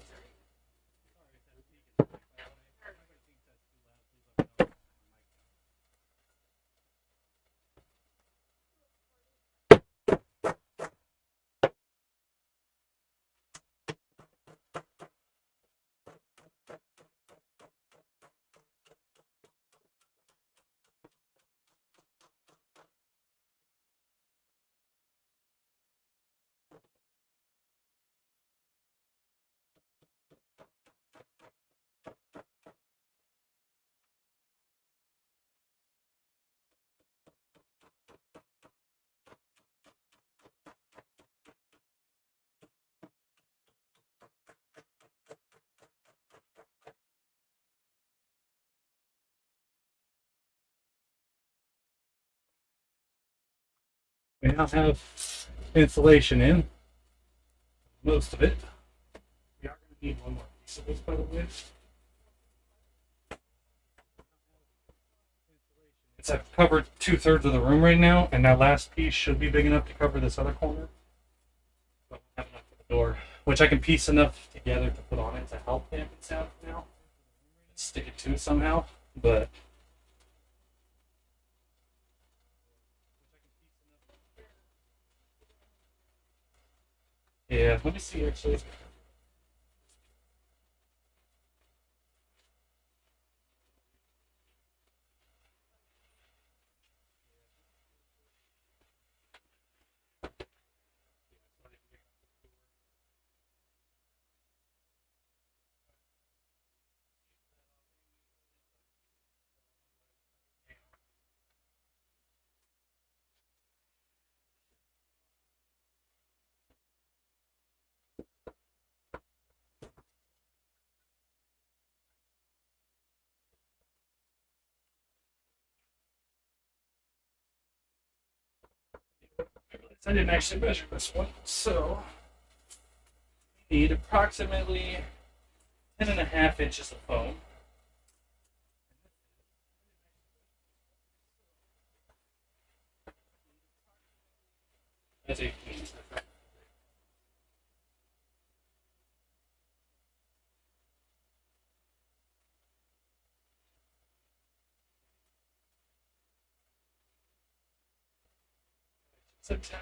Speaker 6: We now have insulation in. Most of it. We are going to need one more piece of this, by the way. It's I've covered 2/3 of the room right now, and that last piece should be big enough to cover this other corner. But I don't have enough for the door, which I can piece enough together to put on it to help dampen sound for now. Stick it to it somehow, but yeah, let me see actually. I didn't actually measure this one, so we need approximately 10.5 inches of foam. That's 8 inches. It's a 10.5.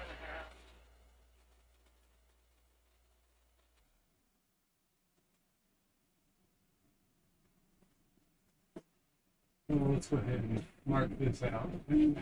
Speaker 1: Well, let's go ahead and mark this out. 10.5.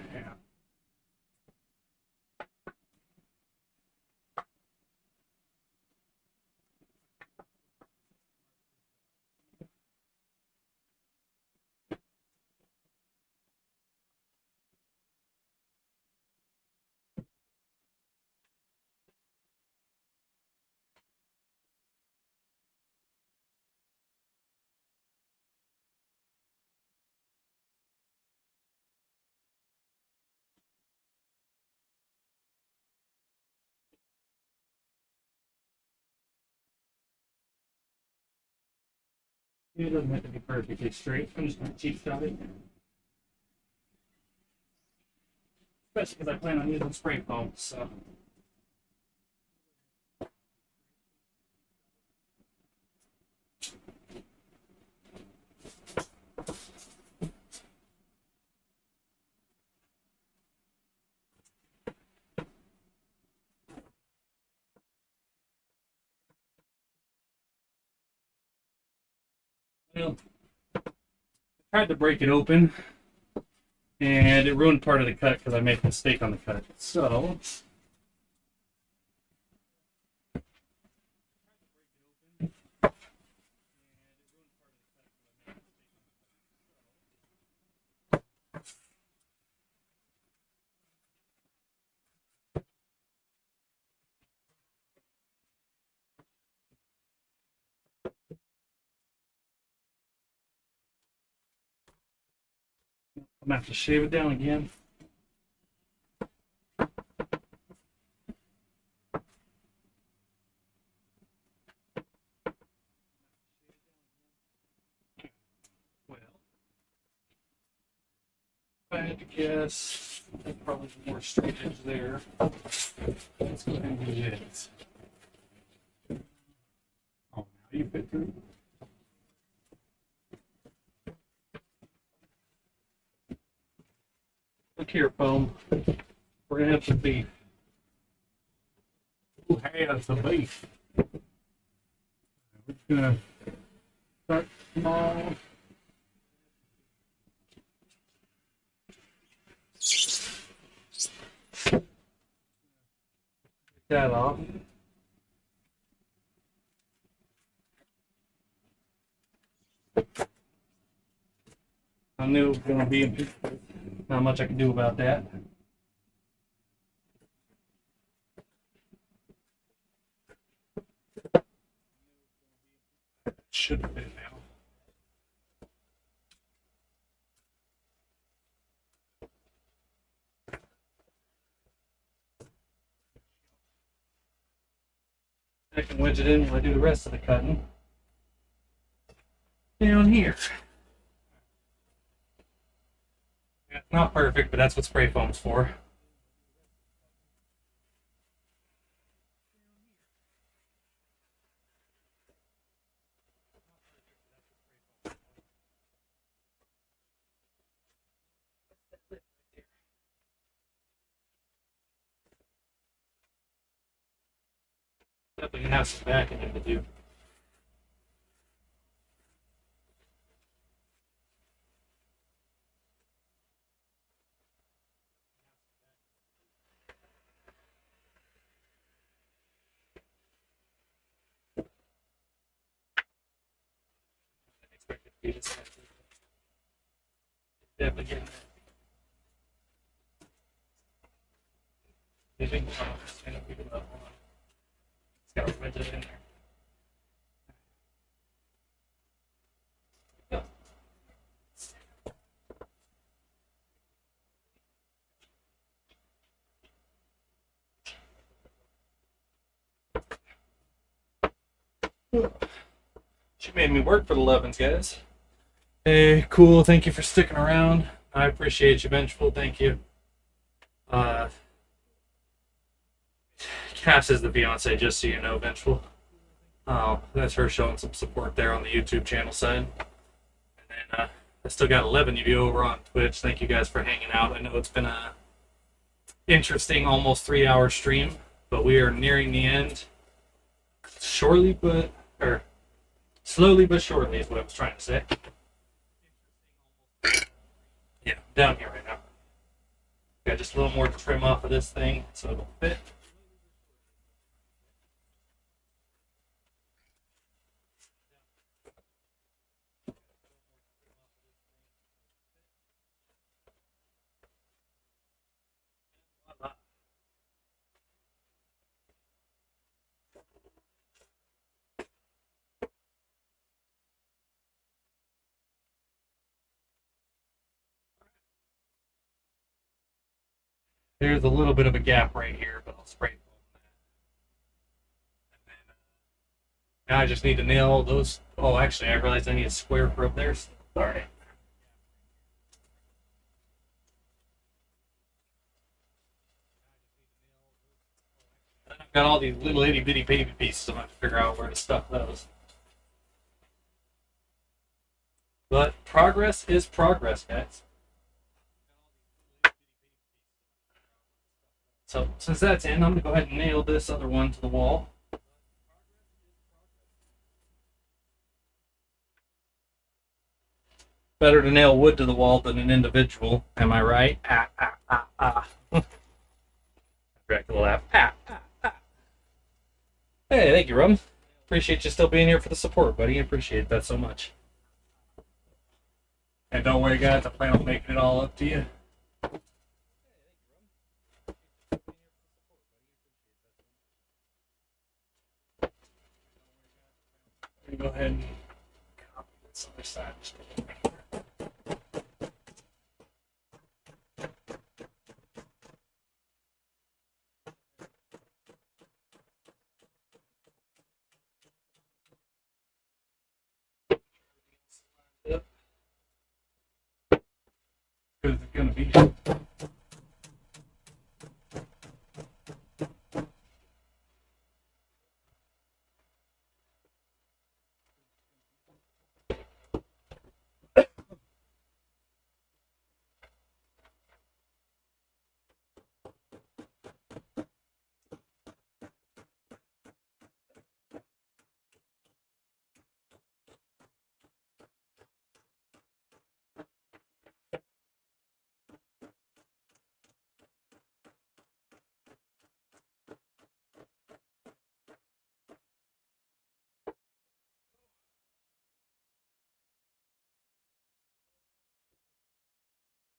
Speaker 1: It doesn't have to be perfectly straight. I'm just going to cheat shot it. Especially because I plan on using spray foam, so. Well, I tried to break it open, and it ruined part of the cut because I made a mistake on the cut. So, I'm gonna have to shave it down again. Well, if I had to guess, there's probably more straight edge there. Let's go ahead and do this. Oh, now you fit through. Look here, foam. We're gonna have some beef. Who has the beef? We're just gonna start small. Get that off. I knew it was gonna be a bit. Not much I can do about that. Should have been now. I can wedge it in while I do the rest of the cutting. Down here. Yeah, it's not perfect, but that's what spray foam's for. Definitely gonna have some backing in to do. Expect it to be this high. Definitely getting there. Maybe stand up, pick it up. Hold on. It's got to wedge it in there. Go. She made me work for the Levens, guys. Hey, cool. Thank you for sticking around. I appreciate you, Vengeful. Thank you. Cass is the fiance, just so you know, Vengeful. That's her showing some support there on the YouTube channel side. And then I still got 11 of you over on Twitch. Thank you guys for hanging out. I know it's been
Speaker 6: interesting, almost 3 hour stream, but we are nearing the end. Slowly but surely is what I was trying to say. Yeah, down here right now. Got just a little more trim off of this thing so it'll fit. There's a little bit of a gap right here, but I'll spray foam that. And then, now I just need to nail those. Oh, actually, I realized I need a square for up there. Darn it. Then I've got all these little itty bitty baby pieces. I'm going to have to figure out where to stuff those. But progress is progress, guys. So since that's in, I'm going to go ahead and nail this other one to the wall. Better to nail wood to the wall than an individual. Am I right? Dracula laugh. Hey, thank you, Rum. Appreciate you still being here for the support, buddy. Appreciate that so much. And don't worry, guys. I plan on making it all up to you. Go ahead and copy this other side just a little bit. Yep. Because it's going to be.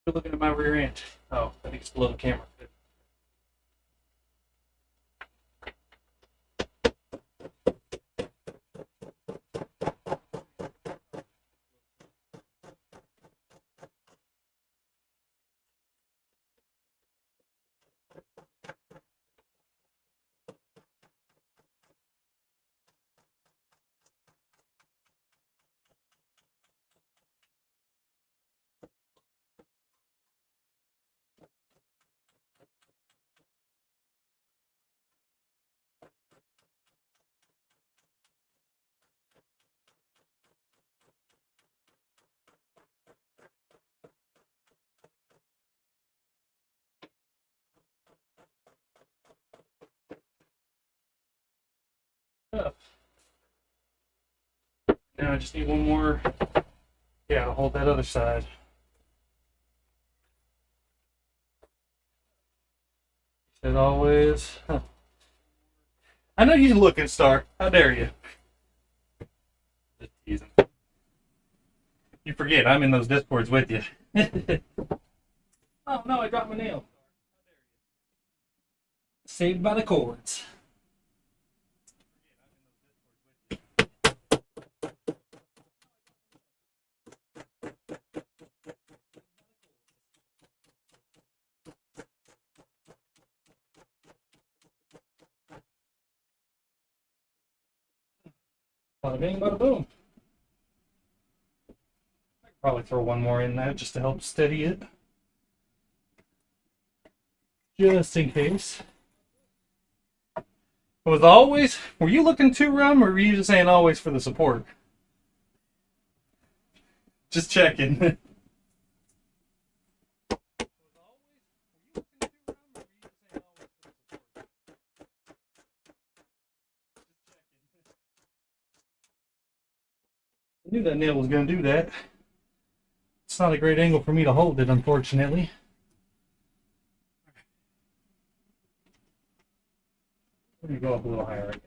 Speaker 6: You're looking at my rear end. Oh, I think it's below the camera. Up. Now I just need one more. Yeah, to hold that other side. As always. Huh. I know you're looking, Star. How dare you? Just teasing. You forget, I'm in those discords with you. Oh no, I dropped my nail. Saved by the cords. Bada bing, bada boom. I could probably throw one more in there just to help steady it. Just in case. Was always, were you looking too, Rum, or were you just saying always for the support? Just checking.
Speaker 1: I knew that nail was going to do that. It's not a great angle for me to hold it, unfortunately. Let me go up a little higher, I guess.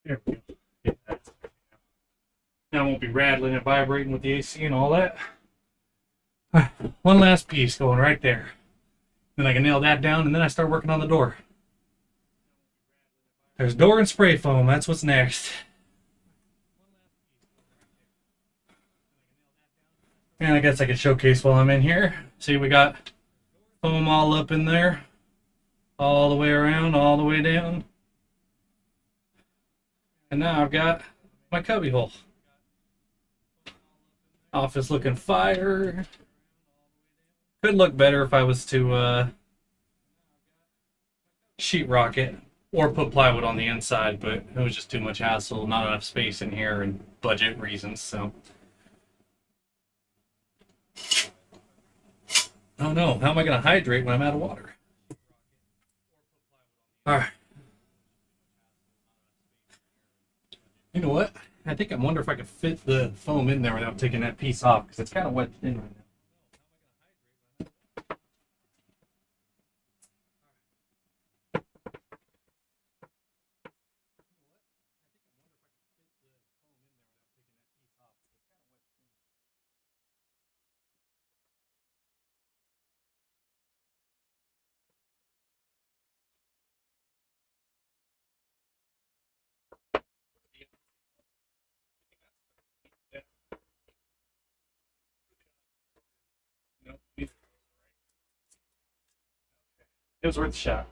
Speaker 1: There we go. Yeah, that's good. Now I won't be rattling and vibrating with the AC and all that. One last piece going right there. Then I can nail that down, and then I start working on the door. There's door and spray foam. That's what's next. And I guess I can showcase while I'm in here. See, we got foam all up in there, all the way around, all the way down. And now I've got my cubby hole. Office looking fire. Could look better if I was to sheetrock it or put plywood on the inside, but it was just too much hassle, not enough space in here, and budget reasons, so. Oh no, how am I going to hydrate when I'm out of water? Alright. You know what? I think I wonder if I could fit the foam in there without taking that piece off, because it's kind of wet in right now. Nope. It was worth a shot.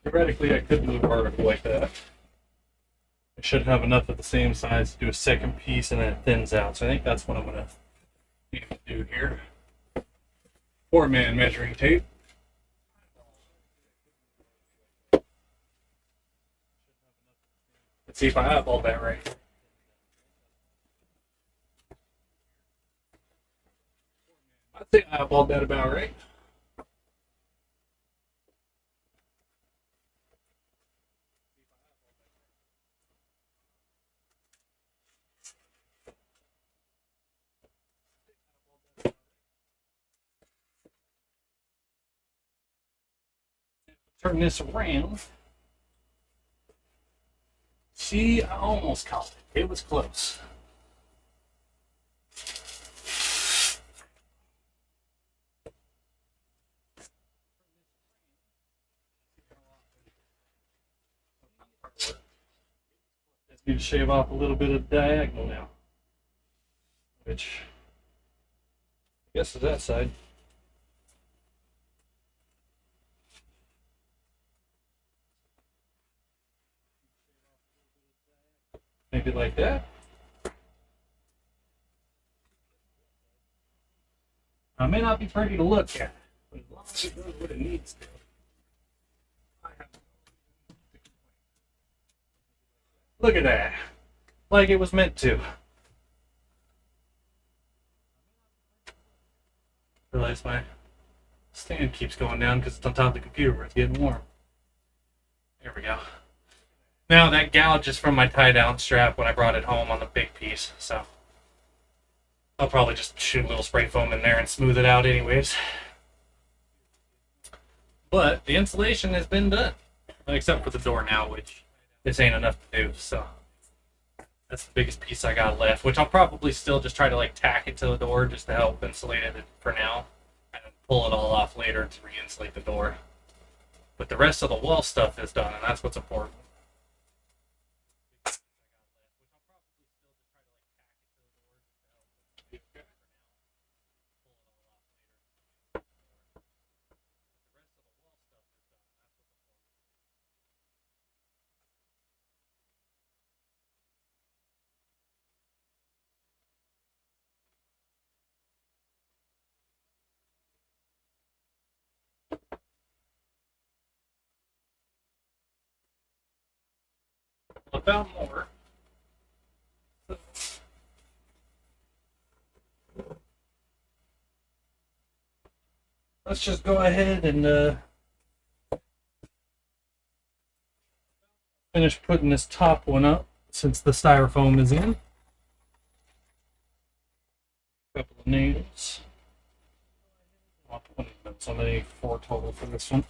Speaker 1: Theoretically, I could move vertical like that. I should have enough of the same size to do a second piece, and then it thins out. So I think that's what I'm going to need to do here. 4-man measuring tape. Let's see if I eyeballed that right. I think I eyeballed that about right. Turn this around. See, I almost caught it. It was close. Just need to shave off a little bit of diagonal now, which I guess is that side. Maybe like that. I may not be pretty to look at, but as long as it does what it needs to. Look at that. Like it was meant to. Realize my stand keeps going down because it's on top of the computer where it's getting warm. There we go. Now that gouge is from my tie down strap when I brought it home on the big piece, so I'll probably just shoot a little spray foam in there and smooth it out anyways. But the insulation has been done, except for the door now, which this ain't enough to do, so that's the biggest piece I got left, which I'll probably still just try to like tack it to the door just to help insulate it for now, and pull it all off later to re-insulate the door. But the rest of the wall stuff is done, and that's what's important.
Speaker 6: about more. Let's just go ahead and finish putting this top one up since the styrofoam is in. Couple of nails. I'll put so many 4 total for this one.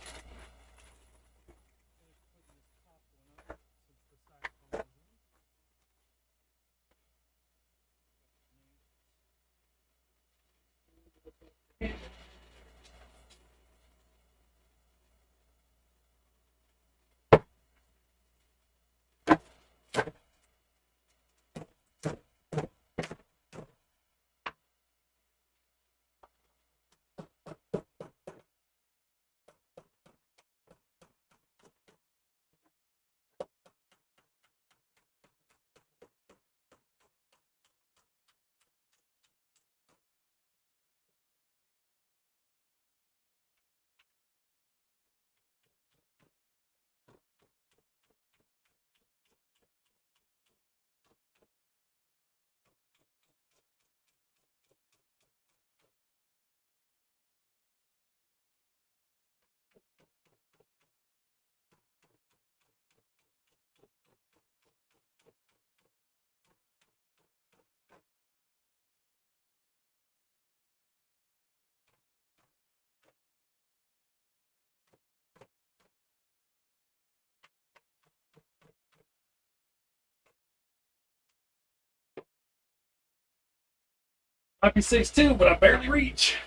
Speaker 6: Might be 6'2", but I barely reach.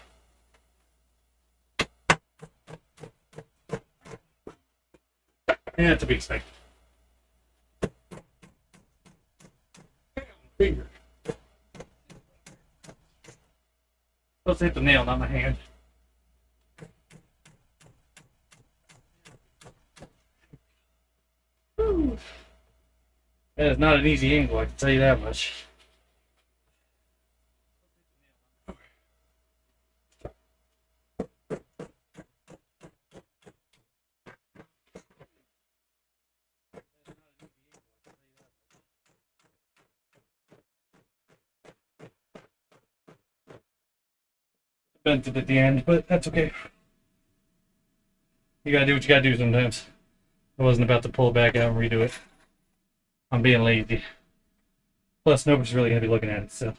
Speaker 6: Yeah, to be expected. Finger. Supposed to hit the nail, not my hand. Whew. That is not an easy angle, I can tell you that much. Bent it at the end, but that's okay. You gotta do what you gotta do sometimes. I wasn't about to pull it back out and redo it. I'm being lazy. Plus, nobody's really gonna be looking at it, so.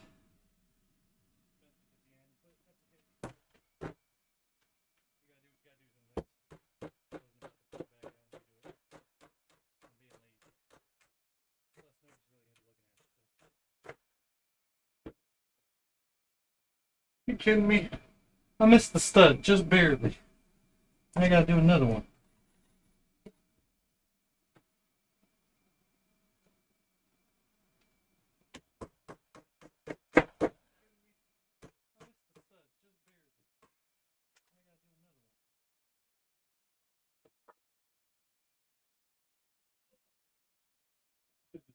Speaker 6: You kidding me? I missed the stud, just barely. I gotta do another one.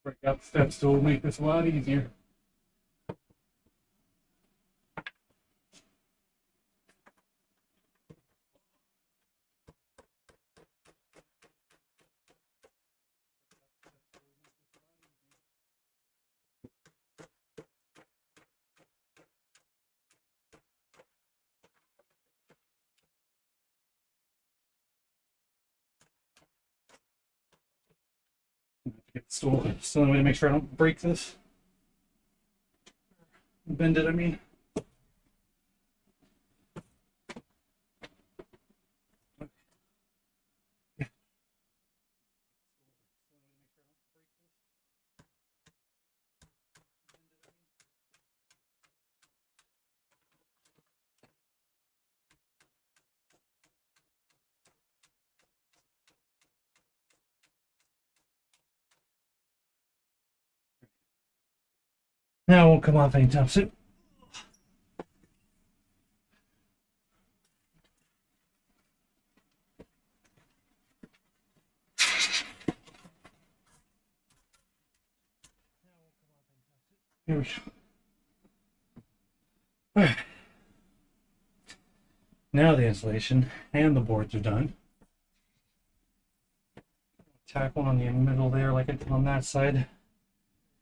Speaker 6: Break out the step stool, make this a lot easier. Get the stool. So I'm gonna make sure I don't break this. Bend it, I mean. Now it won't come off anytime soon. Here we go. All right. Now the insulation and the boards are done.
Speaker 1: tack one on the middle there like I did on that side.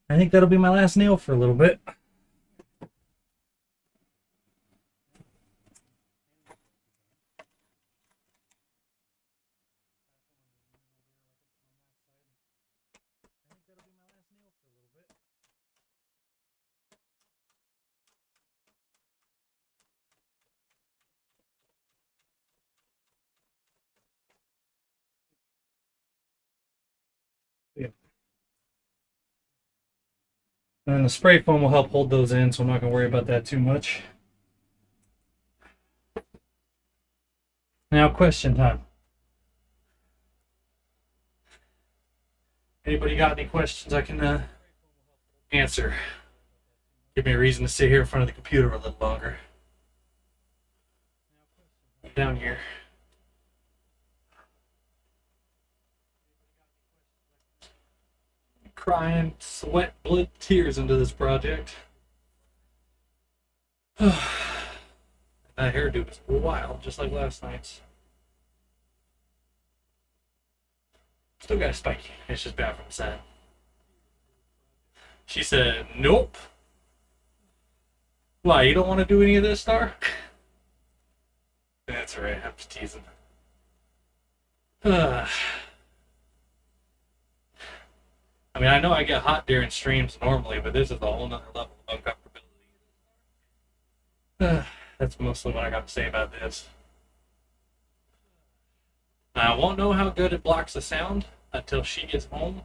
Speaker 1: I think that'll be my last nail for a little bit. And the spray foam will help hold those in, so I'm not going to worry about that too much. Now, question time. Anybody got any questions I can answer? Give me a reason to sit here in front of the computer a little longer. Down here. Crying sweat, blood, tears into this project. That hairdo was wild, just like last night's. Still got a spiky. It's just bad from the side. She said, nope. Why, you don't want to do any of this, Star? That's alright, I'm just teasing. I mean, I know I get hot during streams normally, but this is a whole nother level of uncomfortability. That's mostly what I got to say about this. Now, I won't know how good it blocks the sound until she gets home.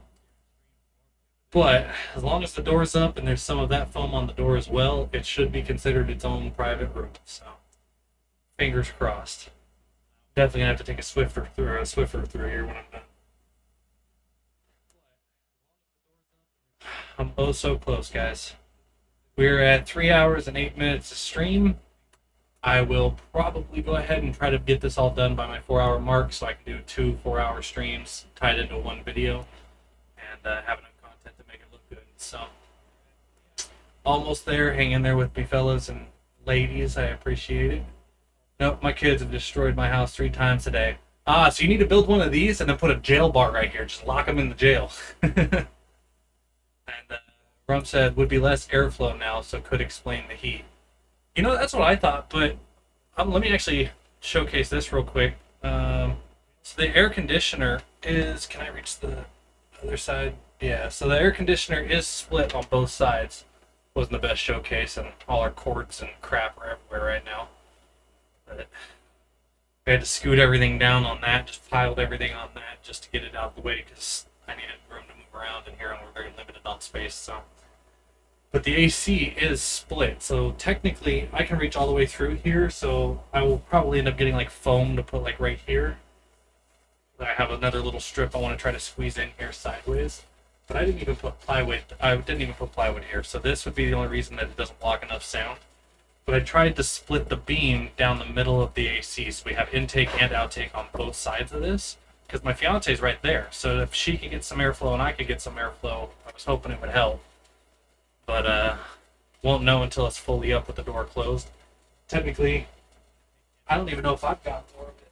Speaker 1: But as long as the door's up and there's some of that foam on the door as well, it should be considered its own private room. So, fingers crossed. Definitely gonna have to take a Swiffer through here when I'm done. I'm oh so close, guys. We're at 3 hours and 8 minutes of stream. I will probably go ahead and try to get this all done by my 4-hour mark so I can do 2 4-hour streams tied into one video and have enough content to make it look good. So, almost there. Hang in there with me, fellas and ladies. I appreciate it. Nope, my kids have destroyed my house 3 times today. Ah, so you need to build one of these and then put a jail bar right here. Just lock them in the jail. And Rump said, would be less airflow now, so could explain the heat. You know, that's what I thought, but let me actually showcase this real quick. So the air conditioner is, can I reach the other side? Yeah, so the air conditioner is split on both sides. Wasn't the best showcase, and all our cords and crap are everywhere right now. But we had to scoot everything down on that, just piled everything on that just to get it out of the way because I needed room to move around in here and we're very limited on space. So, but the AC is split, so technically I can reach all the way through here. So I will probably end up getting like foam to put like right here. I have another little strip I want to try to squeeze in here sideways, but I didn't even put plywood. I didn't even put plywood here, so this would be the only reason that it doesn't block enough sound. But I tried to split the beam down the middle of the AC, so we have intake and outtake on both sides of this, because my fiance is right there. So if she could get some airflow and I could get some airflow, I was hoping it would help. But won't know until it's fully up with the door closed. Technically, I don't even know if I've got more of it.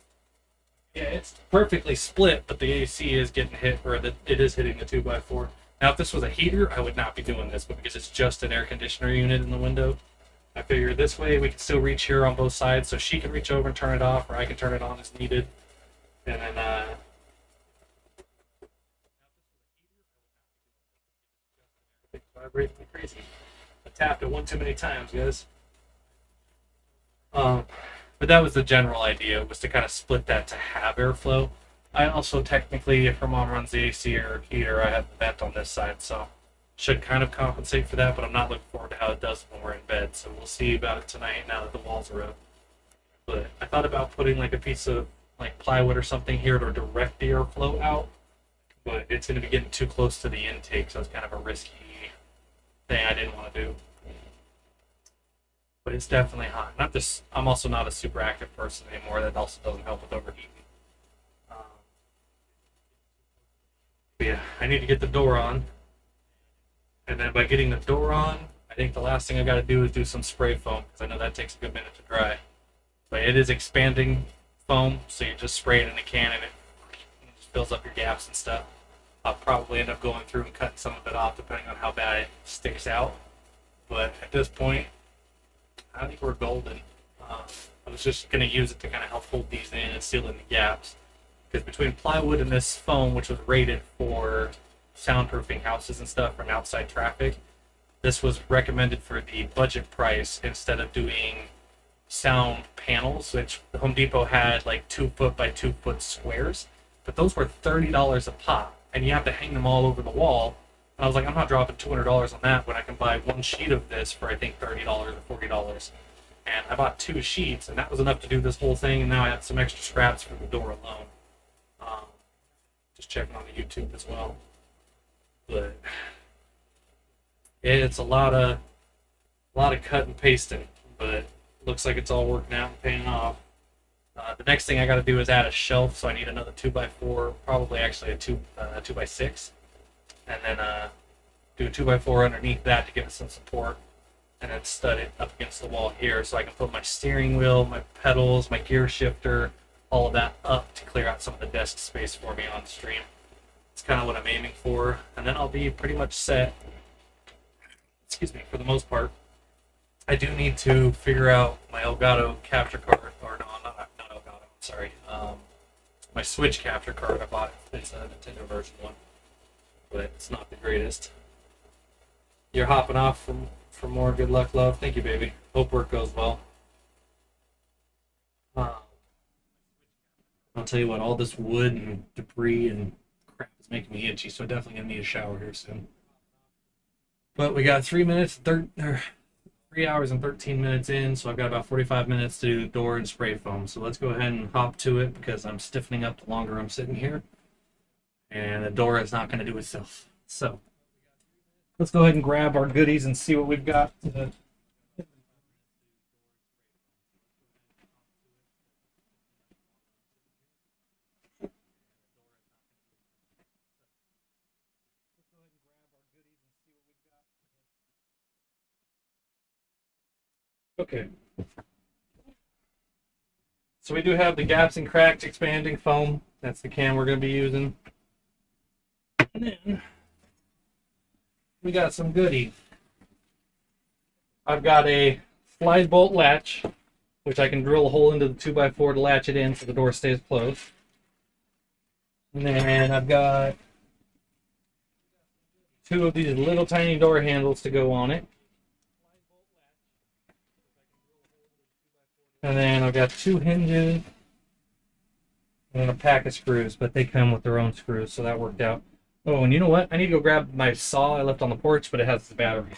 Speaker 1: Yeah, it's perfectly split, but the AC is getting hit, or it is hitting the 2x4. Now, if this was a heater, I would not be doing this, but because it's just an air conditioner unit in the window, I figured this way we can still reach here on both sides, so she can reach over and turn it off, or I can turn it on as needed. And then, it's vibrating me crazy. I tapped it one too many times, guys. But that was the general idea, was to kind of split that to have airflow. I also technically, if her mom runs the AC or heater, I have the vent on this side, so should kind of compensate for that, but I'm not looking forward to how it does when we're in bed, so we'll see about it tonight now that the walls are up. But I thought about putting like a piece of like plywood or something here to direct the airflow out, but it's going to be getting too close to the intake, so it's kind of a risky thing I didn't want to do. But it's definitely hot. I'm also not a super active person anymore. That also doesn't help with overheating. But yeah, I need to get the door on. And then by getting the door on, I think the last thing I got to do is do some spray foam, because I know that takes a good minute to dry. But it is expanding foam, so you just spray it in a can and it just fills up your gaps and stuff.
Speaker 6: I'll probably end up going through and cutting some of it off depending on how bad it sticks out. But at this point, I think we're golden. I was just going to use it to kind of help hold these in and seal in the gaps. Because between plywood and this foam, which was rated for soundproofing houses and stuff from outside traffic, this was recommended for the budget price instead of doing sound panels, which Home Depot had like 2 foot by 2 foot squares. But those were $30 a pop, and you have to hang them all over the wall. And I was like, I'm not dropping $200 on that when I can buy one sheet of this for I think $30 or $40. And I bought 2 sheets, and that was enough to do this whole thing. And now I have some extra scraps for the door alone. Just checking on the YouTube as well. But it's a lot of cut and pasting, but looks like it's all working out and paying off. The next thing I got to do is add a shelf, so I need another 2x4, probably actually a 2x6, and then do a 2x4 underneath that to give it some support, and then stud it up against the wall here so I can put my steering wheel, my pedals, my gear shifter, all of that up to clear out some of the desk space for me on the stream. It's kind of what I'm aiming for, and then I'll be pretty much set. Excuse me, for the most part. I do need to figure out my Elgato capture card, or no, not Elgato, I'm sorry. My Switch capture card I bought. It's a Nintendo version one, but it's not the greatest. You're hopping off for more. Good luck, love. Thank you, baby. Hope work goes well. I'll tell you what, all this wood and debris and crap is making me itchy, so I definitely gonna need a shower here soon. But we got 3 hours and 13 minutes in, so I've got about 45 minutes to do the door and spray foam. So let's go ahead and hop to it because I'm stiffening up the longer I'm sitting here. And the door is not going to do itself. So let's go ahead and grab our goodies and see what we've got. Okay. So we do have the gaps and cracks expanding foam. That's the can we're going to be using. And then we got some goodies. I've got a slide bolt latch, which I can drill a hole into the 2x4 to latch it in so the door stays closed. And then I've got 2 of these little tiny door handles to go on it. And then I've got 2 hinges and a pack of screws, but they come with their own screws, so that worked out. Oh, and you know what? I need to go grab my saw I left on the porch, but it has the battery.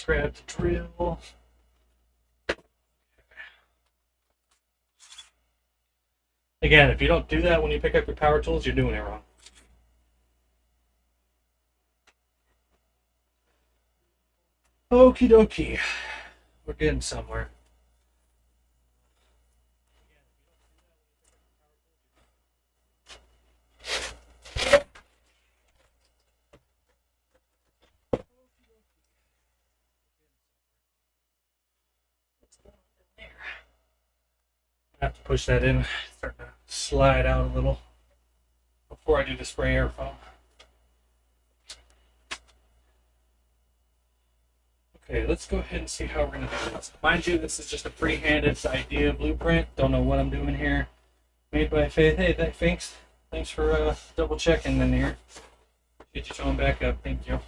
Speaker 6: Let's grab the drill. Again, if you don't do that when you pick up your power tools, you're doing it wrong. Okie dokie. We're getting somewhere. I have to push that in, start to slide out a little before I do the spray air foam. Okay, let's go ahead and see how we're going to do this. Mind you, this is just a free-handed idea blueprint. Don't know what I'm doing here. Made by Faith. Hey, thanks for double checking in here. Get you showing back up. Thank you.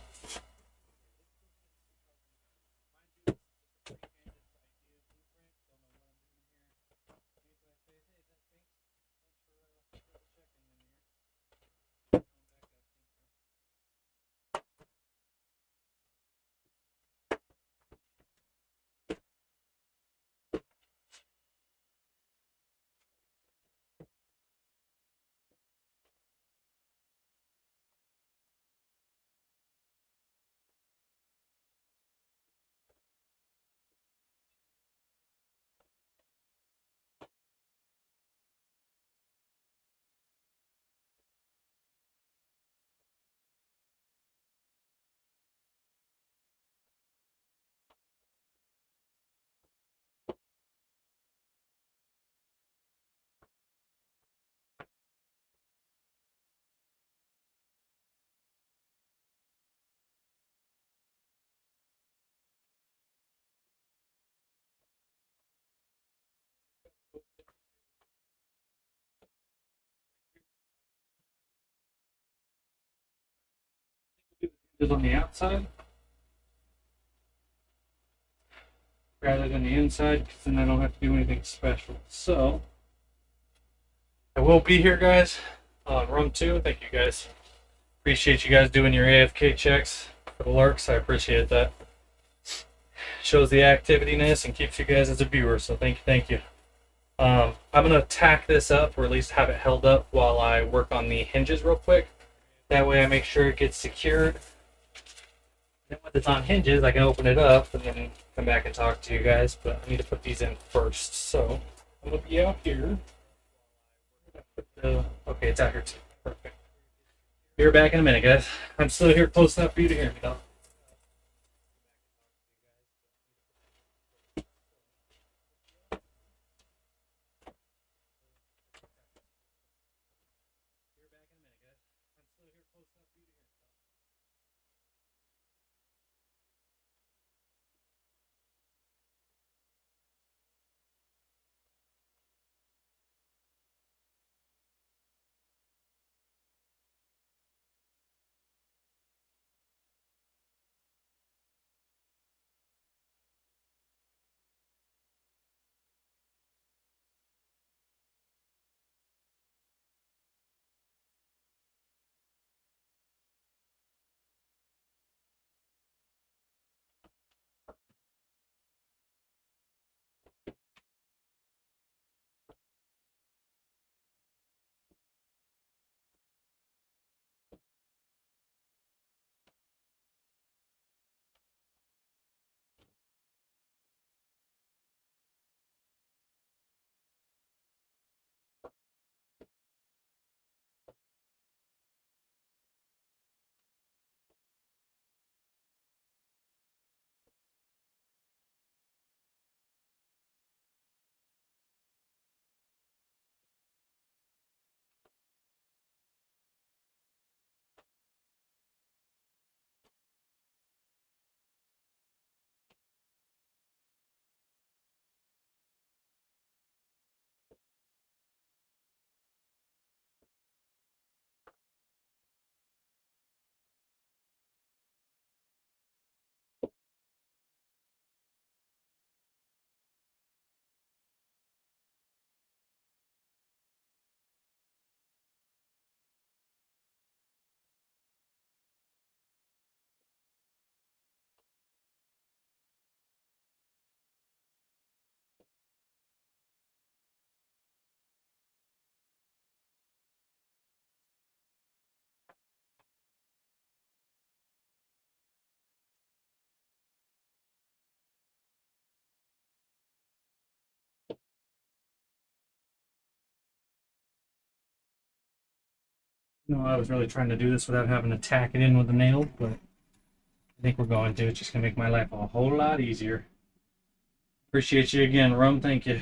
Speaker 6: Just on the outside rather than the inside, because then I don't have to do anything special. So I will be here, guys, on room 2. Thank you, guys. Appreciate you guys doing your AFK checks for the lurks. I appreciate that. Shows the activityness and keeps you guys as a viewer. So thank you. I'm gonna tack this up, or at least have it held up while I work on the hinges real quick. That way I make sure it gets secured. Then when it's on hinges, I can open it up and then come back and talk to you guys. But I need to put these in first. So I'm gonna be out here. Okay, it's out here too. Perfect. Be back in a minute, guys. I'm still here close enough for you to hear me, though. No, I was really trying to do this without having to tack it in with a nail, but I think we're going to. It's just gonna make my life a whole lot easier. Appreciate you again, Rum. Thank you.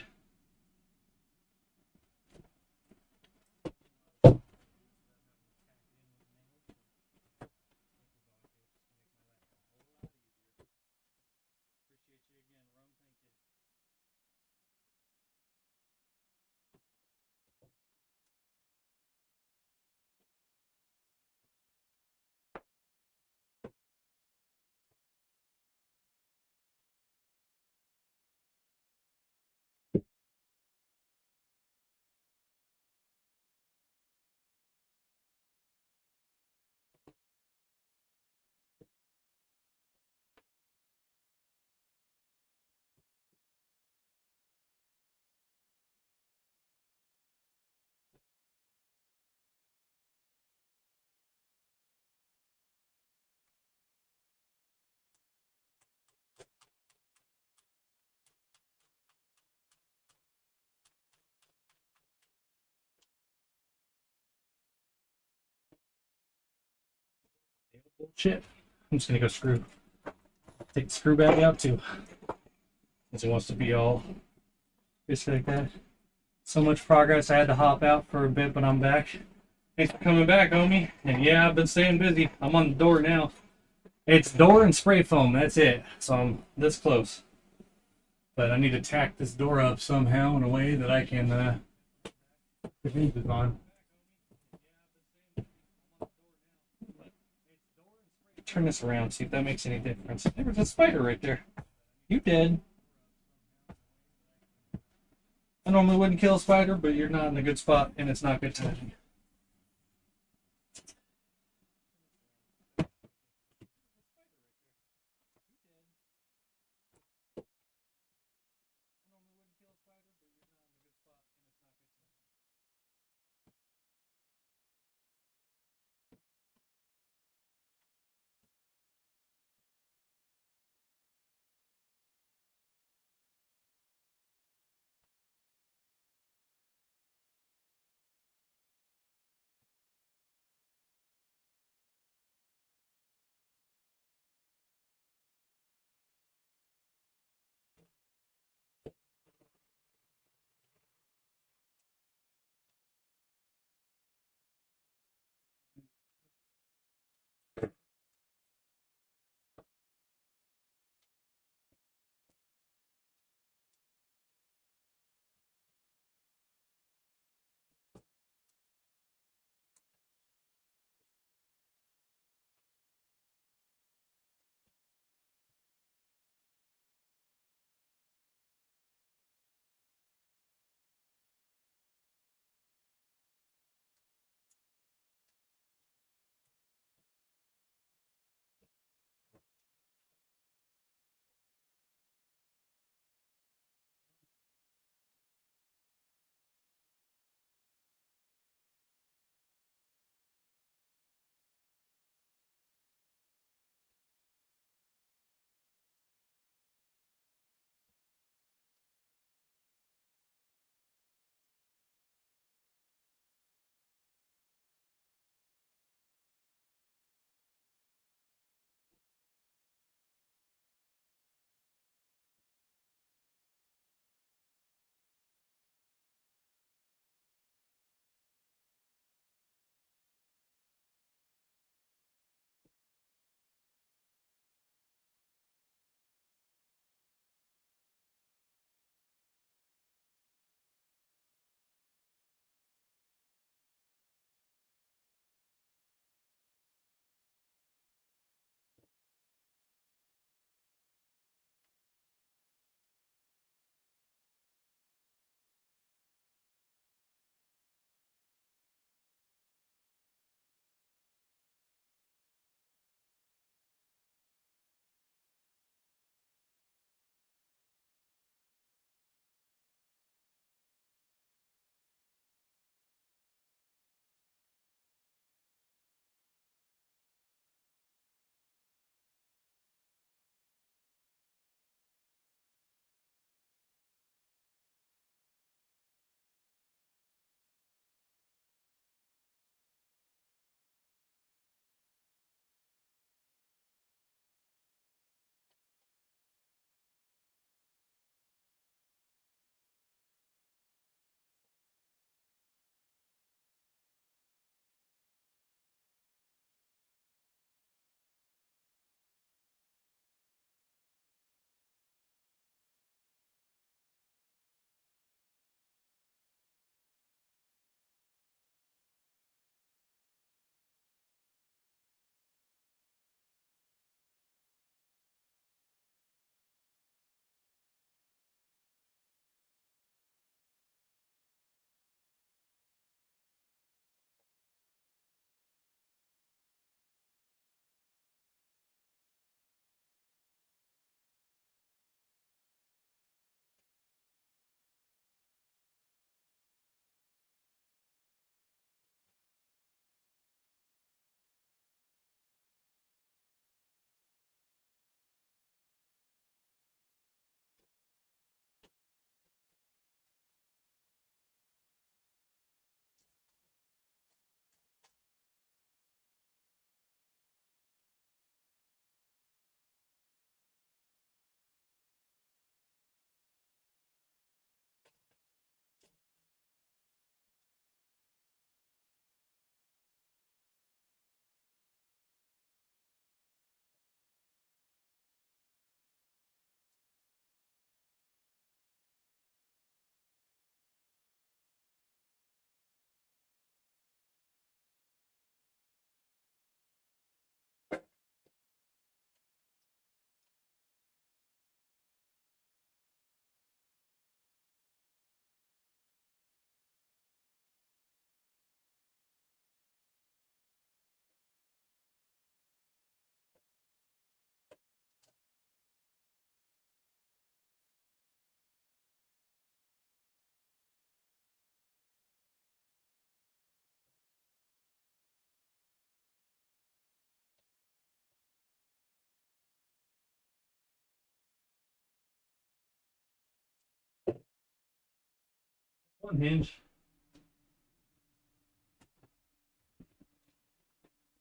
Speaker 6: Bullshit. I'm just gonna go take the screw bag out too. Since it wants to be all just like that. So much progress. I had to hop out for a bit, but I'm back. Thanks for coming back, homie. And yeah, I've been staying busy. I'm on the door now. It's door and spray foam. That's it. So I'm this close. But I need to tack this door up somehow in a way that I can put hinges on. Turn this around, see if that makes any difference. There was a spider right there. You dead. I normally wouldn't kill a spider, but you're not in a good spot, and it's not good timing.
Speaker 1: One hinge.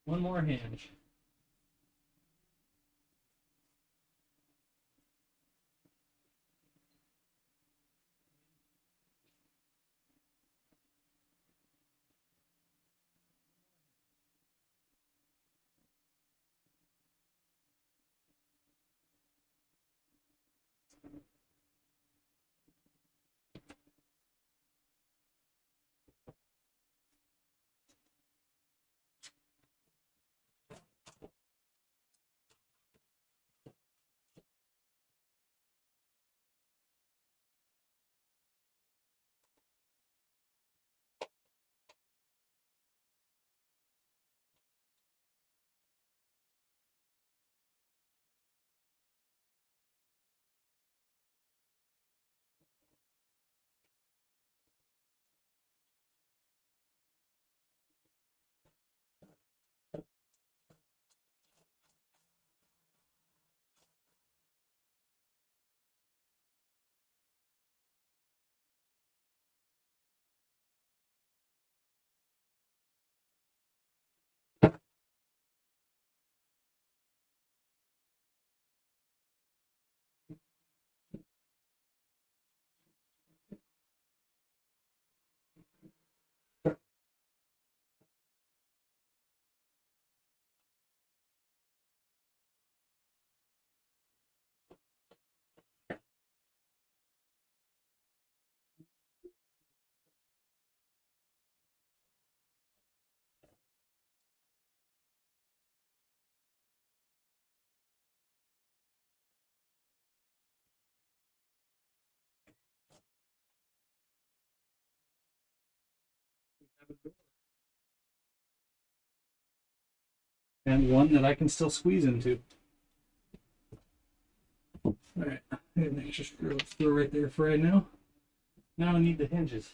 Speaker 1: One more hinge. And one that I can still squeeze into. All right, I got an extra screw right there for right now. Now I need the hinges.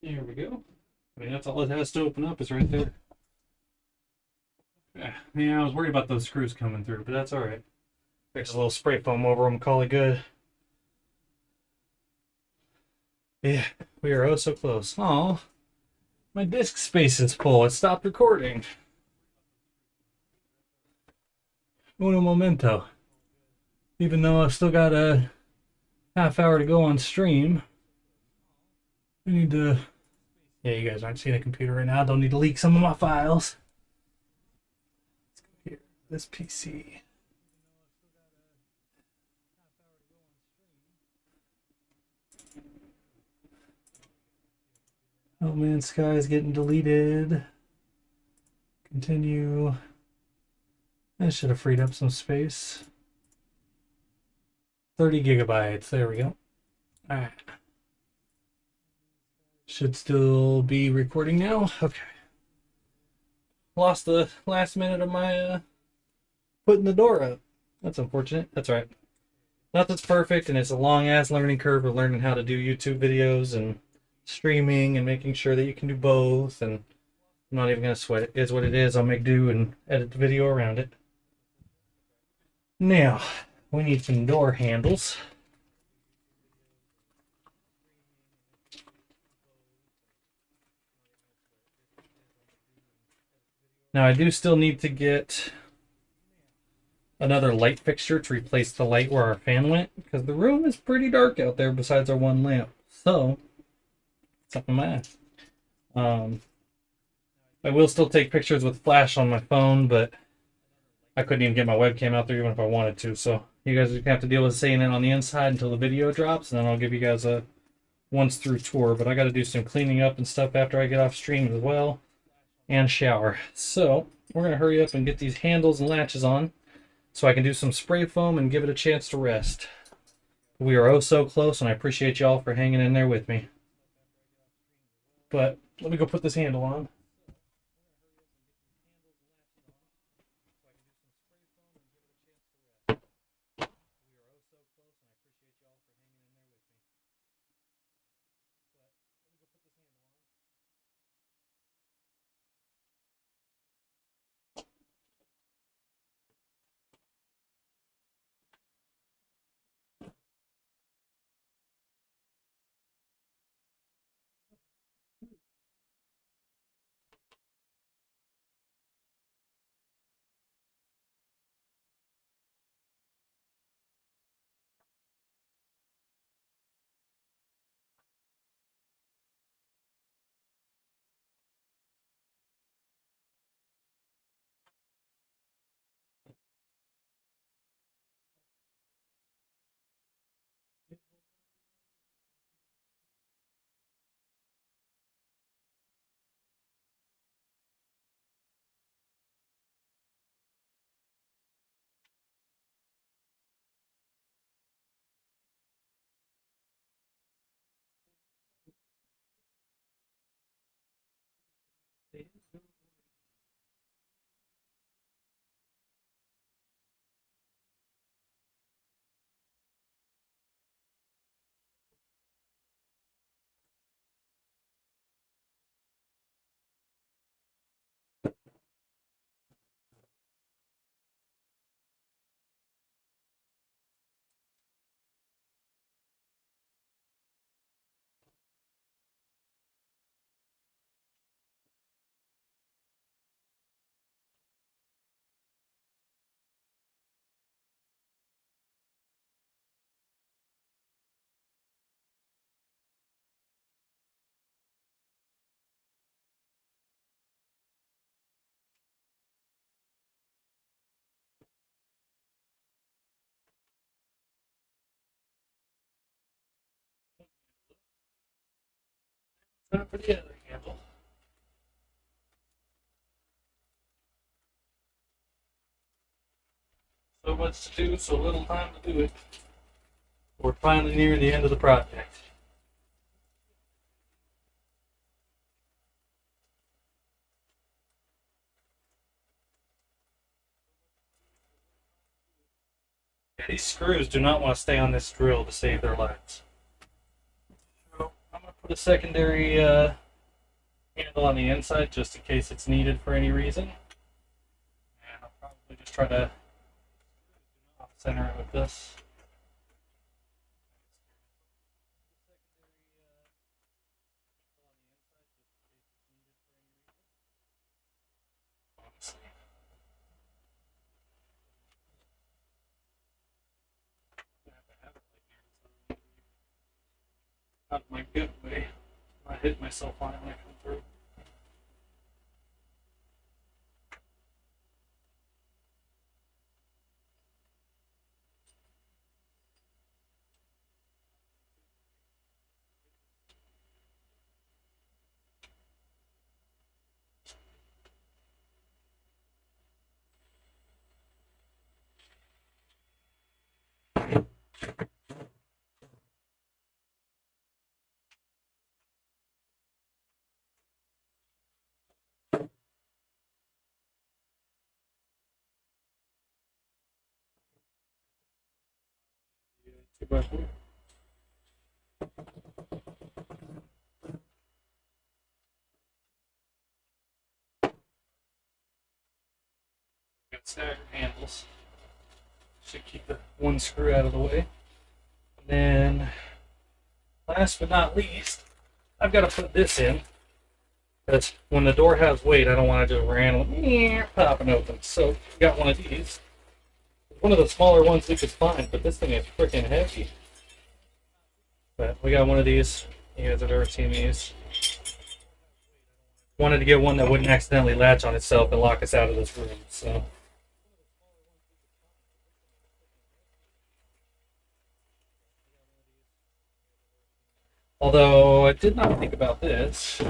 Speaker 1: There we go. I mean, that's all it has to open up is right there. Yeah, I was worried about those screws coming through, but that's all right. Fix a little spray foam over them, call it good. Yeah, we are oh so close. Oh, my disk space is full. It stopped recording. Uno momento. Even though I've still got a half hour to go on stream, I need to. Yeah, you guys aren't seeing a computer right now. Don't need to leak some of my files. Let's go here. This PC. Oh man, Sky is getting deleted. Continue. I should have freed up some space. 30 gigabytes. There we go. All right. Should still be recording now. Okay. Lost the last minute of my putting the door up. That's unfortunate. That's all right. Nothing's perfect, and it's a long ass learning curve of learning how to do YouTube videos and streaming and making sure that you can do both. And I'm not even gonna sweat it. It is what it is. I'll make do and edit the video around it. Now we need some door handles. Now I do still need to get another light fixture to replace the light where our fan went, because the room is pretty dark out there besides our one lamp. So it's up in my ass. I will still take pictures with flash on my phone, but I couldn't even get my webcam out there even if I wanted to. So you guys are gonna have to deal with seeing it on the inside until the video drops, and then I'll give you guys a once through tour. But I got to do some cleaning up and stuff after I get off stream as well, and shower. So we're gonna hurry up and get these handles and latches on so I can do some spray foam and give it a chance to rest.
Speaker 6: We are oh so close, and I appreciate y'all for hanging in there with me. But let me go put this handle on. Time for the other handle. So much to do, so little time to do it. We're finally nearing the end of the project. Yeah, these screws do not want to stay on this drill to save their lives. So I'm going to put a secondary handle on the inside just in case it's needed for any reason. And I'll probably just try to center it with this. Out of my good way. I hit myself on it when I come through. Two by four. Got staggered handles. Should keep the one screw out of the way. And then, last but not least, I've got to put this in. Because when the door has weight, I don't want to just randomly popping open. So, we got one of these. One of the smaller ones we could find, but this thing is freaking heavy. But we got one of these. You guys have ever seen these? Wanted to get one that wouldn't accidentally latch on itself and lock us out of this room. So. Although I did not think about this.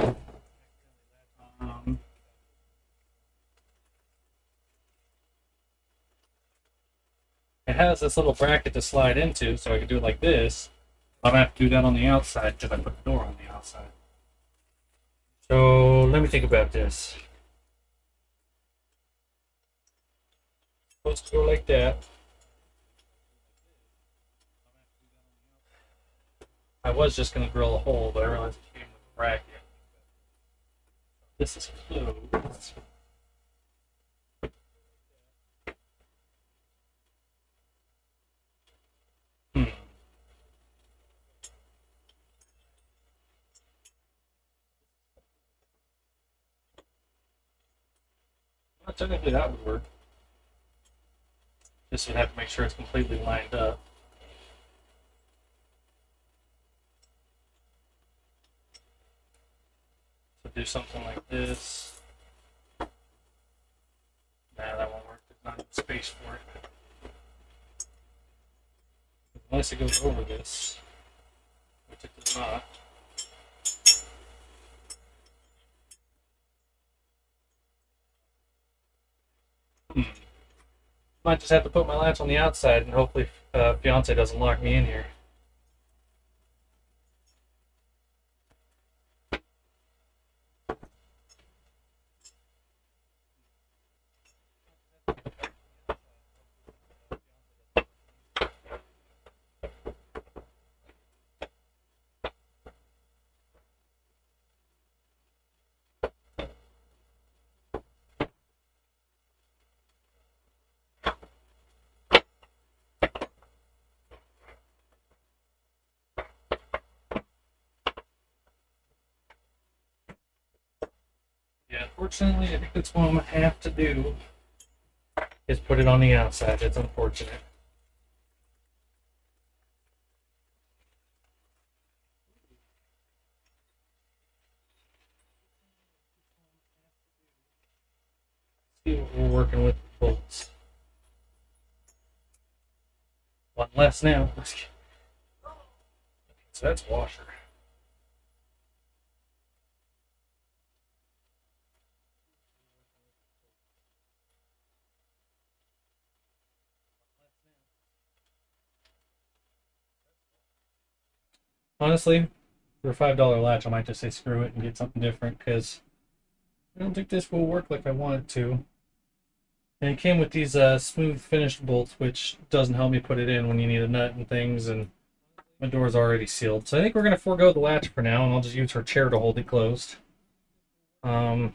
Speaker 6: I has this little bracket to slide into, so I can do it like this. I'm gonna have to do that on the outside because I put the door on the outside. So let me think about this. Supposed to go like that. I was just gonna drill a hole, but I realized it came with a bracket. This is closed. Well, technically that would work. Just would have to make sure it's completely lined up. So do something like this. Nah, that won't work. There's not enough space for it. Unless it goes over this, which it does not. Might just have to put my latch on the outside and hopefully fiance doesn't lock me in here. Yeah, unfortunately, I think that's what I'm gonna have to do. Is put it on the outside. It's unfortunate. See what we're working with bolts. One less now. So that's washer. Honestly, for a $5 latch, I might just say screw it and get something different because I don't think this will work like I want it to. And it came with these smooth finished bolts, which doesn't help me put it in when you need a nut and things, and my door's already sealed. So I think we're going to forego the latch for now, and I'll just use her chair to hold it closed. I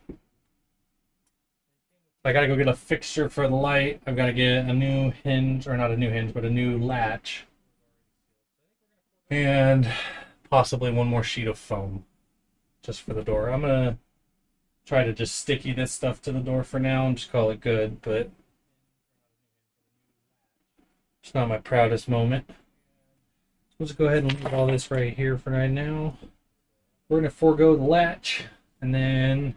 Speaker 6: got to go get a fixture for the light. I've got to get a new hinge, or not a new hinge, but a new latch. And possibly one more sheet of foam just for the door. I'm going to try to just sticky this stuff to the door for now and just call it good, but it's not my proudest moment. Let's go ahead and leave all this right here for right now. We're going to forego the latch, and then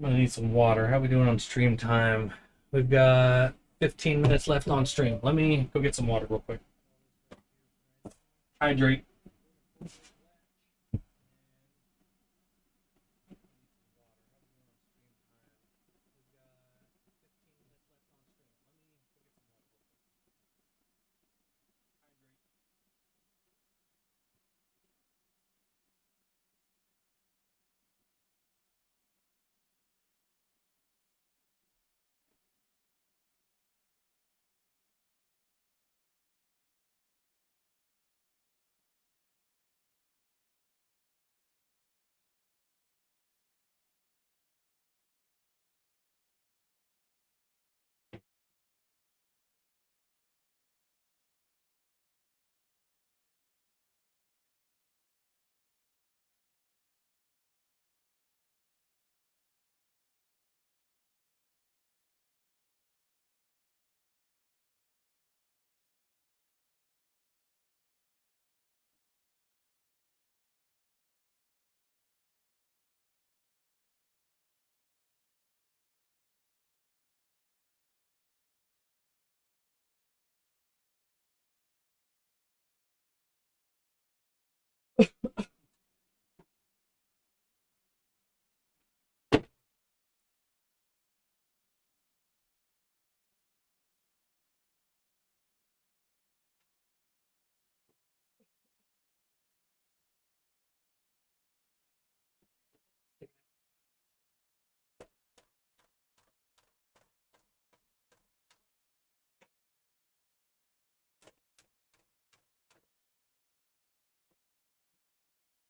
Speaker 6: I'm going to need some water. How are we doing on stream time? We've got 15 minutes left on stream. Let me go get some water real quick. Hydrate.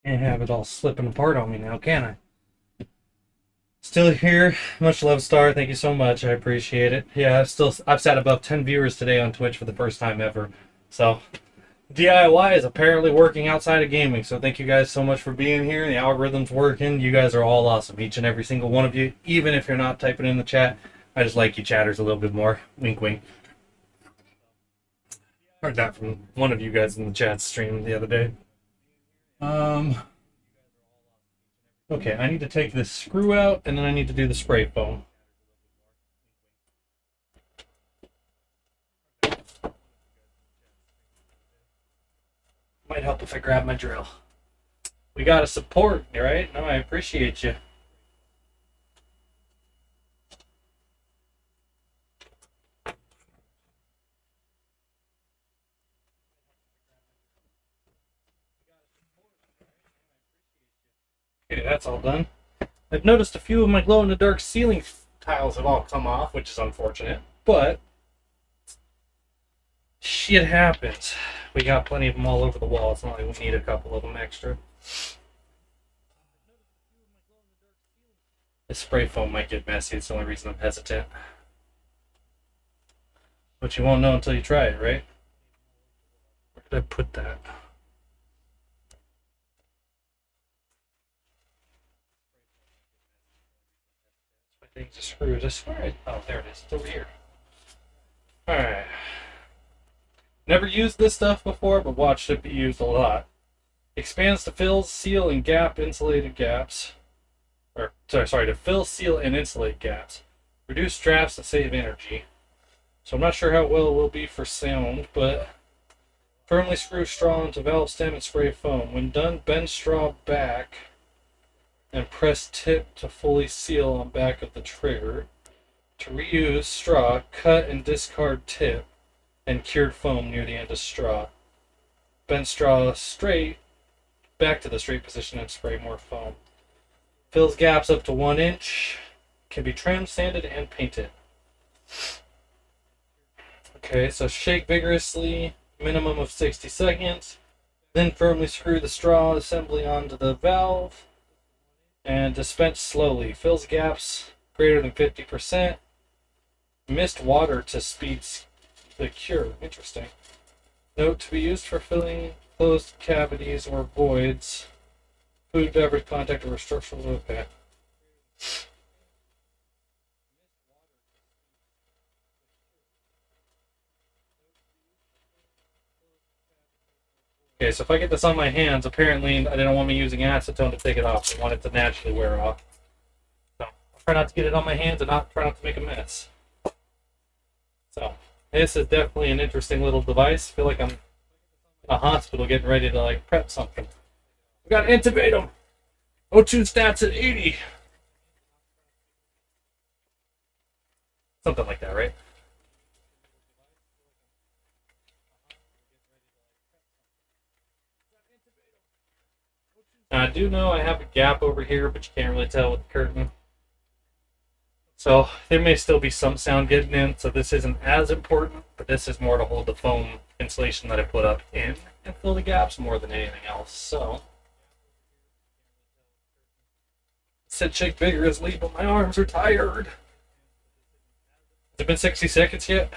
Speaker 6: Can't have it all slipping apart on me now, can I? Still here. Much love, Star. Thank you so much. I appreciate it. Yeah, I've sat above 10 viewers today on Twitch for the first time ever. So DIY is apparently working outside of gaming. So thank you guys so much for being here. The algorithm's working. You guys are all awesome. Each and every single one of you. Even if you're not typing in the chat, I just like you chatters a little bit more. Wink, wink. Heard that from one of you guys in the chat stream the other day. Okay, I need to take this screw out, and then I need to do the spray foam. Might help if I grab my drill. We got to support, right? No, I appreciate you. Okay, that's all done. I've noticed a few of my glow-in-the-dark ceiling tiles have all come off, which is unfortunate, but shit happens. We got plenty of them all over the wall. It's not like we need a couple of them extra. This spray foam might get messy. It's the only reason I'm hesitant. But you won't know until you try it, right? Where did I put that? I think the screws. I swear oh, there it is. It's over here. Alright. Never used this stuff before, but watched it be used a lot. Expands to fill, seal, and gap insulated gaps. To fill, seal, and insulate gaps. Reduce drafts and save energy. So I'm not sure how well it will be for sound, but firmly screw straw into valve stem and spray foam. When done, bend straw back and press tip to fully seal on back of the trigger. To reuse straw, cut and discard tip and cured foam near the end of straw. Bend straw straight back to the straight position and spray more foam. Fills gaps up to 1 inch. Can be trimmed, sanded, and painted. Okay, so shake vigorously, minimum of 60 seconds. Then firmly screw the straw assembly onto the valve. And dispense slowly. Fills gaps greater than 50%. Mist water to speed the cure. Interesting. Note to be used for filling closed cavities or voids. Food, beverage, contact, or structural. Okay. Okay, so if I get this on my hands, apparently they don't want me using acetone to take it off. They want it to naturally wear off. So I'll try not to get it on my hands and try not to make a mess. So this is definitely an interesting little device. I feel like I'm in a hospital getting ready to like prep something. We got to intubate them. O2 stats at 80. Something like that, right? Now, I do know I have a gap over here, but you can't really tell with the curtain. So there may still be some sound getting in, so this isn't as important, but this is more to hold the foam insulation that I put up in and fill the gaps more than anything else. So said shake vigorously, but my arms are tired. Has it been 60 seconds yet?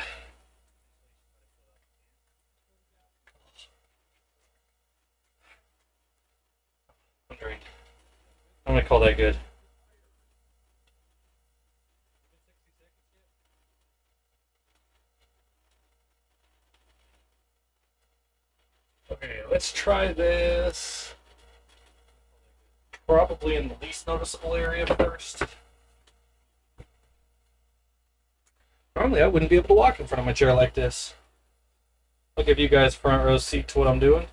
Speaker 6: I'm drained. I'm gonna call that good. Okay, let's try this. Probably in the least noticeable area first. Normally I wouldn't be able to walk in front of my chair like this. I'll give you guys front row seat to what I'm doing.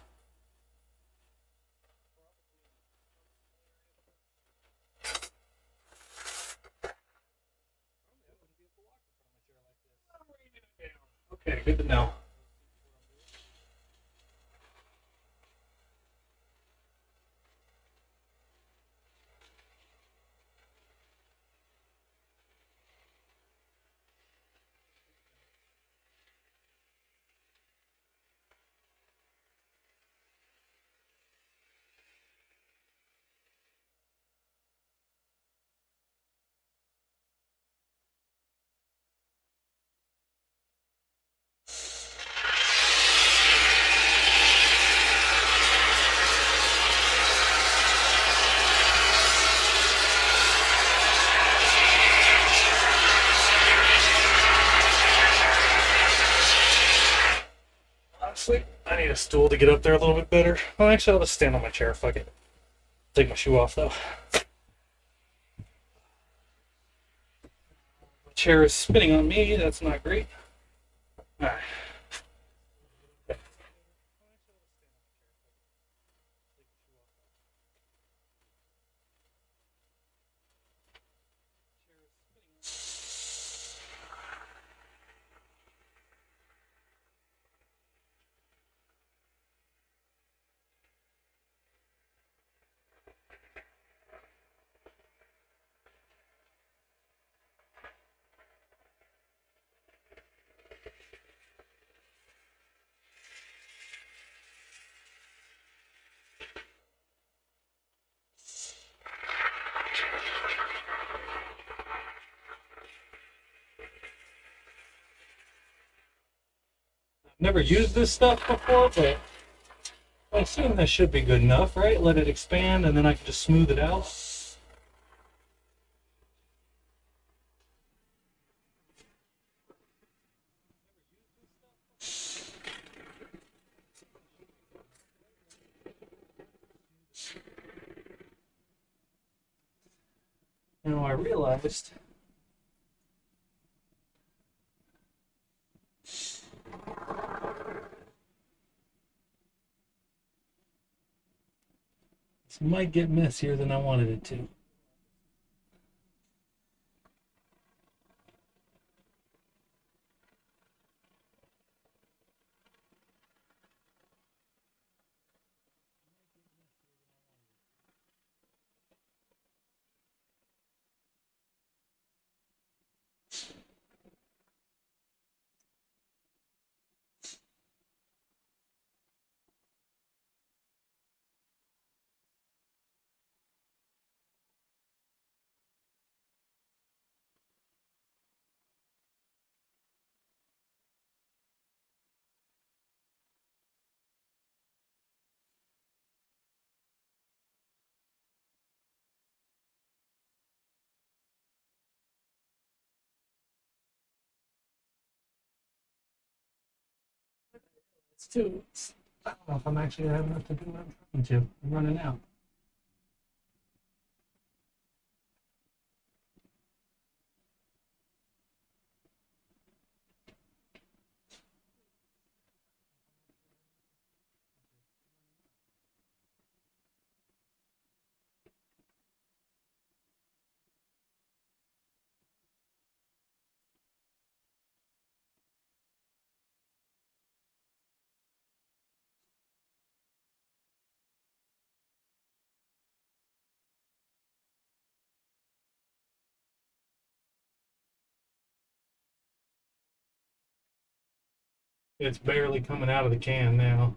Speaker 6: Okay, good to know. Honestly, I need a stool to get up there a little bit better. Well, actually, I'll just stand on my chair. Fuck it. Take my shoe off though. The chair is spinning on me. That's not great. All right. Never used this stuff before, but I assume that should be good enough, right? Let it expand and then I can just smooth it out. You know, I realized this might get messier than I wanted it to. It's too. I don't know if I'm actually gonna have enough to do what I'm trying to. I'm running out. It's barely coming out of the can now.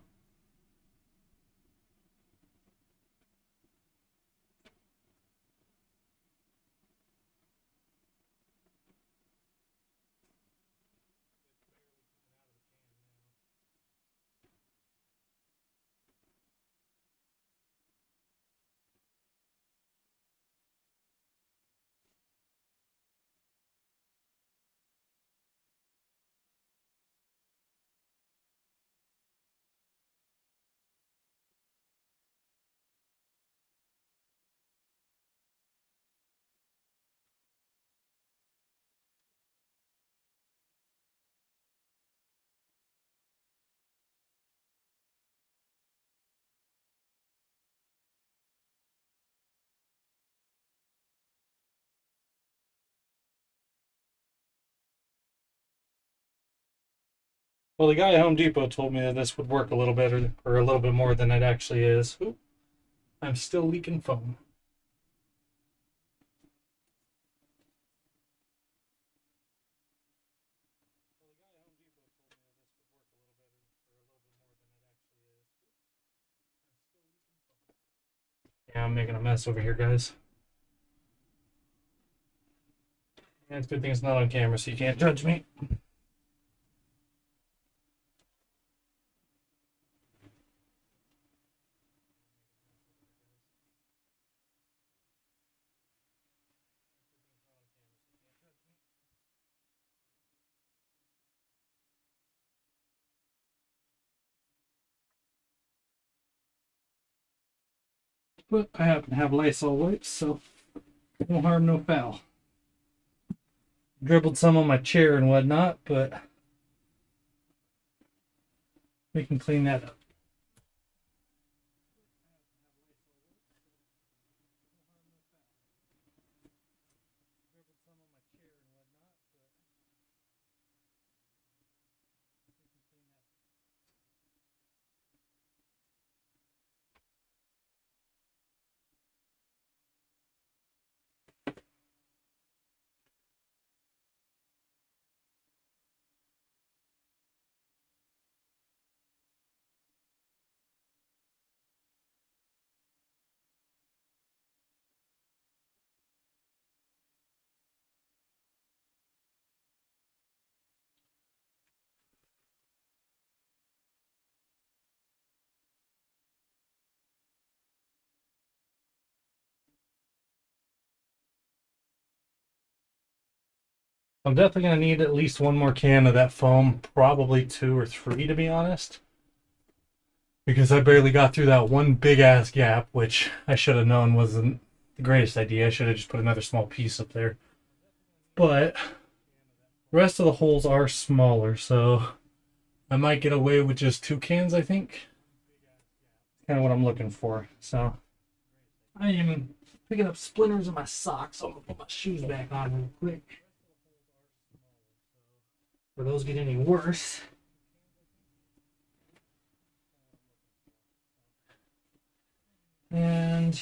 Speaker 6: Well, the guy at Home Depot told me that this would work a little better or a little bit more than it actually is. Oop, I'm still leaking foam. Yeah, I'm making a mess over here, guys. Yeah, it's a good thing it's not on camera, so you can't judge me. but I happen to have Lysol wipes, so no harm, no foul. Dribbled some on my chair and whatnot, but we can clean that up. I'm definitely going to need at least one more can of that foam, probably 2 or 3 to be honest. Because I barely got through that one big ass gap, which I should have known wasn't the greatest idea. I should have just put another small piece up there. But the rest of the holes are smaller, so I might get away with just 2 cans, I think. Kind of what I'm looking for. So I am picking up splinters in my socks, so I'm going to put my shoes back on real quick. Before those get any worse. And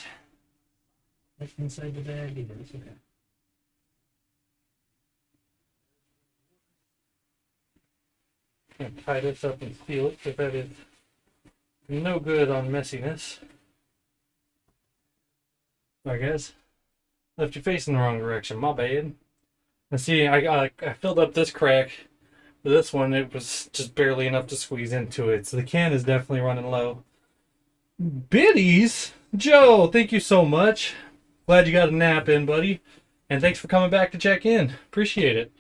Speaker 6: back inside the bag, it is okay. Gonna tie this up and seal it because that is no good on messiness. Alright guys, left you facing the wrong direction, my bad. And see, I filled up this crack. But this one, it was just barely enough to squeeze into it. So the can is definitely running low. Biddies? Joe, thank you so much. Glad you got a nap in, buddy. And thanks for coming back to check in. Appreciate it.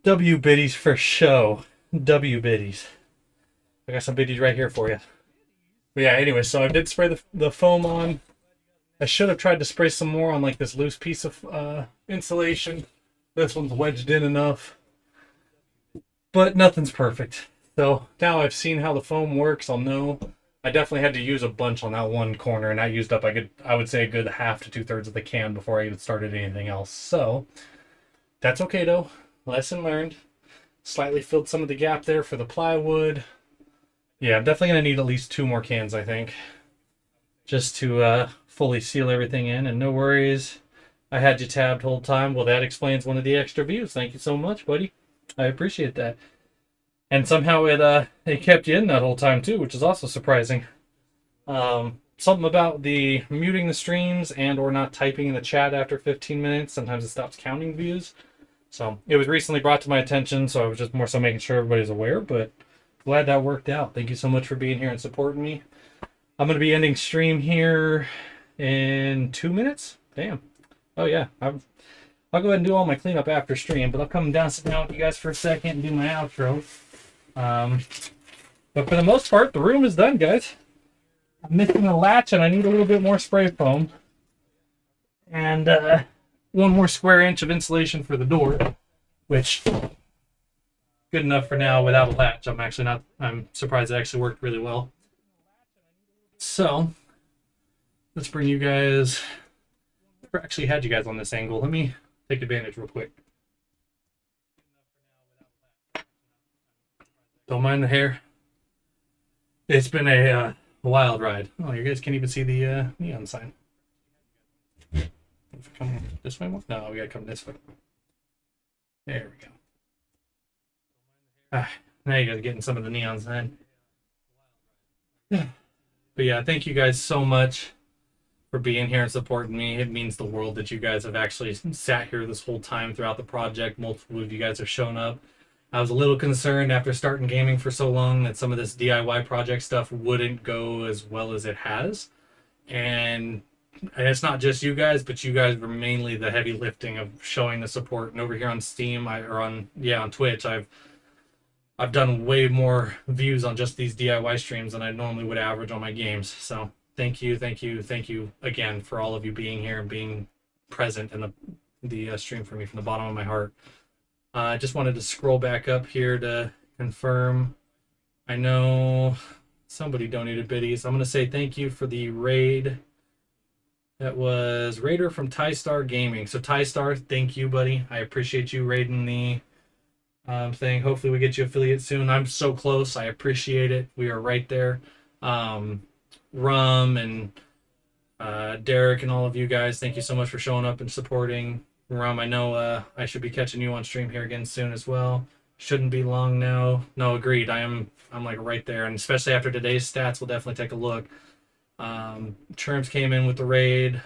Speaker 6: W Biddies for show. W Biddies. I got some biddies right here for you. But yeah, anyway, so I did spray the foam on. I should have tried to spray some more on like this loose piece of insulation. This one's wedged in enough. But nothing's perfect. So now I've seen how the foam works, I'll know. I definitely had to use a bunch on that one corner, and I used up, I would say, a good half to 2/3 of the can before I even started anything else. So that's okay though. Lesson learned. Slightly filled some of the gap there for the plywood. Yeah, I'm definitely going to need at least 2 more cans, I think, just to fully seal everything in. And no worries, I had you tabbed the whole time. Well, that explains one of the extra views. Thank you so much, buddy. I appreciate that. And somehow it kept you in that whole time too, which is also surprising. Something about the muting the streams and or not typing in the chat after 15 minutes. Sometimes it stops counting views. So it was recently brought to my attention, so I was just more so making sure everybody's aware, but glad that worked out. Thank you so much for being here and supporting me. I'm going to be ending stream here in 2 minutes. Damn. Oh yeah, I'll go ahead and do all my cleanup after stream, but I'll come down, sit down with you guys for a second and do my outro. But for the most part, the room is done, guys. I'm missing a latch and I need a little bit more spray foam. And 1 more square inch of insulation for the door, which good enough for now without a latch. I'm surprised it actually worked really well. So let's bring you guys, I actually had you guys on this angle. Let me take advantage real quick. Don't mind the hair. It's been a wild ride. Oh, you guys can't even see the neon sign. If we come this way more? No, we gotta come this way. There we go. Now you guys are getting some of the neon sign. But yeah, thank you guys so much for being here and supporting me. It means the world that you guys have actually sat here this whole time throughout the project. Multiple of you guys have shown up. I was a little concerned after starting gaming for so long that some of this DIY project stuff wouldn't go as well as it has. And it's not just you guys, but you guys were mainly the heavy lifting of showing the support. And over here on Steam, on Twitch, I've done way more views on just these DIY streams than I normally would average on my games. So thank you again for all of you being here and being present in the stream for me from the bottom of my heart. I just wanted to scroll back up here to confirm. I know somebody donated biddies. I'm going to say thank you for the raid. That was Raider from TyStar Gaming. So TyStar, thank you, buddy. I appreciate you raiding the thing. Hopefully we get you affiliate soon. I'm so close. I appreciate it. We are right there. Rum and Derek and all of you guys, thank you so much for showing up and supporting. Rum, I know I should be catching you on stream here again soon as well. Shouldn't be long now. No, agreed. I'm like right there, and especially after today's stats, we'll definitely take a look. Terms came in with the raid.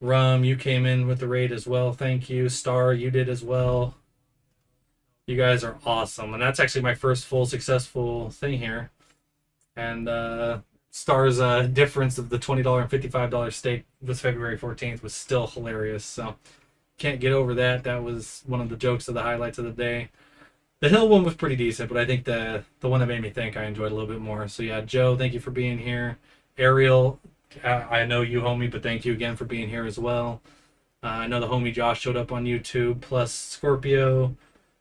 Speaker 6: Rum, you came in with the raid as well. Thank you. Star, you did as well. You guys are awesome, and that's actually my first full successful thing here. And Star's difference of the $20 and $55 stake was February 14th was still hilarious. So can't get over that. That was one of the jokes of the highlights of the day. The Hill one was pretty decent, but I think the one that made me think I enjoyed a little bit more. So yeah, Joe, thank you for being here. Ariel, I know you, homie, but thank you again for being here as well. I know the homie Josh showed up on YouTube, plus Scorpio.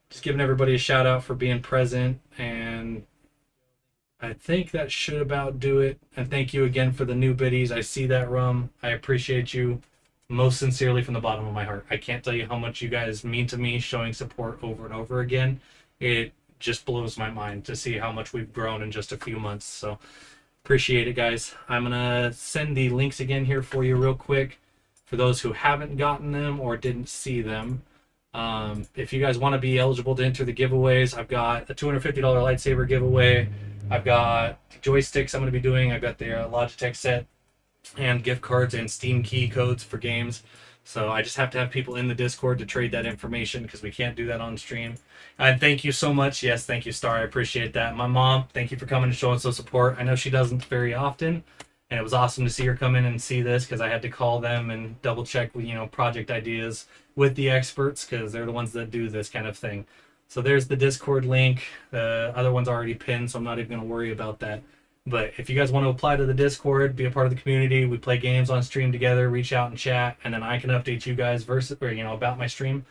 Speaker 6: Just giving everybody a shout out for being present, and I think that should about do it. And thank you again for the new biddies. I see that, Rum. I appreciate you most sincerely from the bottom of my heart. I can't tell you how much you guys mean to me, showing support over and over again. It just blows my mind to see how much we've grown in just a few months. So appreciate it, guys. I'm going to send the links again here for you real quick for those who haven't gotten them or didn't see them. If you guys want to be eligible to enter the giveaways, I've got a $250 lightsaber giveaway. I've got joysticks I'm going to be doing. I've got the Logitech set and gift cards and Steam key codes for games. So I just have to have people in the Discord to trade that information because we can't do that on stream. And thank you so much. Yes, thank you, Star. I appreciate that. My mom, thank you for coming and showing some support. I know she doesn't very often, and it was awesome to see her come in and see this because I had to call them and double check, project ideas with the experts because they're the ones that do this kind of thing. So there's the Discord link. The other one's already pinned, so I'm not even going to worry about that. But if you guys want to apply to the Discord, be a part of the community, we play games on stream together, reach out and chat, and then I can update you guys about my stream.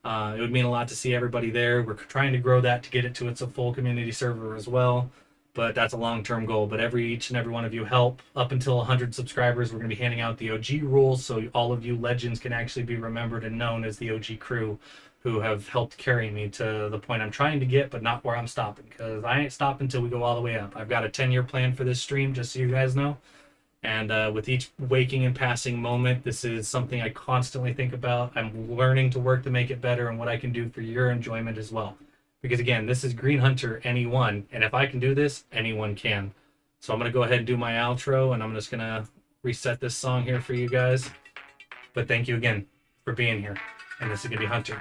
Speaker 6: It would mean a lot to see everybody there. We're trying to grow that to get it to its a full community server as well, but that's a long-term goal. But each and every one of you help. Up until 100 subscribers, we're going to be handing out the OG rules, so all of you legends can actually be remembered and known as the OG crew who have helped carry me to the point I'm trying to get, but not where I'm stopping, because I ain't stopping until we go all the way up. I've got a 10-year plan for this stream, just so you guys know. And with each waking and passing moment, this is something I constantly think about. I'm learning to work to make it better and what I can do for your enjoyment as well. Because again, this is Green Hunter anyone, and if I can do this, anyone can. So I'm going to go ahead and do my outro, and I'm just going to reset this song here for you guys. But thank you again for being here. And this is going to be Hunter.